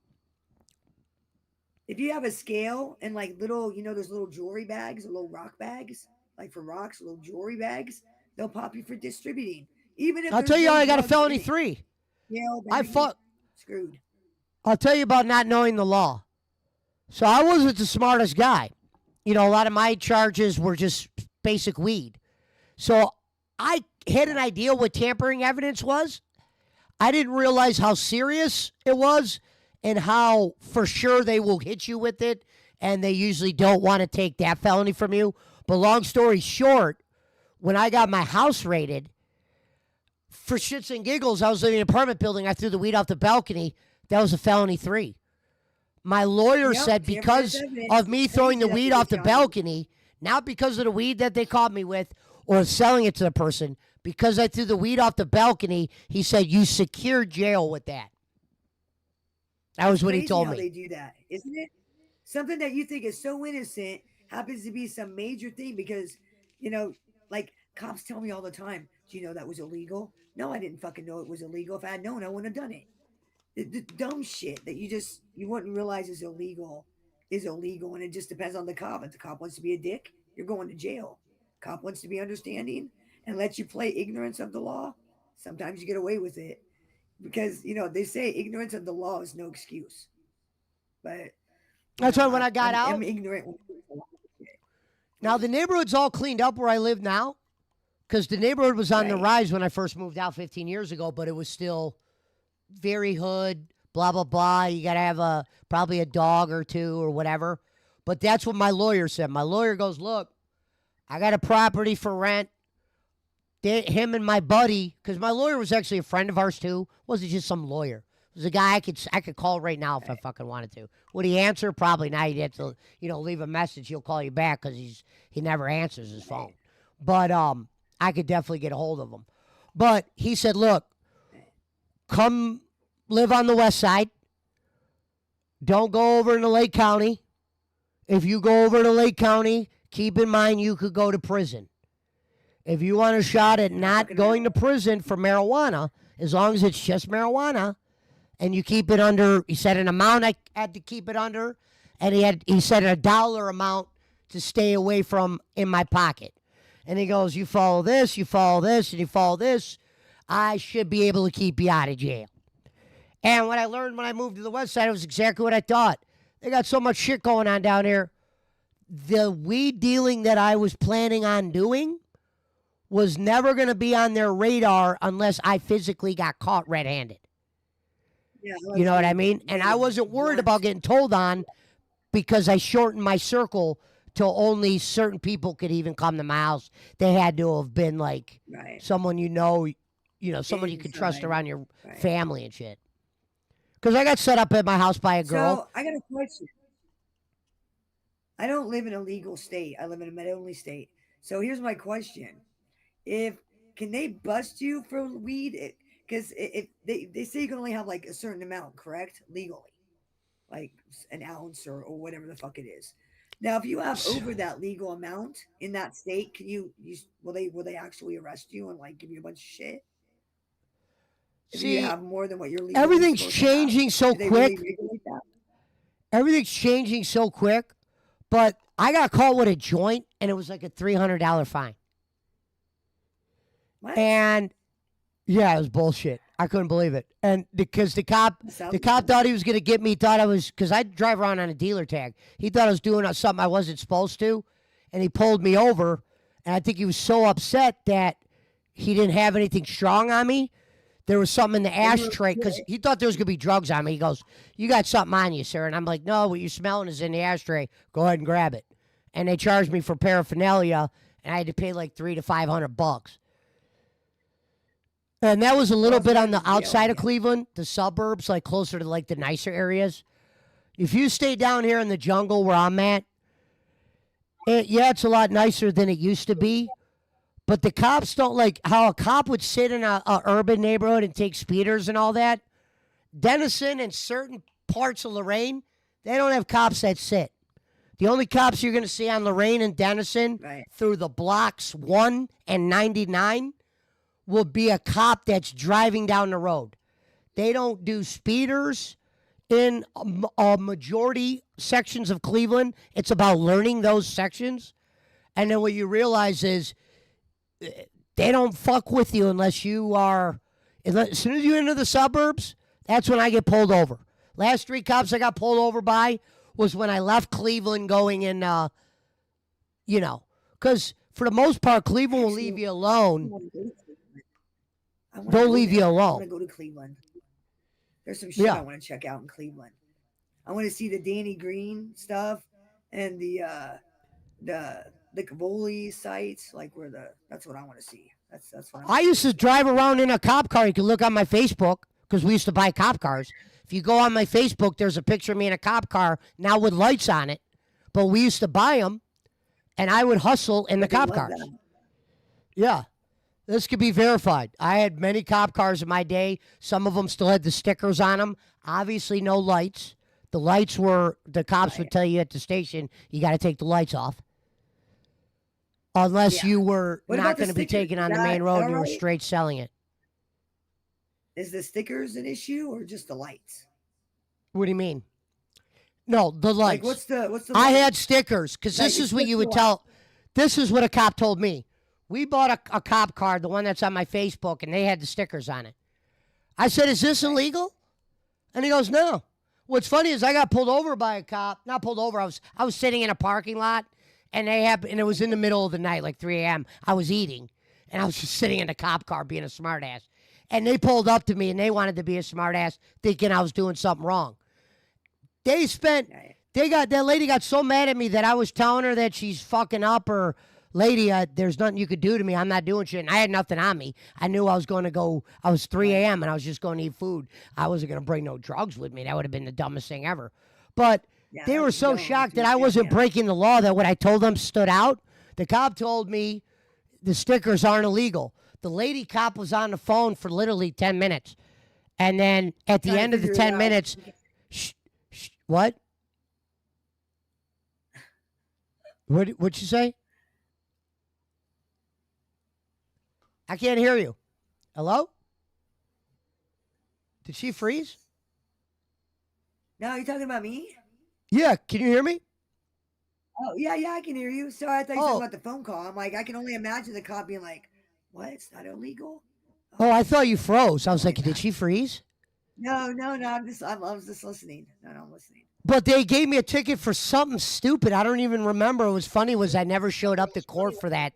If you have a scale and like little, those little jewelry bags, or little rock bags, like for rocks, little jewelry bags, they'll pop you for distributing. Even if I'll there's tell you no how I got a drugs in felony it. 3. Scale, I bag, fought. screwed. I'll tell you about not knowing the law. So I wasn't the smartest guy. A lot of my charges were just basic weed. So I had an idea what tampering evidence was. I didn't realize how serious it was and how for sure they will hit you with it. And they usually don't want to take that felony from you. But long story short, when I got my house raided, for shits and giggles, I was living in an apartment building. I threw the weed off the balcony. That was a felony 3. My lawyer Yep, said tampering because evidence. of me throwing the Crazy that weed they off the got you. balcony, not because of the weed that they caught me with or selling it to the person, because I threw the weed off the balcony, he said, you secured jail with that. That was what he Crazy told how me. they do that, isn't it? Something that you think is so innocent happens to be some major thing because, like cops tell me all the time, do you know that was illegal? No, I didn't fucking know it was illegal. If I had known, I wouldn't have done it. The dumb shit that you wouldn't realize is illegal, and it just depends on the cop. If the cop wants to be a dick, you're going to jail. Cop wants to be understanding and let you play ignorance of the law. Sometimes you get away with it because they say ignorance of the law is no excuse. But That's why when I got I'm out, ignorant. When it comes to a lot of shit. now the neighborhood's all cleaned up where I live now, because the neighborhood was on the Right. rise when I first moved out 15 years ago, but it was still very hood, blah, blah, blah. You got to have probably a dog or two or whatever. But that's what my lawyer said. My lawyer goes, look, I got a property for rent. Him and my buddy, because my lawyer was actually a friend of ours too, wasn't just some lawyer. It was a guy I could call right now if I fucking wanted to. Would he answer? Probably not. He'd have to, leave a message. He'll call you back because he never answers his phone. But I could definitely get a hold of him. But he said, look, come live on the west side. Don't go over into Lake County. If you go over to Lake County, keep in mind you could go to prison. If you want a shot at not going to prison for marijuana, as long as it's just marijuana, and you keep it under, he said an amount I had to keep it under, and he said a dollar amount to stay away from in my pocket. And he goes, you follow this, and you follow this, I should be able to keep you out of jail. And what I learned when I moved to the west side was exactly what I thought. They got so much shit going on down here. The weed dealing that I was planning on doing was never going to be on their radar unless I physically got caught red-handed. Yeah, You know what I mean? And I wasn't worried about getting told on because I shortened my circle till only certain people could even come to my house. They had to have been like right. someone someone you could trust Inside. around your Right. family and shit. Because I got set up at my house by a girl. So I got a question. I don't live in a legal state. I live in a med-only state. So here's my question: can they bust you for weed? Because if they say you can only have like a certain amount, correct? Legally, like an ounce or whatever the fuck it is. Now, if you have over that legal amount in that state, will they actually arrest you and like give you a bunch of shit? If you See, have more than what you're legally everything's supposed to have, changing so do they quick. really regulate that? Everything's changing so quick. But I got caught with a joint, and it was like a $300 fine. What? And Yeah, it was bullshit. I couldn't believe it. And because the cop thought he was going to get me, thought I was, because I drive around on a dealer tag. He thought I was doing something I wasn't supposed to. And he pulled me over. And I think he was so upset that he didn't have anything strong on me. There was something in the ashtray because he thought there was going to be drugs on me. He goes, "You got something on you, sir." And I'm like, "No, what you're smelling is in the ashtray. Go ahead and grab it." And they charged me for paraphernalia. And I had to pay like $300 to $500. And that was a little bit on the outside of Cleveland, the suburbs, like closer to like the nicer areas. If you stay down here in the jungle where I'm at, it's a lot nicer than it used to be. But the cops don't like how a cop would sit in a urban neighborhood and take speeders and all that. Denison and certain parts of Lorraine, they don't have cops that sit. The only cops you're going to see on Lorraine and Denison through the blocks 1 and 99 will be a cop that's driving down the road. They don't do speeders in a majority sections of Cleveland. It's about learning those sections. And then what you realize is they don't fuck with you unless you are, as soon as you enter the suburbs, that's when I get pulled over. Last 3 cops I got pulled over by was when I left Cleveland going in, because for the most part, Cleveland will leave you alone. They'll leave you alone. I want to go to Cleveland. There's some shit I want to check out in Cleveland. I want to see the Danny Green stuff and the Cavoli sites, like that's what I want to see. That's what I used to drive around in a cop car. You can look on my Facebook because we used to buy cop cars. If you go on my Facebook, there's a picture of me in a cop car now with lights on it. But we used to buy them, and I would hustle in the cop cars. That. Yeah. This could be verified. I had many cop cars in my day. Some of them still had the stickers on them. Obviously, no lights. The lights were, the cops would tell you at the station, you got to take the lights off. Unless you were not going to be taken on the main road and you were straight selling it. Is the stickers an issue or just the lights? What do you mean? No, the lights. Like what's the I had stickers because this is what you would tell. This is what a cop told me. We bought a cop car, the one that's on my Facebook, and they had the stickers on it. I said, "Is this illegal?" And he goes, "No." What's funny is I got pulled over by a cop. Not pulled over. I was sitting in a parking lot, and it was in the middle of the night, like 3 a.m. I was eating, and I was just sitting in a cop car being a smartass. And they pulled up to me, and they wanted to be a smartass, thinking I was doing something wrong. That lady got so mad at me that I was telling her that she's fucking up or, "Lady, there's nothing you could do to me. I'm not doing shit." And I had nothing on me. I knew I was going to go. I was 3 a.m. and I was just going to eat food. I wasn't going to bring no drugs with me. That would have been the dumbest thing ever. But they were so shocked that I wasn't breaking the law that what I told them stood out. The cop told me the stickers aren't illegal. The lady cop was on the phone for literally 10 minutes. And then at the end of the 10 minutes, what? What'd you say? I can't hear you. Hello? Did she freeze? No, you talking about me? Yeah, can you hear me? Oh, yeah, I can hear you. Sorry, I thought you were talking about the phone call. I'm like, I can only imagine the cop being like, "What? It's not illegal?" Oh, I thought you froze. I was like, did she freeze? No. I was just listening. No, I'm listening. But they gave me a ticket for something stupid. I don't even remember. It was funny was I never showed up to court for that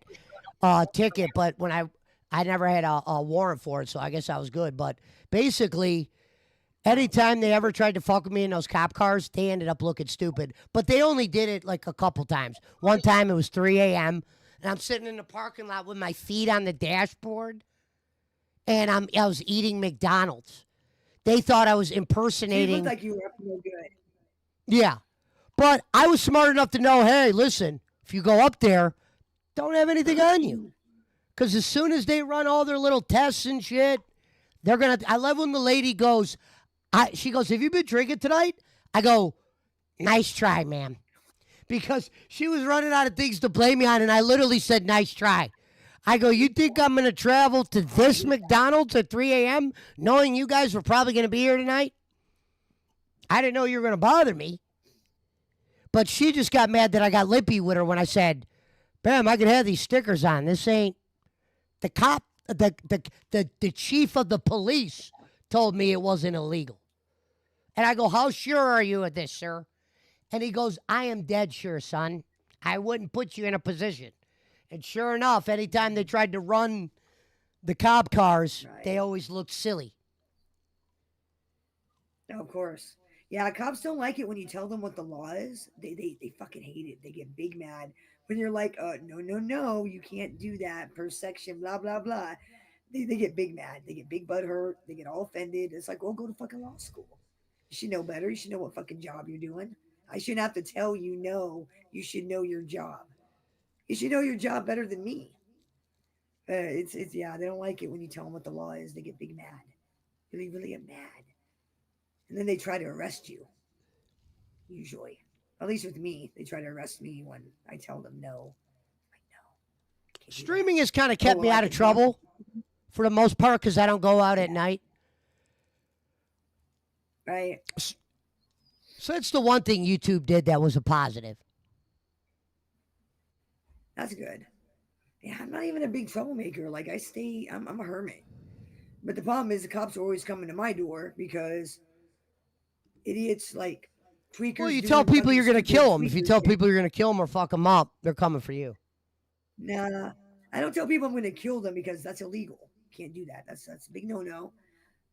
ticket. But when I never had a warrant for it, so I guess I was good. But basically, anytime they ever tried to fuck with me in those cop cars, they ended up looking stupid. But they only did it like a couple times. One time it was 3 a.m., and I'm sitting in the parking lot with my feet on the dashboard, and I was eating McDonald's. They thought I was impersonating. You looked like you were up to no good. Yeah. But I was smart enough to know, hey, listen, if you go up there, don't have anything on you. Because as soon as they run all their little tests and shit, they're going to. I love when the lady goes, she goes, "Have you been drinking tonight?" I go, "Nice try, ma'am." Because she was running out of things to blame me on, and I literally said, "Nice try." I go, "You think I'm going to travel to this McDonald's at 3 a.m. knowing you guys were probably going to be here tonight? I didn't know you were going to bother me." But she just got mad that I got lippy with her when I said, "Bam, I can have these stickers on. This ain't..." The cop the chief of the police told me it wasn't illegal. And I go, how sure are you of this, sir? And he goes, I am dead sure, son. I wouldn't put you in a position. And sure enough, anytime they tried to run the cop cars, Right. they always looked silly. No, of course. Yeah, cops don't like it when you tell them what the law is. They fucking hate it. They get big mad when you're like, no, no, no, you can't do that per section, blah, blah, blah. They get big mad. They get big butt hurt. They get all offended. It's like, well, go to fucking law school. You should know better. You should know what fucking job you're doing. I shouldn't have to tell you no. You should know your job. You should know your job better than me. It's yeah. They don't like it when you tell them what the law is. They get big mad. Really, really get mad, and then they try to arrest you. Usually, at least with me, they try to arrest me when I tell them no. I know. Can't do that. Streaming has kind of kept me well, I out of can do trouble for the most part because I don't go out at Yeah. night. Right. So that's the one thing YouTube did that was a positive. That's good. Yeah, I'm not even a big troublemaker. Like I'm a hermit. But the problem is the cops are always coming to my door because idiots like tweakers. Well, you tell doing people fucking you're going to stupid kill them. If you tweaker tell shit. people you're going to kill them or fuck them up, they're coming for you. Nah, I don't tell people I'm going to kill them because that's illegal. Can't do that. That's a big no-no.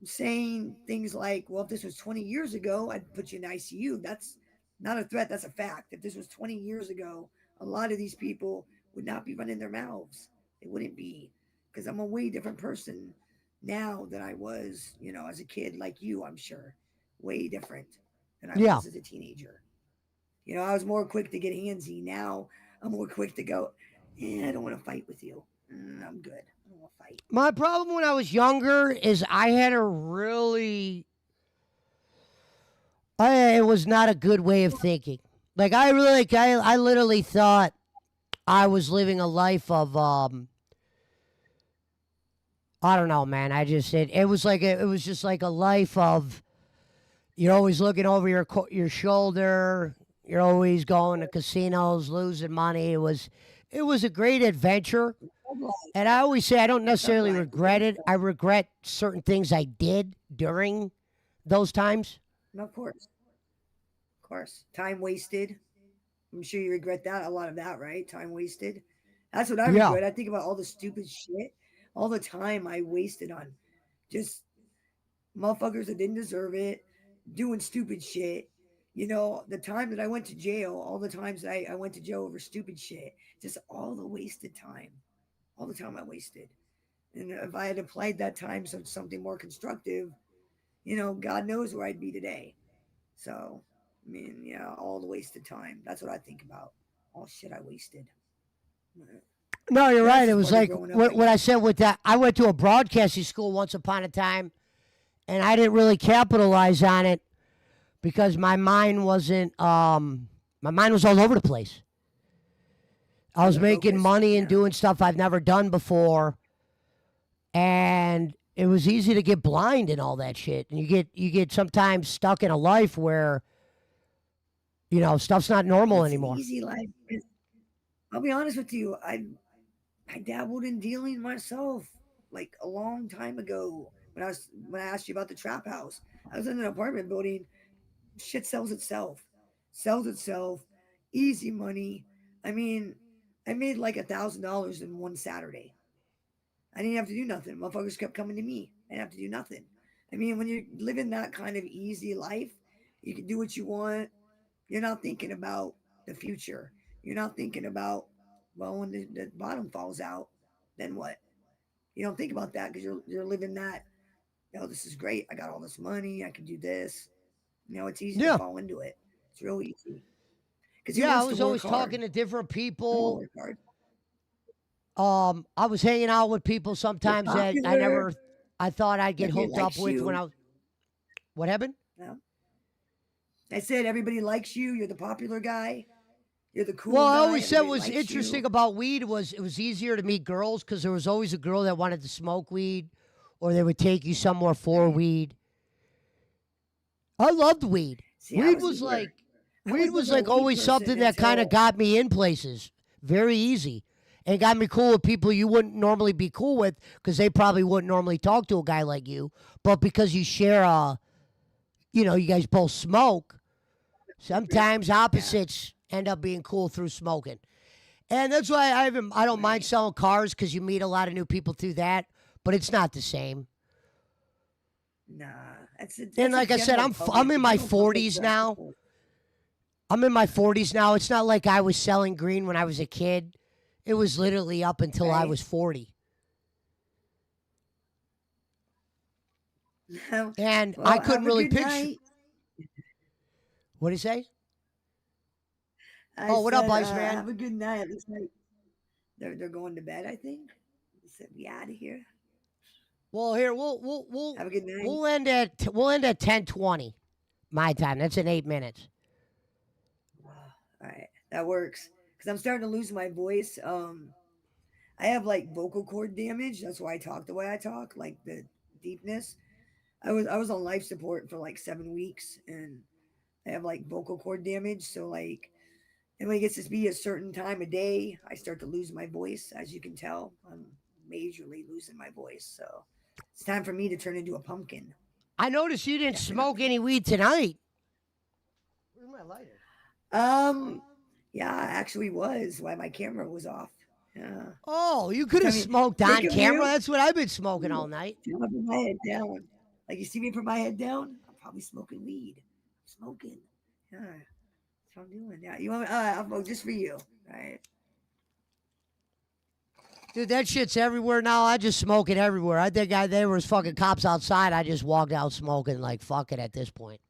I'm saying things like, well, if this was 20 years ago, I'd put you in ICU. That's not a threat. That's a fact. If this was 20 years ago, a lot of these people would not be running their mouths. They wouldn't be because I'm a way different person now than I was, as a kid like you, I'm sure. Way different than I Yeah. was as a teenager. I was more quick to get handsy. Now I'm more quick to go, I don't want to fight with you. I'm good. I don't want to fight. My problem when I was younger is I had a really. It was not a good way of thinking. Like I really, I literally thought I was living a life of I don't know, man. It was like it was just like a life of you're always looking over your shoulder. You're always going to casinos, losing money. It was a great adventure, and I always say I don't necessarily regret it. I regret certain things I did during those times. No, of course. Of course. Time wasted. I'm sure you regret that. A lot of that, right? Time wasted. That's what I Yeah. regret. I think about all the stupid shit, all the time I wasted on just motherfuckers that didn't deserve it, doing stupid shit. The time that I went to jail, all the times that I went to jail over stupid shit, just all the wasted time, all the time I wasted. And if I had applied that time to something more constructive, God knows where I'd be today. So, I mean, yeah, all the wasted time. That's what I think about. All shit I wasted. No, you're But that's right. It just was part of like growing up, what I guess. said with that. I went to a broadcasting school once upon a time, and I didn't really capitalize on it because my mind wasn't. My mind was all over the place. I was Wasn't making focused. money and Yeah. doing stuff I've never done before, and it was easy to get blind and all that shit. And you get sometimes stuck in a life where stuff's not normal It's an anymore. easy life. I'll be honest with you. I dabbled in dealing myself like a long time ago when I asked you about the trap house. I was in an apartment building. Shit sells itself, easy money. I mean, I made like $1,000 in one Saturday. I didn't have to do nothing. Motherfuckers kept coming to me. I didn't have to do nothing. I mean, when you're living that kind of easy life, you can do what you want. You're not thinking about the future. You're not thinking about, well, when the bottom falls out, then what? You don't think about that because you're living that. This is great. I got all this money. I can do this. It's easy to Yeah, fall into it. It's real easy. Because who yeah. I wants to was work always hard? talking to different I don't people. work hard. I was hanging out with people You're sometimes that popular. I thought I'd get Everybody hooked up likes with when you. I was. What happened? No. I said everybody likes you. You're the popular guy. You're the cool Well, I guy. always said what Everybody was likes interesting you. about weed was it was easier to meet girls because there was always a girl that wanted to smoke weed, or they would take you somewhere for Right. weed. I loved weed. See, Weed was like I weed was was never a like weed always person something that kind of until got me in places very easy. and got me cool with people you wouldn't normally be cool with because they probably wouldn't normally talk to a guy like you. But because you share you guys both smoke, sometimes Yeah. opposites end up being cool through smoking. And that's why I don't mind Right. selling cars because you meet a lot of new people through that, but it's not the same. Nah, And that's a like I said, general I'm public. in The my general public 40s does now. support. I'm in my 40s now. It's not like I was selling green when I was a kid. It was literally up until I Right. was 40. Well, And I couldn't have a really good picture. night. What do you say? I Oh, what up, said, Iceman? have a good night. At least they're going to bed. I think. They said we out of here. Well, here we'll Have a good night. we'll end at 10:20 my time. That's in 8 minutes. All right, that works. Because I'm starting to lose my voice. I have like vocal cord damage. That's why I talk the way I talk, like the deepness. I was on life support for like 7 weeks, and I have like vocal cord damage. So like, and when it gets to be a certain time of day, I start to lose my voice. As you can tell, I'm majorly losing my voice. So it's time for me to turn into a pumpkin. I noticed you didn't smoke Definitely. any weed tonight. Where's my lighter? Um, yeah, I actually was while my camera was off. Yeah. Oh, you could I have mean, smoked make on a camera. mute. That's what I've been smoking Ooh, all night. I'm gonna put my head down. Like you see me put my head down, I'm probably smoking weed. I'm smoking. Yeah, that's what I'm doing. Yeah, you want? I'll smoke just for you. All right. Dude, that shit's everywhere now. I just smoke it everywhere. I think there was fucking cops outside. I just walked out smoking like fuck it at this point.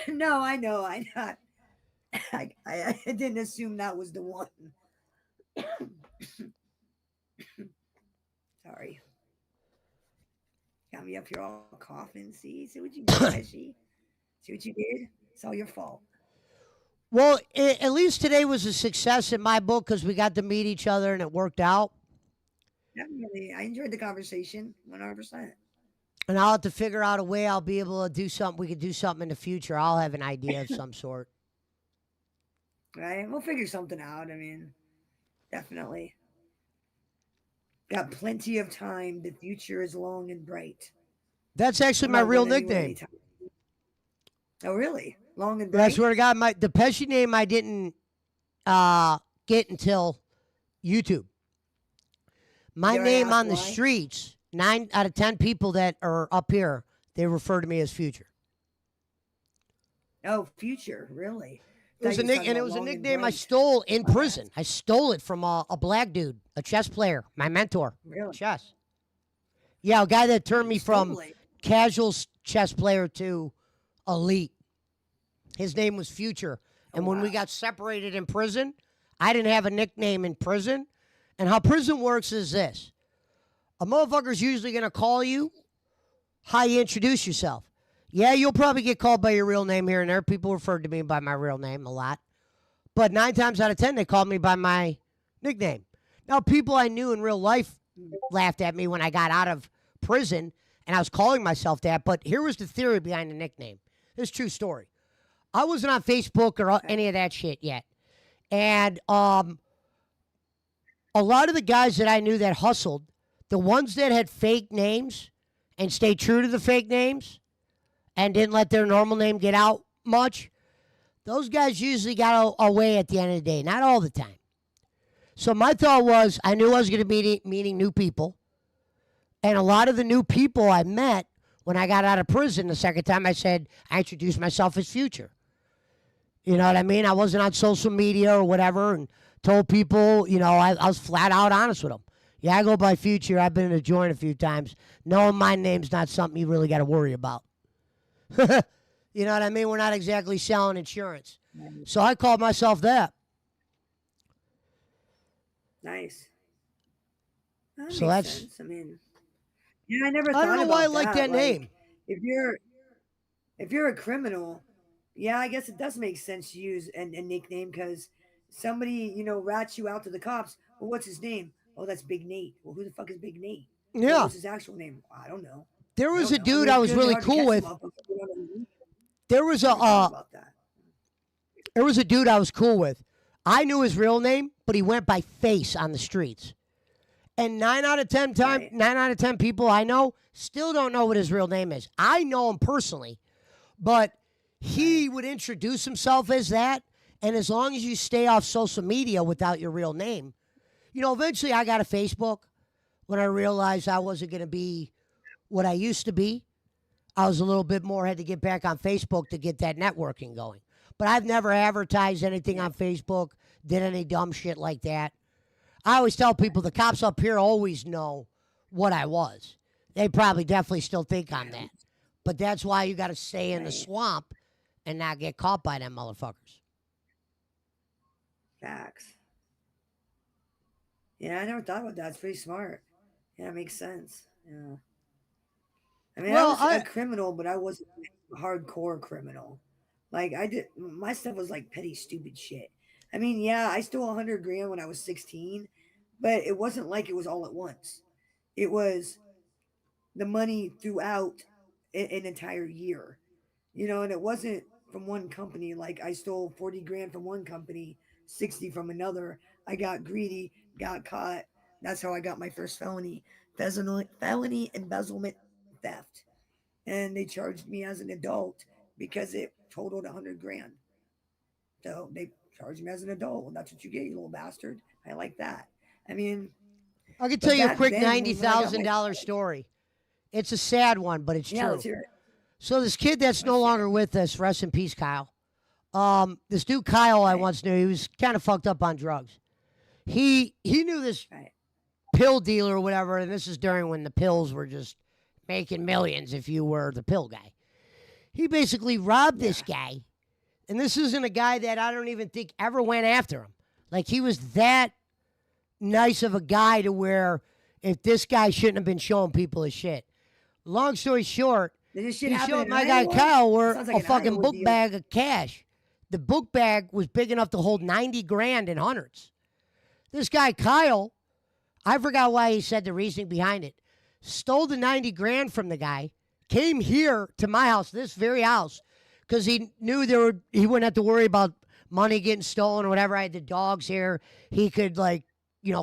No, I know. I not. I didn't assume that was the one. Sorry, got me up here all coughing. See what you did, Pesci. See what you did. It's all your fault. Well, at least today was a success in my book because we got to meet each other and it worked out. Definitely, I enjoyed the conversation. 100%. And I'll have to figure out a way I'll be able to do something. We could do something in the future. I'll have an idea of some sort. Right? We'll figure something out. I mean, definitely. Got plenty of time. The future is long and bright. That's actually I'm my not real going anywhere nickname. anytime. Oh, really? Long and I bright? swear to God, the Pesci name I didn't get until YouTube. My Dare I name ask on the why? streets, 9 out of 10 people that are up here, they refer to me as Future. Oh, future. Really? It was Thought a you was talking and it about was a long and nickname I bright. stole in My bad. prison. I stole it from a black dude, a chess player, my mentor, Really? chess. Yeah, a guy that Oh, turned you me from stole it. casual chess player to elite. His name was Future. Oh, And when we wow. got separated in prison, I didn't have a nickname in prison. And how prison works is this: a motherfucker's usually going to call you how you introduce yourself. Yeah, you'll probably get called by your real name here and there. People referred to me by my real name a lot. But 9 times out of 10, they called me by my nickname. Now, people I knew in real life Mm. laughed at me when I got out of prison and I was calling myself that. But here was the theory behind the nickname. This is a true story. I wasn't on Facebook or Okay. any of that shit yet. And a lot of the guys that I knew that hustled, the ones that had fake names and stayed true to the fake names and didn't let their normal name get out much, those guys usually got away at the end of the day. Not all the time. So my thought was, I knew I was going to be meeting new people. And a lot of the new people I met when I got out of prison the second time, I introduced myself as Future. You know what I mean? I wasn't on social media or whatever and told people, I was flat out honest with them. Yeah, I go by Future. I've been in a joint a few times. Knowing my name's not something you really got to worry about. You know what I mean? We're not exactly selling insurance. Nice. So I called myself that. Nice. That So makes that's, sense. I mean, yeah, I never I don't thought know why I about like that. that name. Like, if you're a criminal, yeah, I guess it does make sense to use a nickname because somebody, rats you out to the cops. Well, what's his name? Oh, that's Big Nate. Well, who the fuck is Big Nate? Well, Yeah. what's his actual name? I don't know. There I was don't a know. I dude mean, I it's was gonna be really hard to cool catch a with. motherfucker if you don't know who he is. There was Never thought a about that. dude I was cool with. I knew his real name, but he went by face on the streets. And 9 out of 10 people I know still don't know what his real name is. I know him personally, but he would introduce himself as that. And as long as you stay off social media without your real name, eventually I got a Facebook when I realized I wasn't going to be what I used to be. I was a little bit more, had to get back on Facebook to get that networking going. But I've never advertised anything on Facebook, did any dumb shit like that. I always tell people the cops up here always know what I was. They probably definitely still think I'm that. But that's why you got to stay in the swamp and not get caught by them motherfuckers. Facts. Yeah, I never thought about that. It's pretty smart. Yeah, it makes sense. Yeah. I mean, I was a criminal, but I wasn't a hardcore criminal. Like, my stuff was like petty, stupid shit. I mean, yeah, I stole 100 grand when I was 16, but it wasn't like it was all at once. It was the money throughout an entire year, and it wasn't from one company. Like, I stole 40 grand from one company, 60 from another. I got greedy, got caught. That's how I got my first felony embezzlement theft. And they charged me as an adult because it totaled 100 grand. So they charged me as an adult. Well, that's what you get, you little bastard. I like that. I mean, I can tell you a quick $90,000 story. It's a sad one, but it's true. Let's hear it. So this kid that's no longer with us, rest in peace, Kyle. This dude Kyle I once knew, he was kind of fucked up on drugs. He knew this pill dealer or whatever, and this is during when the pills were just making millions if you were the pill guy. He basically robbed this guy, and this isn't a guy that I don't even think ever went after him. Like, he was that nice of a guy to where if this guy shouldn't have been showing people his shit. Long story short, he showed my guy Kyle a fucking book bag of cash. The book bag was big enough to hold 90 grand in hundreds. This guy Kyle, I forgot why he said the reasoning behind it, stole the 90 grand from the guy, came here to my house, this very house, because he knew he wouldn't have to worry about money getting stolen or whatever. I had the dogs here. He could,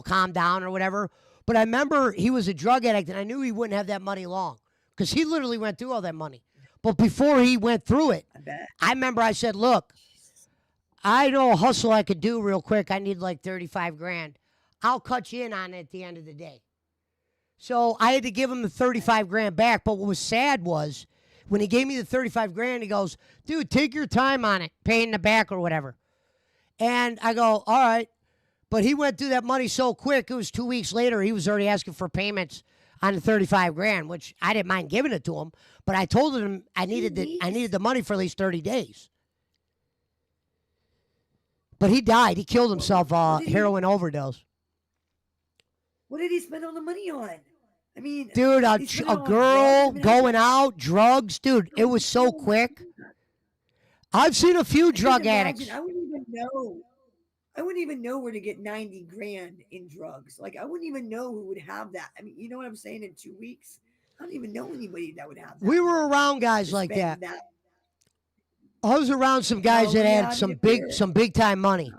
calm down or whatever. But I remember he was a drug addict, and I knew he wouldn't have that money long because he literally went through all that money. But before he went through it, I remember I said, look, I know a hustle I could do real quick. I need like 35 grand. I'll cut you in on it at the end of the day. So I had to give him the 35 grand back. But what was sad was when he gave me the 35 grand, he goes, dude, take your time on it, paying the back or whatever. And I go, all right. But he went through that money so quick, it was 2 weeks later, he was already asking for payments on the 35 grand, which I didn't mind giving it to him. But I told him I needed the money for at least 30 days. But he died. He killed himself, heroin overdose. What did he spend all the money on? I mean, dude, a girl going out, drugs. Dude, it was so quick. I've seen a few drug addicts. I wouldn't even know where to get 90 grand in drugs. Like, I wouldn't even know who would have that. I mean, you know what I'm saying? In 2 weeks, I don't even know anybody that would have that. We were around guys like that. I was around some guys that had some big time money.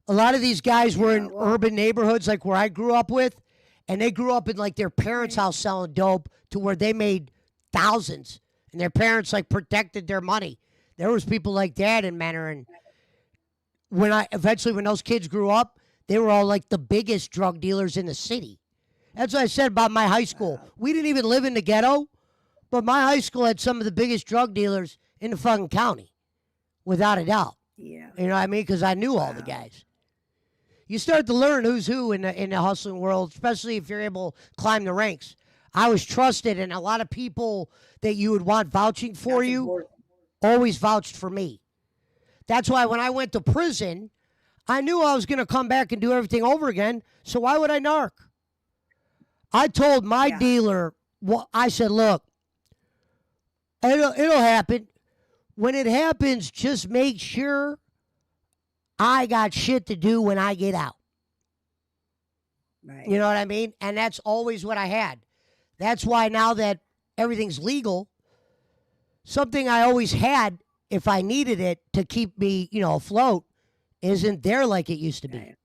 A lot of these guys were in urban neighborhoods like where I grew up with, and they grew up in like their parents' house selling dope to where they made thousands, and their parents like protected their money. There was people like that in Menor, and when those kids grew up, they were all like the biggest drug dealers in the city. That's what I said about my high school. We didn't even live in the ghetto, but my high school had some of the biggest drug dealers in the fucking county, without a doubt. Yeah. You know what I mean? Because I knew all the guys. You start to learn who's who in the hustling world, especially if you're able to climb the ranks. I was trusted, and a lot of people that you would want vouching for you always vouched for me. That's why when I went to prison, I knew I was going to come back and do everything over again, so why would I narc? I told my dealer, I said, look, it'll happen. When it happens, just make sure I got shit to do when I get out. Right. You know what I mean? And that's always what I had. That's why now that everything's legal, something I always had if I needed it to keep me, afloat, isn't there like it used to be. Right.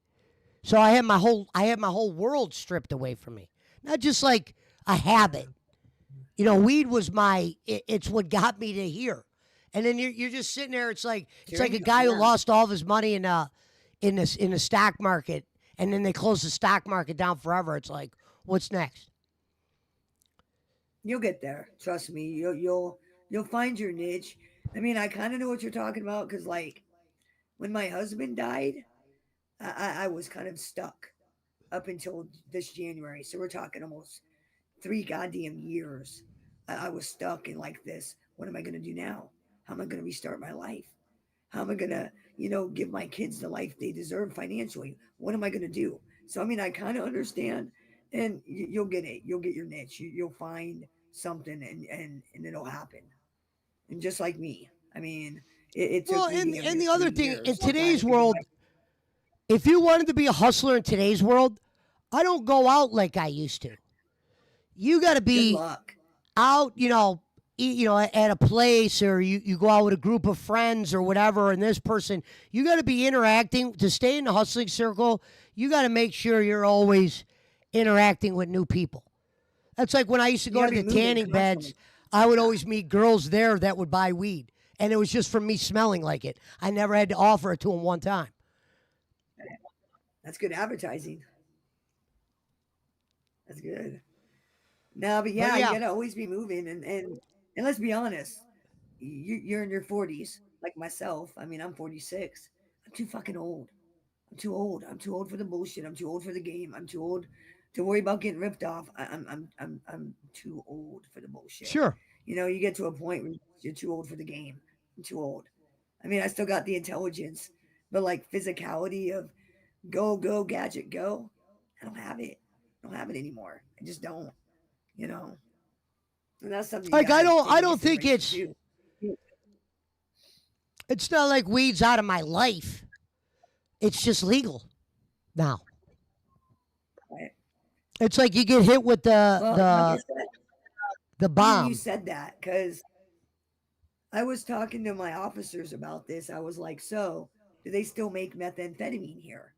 So I had my whole world stripped away from me. Not just like a Yeah. habit. Weed was it's what got me to here. And then you're just sitting there. It's Your like a income. guy who Yeah. lost all of his money in the stock market, and then they close the stock market down forever. It's like, what's next? You'll get there. Trust me. You'll find your niche. I mean, I kind of know what you're talking about because like when my husband died, I was kind of stuck up until this January. So we're talking almost 3 goddamn years. I was stuck in like this. What am I going to do now? How am I going to restart my life? How am I going to, give my kids the life they deserve financially? What am I going to do? So, I mean, I kind of understand and you'll get it. You'll get your niche. You'll find something and it'll happen. And just like me, I mean, it Well, took me damn and near the three other thing in years to kind today's of get my world, if you wanted to be a hustler in today's world, I don't go out like I used to. You got to good be luck. out, at a place, or you go out with a group of friends or whatever, and this person, you got to be interacting to stay in the hustling circle. You got to make sure you're always interacting with new people. That's like when I used to You go got to to be the moving tanning constantly. beds, I would Yeah, always meet girls there that would buy weed. And it was just from me smelling like it. I never had to offer it to them one time. that's good advertising. That's good. No, but But yeah, you yeah, gotta always be moving, and let's be honest, you're in your 40s, like myself. I mean, I'm 46. I'm too fucking old. I'm too old. I'm too old for the bullshit. I'm too old for the game. I'm too old to worry about getting ripped off. I'm too old for the bullshit. sure. You get to a point where you're too old for the game. I'm too old. I mean, I still got the intelligence, but like physicality of go gadget go, I don't have it. I don't have it anymore. I just don't. You know, and that's something you Like gotta take I in don't think consideration too. it's not like weed's out of my life. It's just legal now. Right? It's like you get hit with Well, like I said, the funny you bomb. said that because I was talking to my officers about this. I was like, so do they still make methamphetamine here?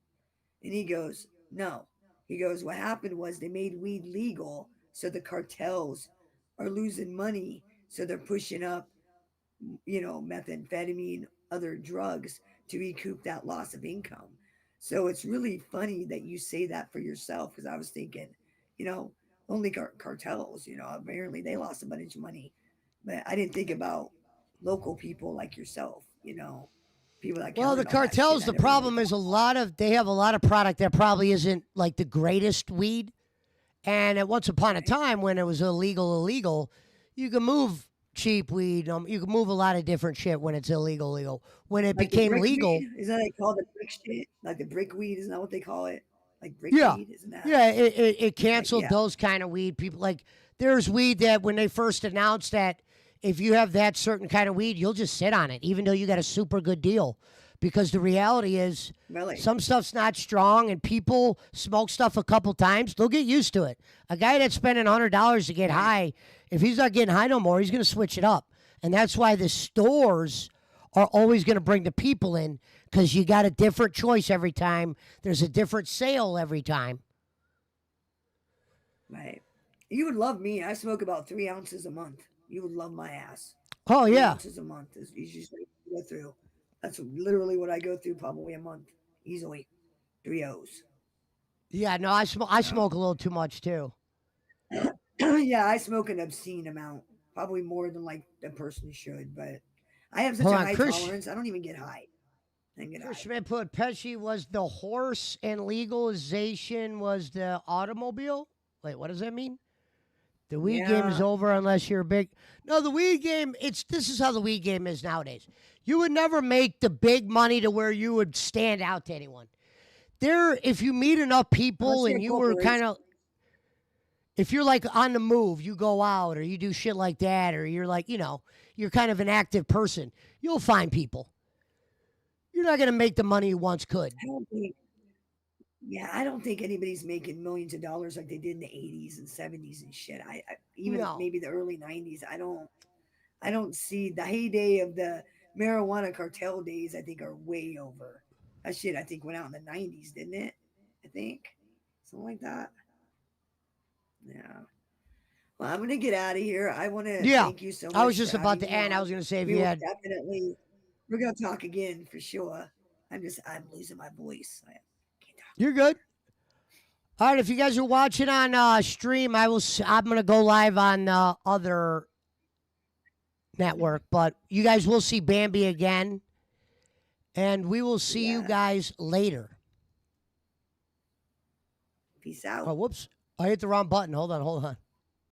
And he goes, no. He goes, what happened was they made weed legal, so the cartels are losing money, so they're pushing up, methamphetamine, other drugs to recoup that loss of income. So it's really funny that you say that for yourself because I was thinking, you know, only cartels, apparently they lost a bunch of money. But I didn't think about local people like yourself, people that Well, the counted all that shit. cartels, I the never really problem thought is they have a lot of product that probably isn't like the greatest weed. And at once upon a about it. time when it was illegal, you can move cheap weed. You can move a lot of different shit when it's illegal. When it Like the became brick legal, weed, isn't that they call the brick shit? Like the brick weed, isn't that what they call it? Like brick yeah, weed, isn't that? yeah, it Like canceled yeah, those kind of weed. People like there's weed that when they first announced that if you have that certain kind of weed, you'll just sit on it, even though you got a super good deal. Because the reality is, really. some stuff's not strong, and people smoke stuff a couple times, they'll get used to it. A guy that's spending $100 to get Right. high, if he's not getting high no more, he's going to switch it up. And that's why the stores are always going to bring the people in because you got a different choice every time. There's a different sale every time. Right. You would love me. I smoke about 3 ounces a month. You would love my ass. Oh, Three yeah. ounces a month is usually what I go through. That's literally what I go through probably a month. Easily. Three O's. Yeah, no, I smoke a little too much too. Yeah, I smoke an obscene amount. Probably more than like a person should, but I have such Hold a on, high tolerance. I don't even get high. I don't get Chris high. Schmidt put Pesci was the horse and legalization was the automobile. Wait, what does that mean? The weed game is Yeah. over unless you're a big. No, the weed game. It's this is how the weed game is nowadays. You would never make the big money to where you would stand out to anyone. There, if you meet enough Unless people you're and a you were kind corporation. of, if you're like on the move, you go out or you do shit like that, or you're like, you're kind of an active person, you'll find people. You're not gonna make the money you once could. I don't think Yeah, I don't think anybody's making millions of dollars like they did in the 80s and 70s and shit. I even No. maybe the early 90s. I don't see the heyday of the marijuana cartel days. I think are way over. That shit, I think, went out in the 90s, didn't it? I think. Something like that. Yeah. Well, I'm going to get out of here. I want to Yeah. thank you so I much was for just about having to me end. I on. was going to say if We you will had. definitely, we're going to talk again for sure. I'm losing my voice. I can't talk. You're good. All right, if you guys are watching on stream, I'm gonna go live on other network, but you guys will see Bambi again, and we will see you Yeah. guys later. Peace out. Oh, whoops! I hit the wrong button. Hold on.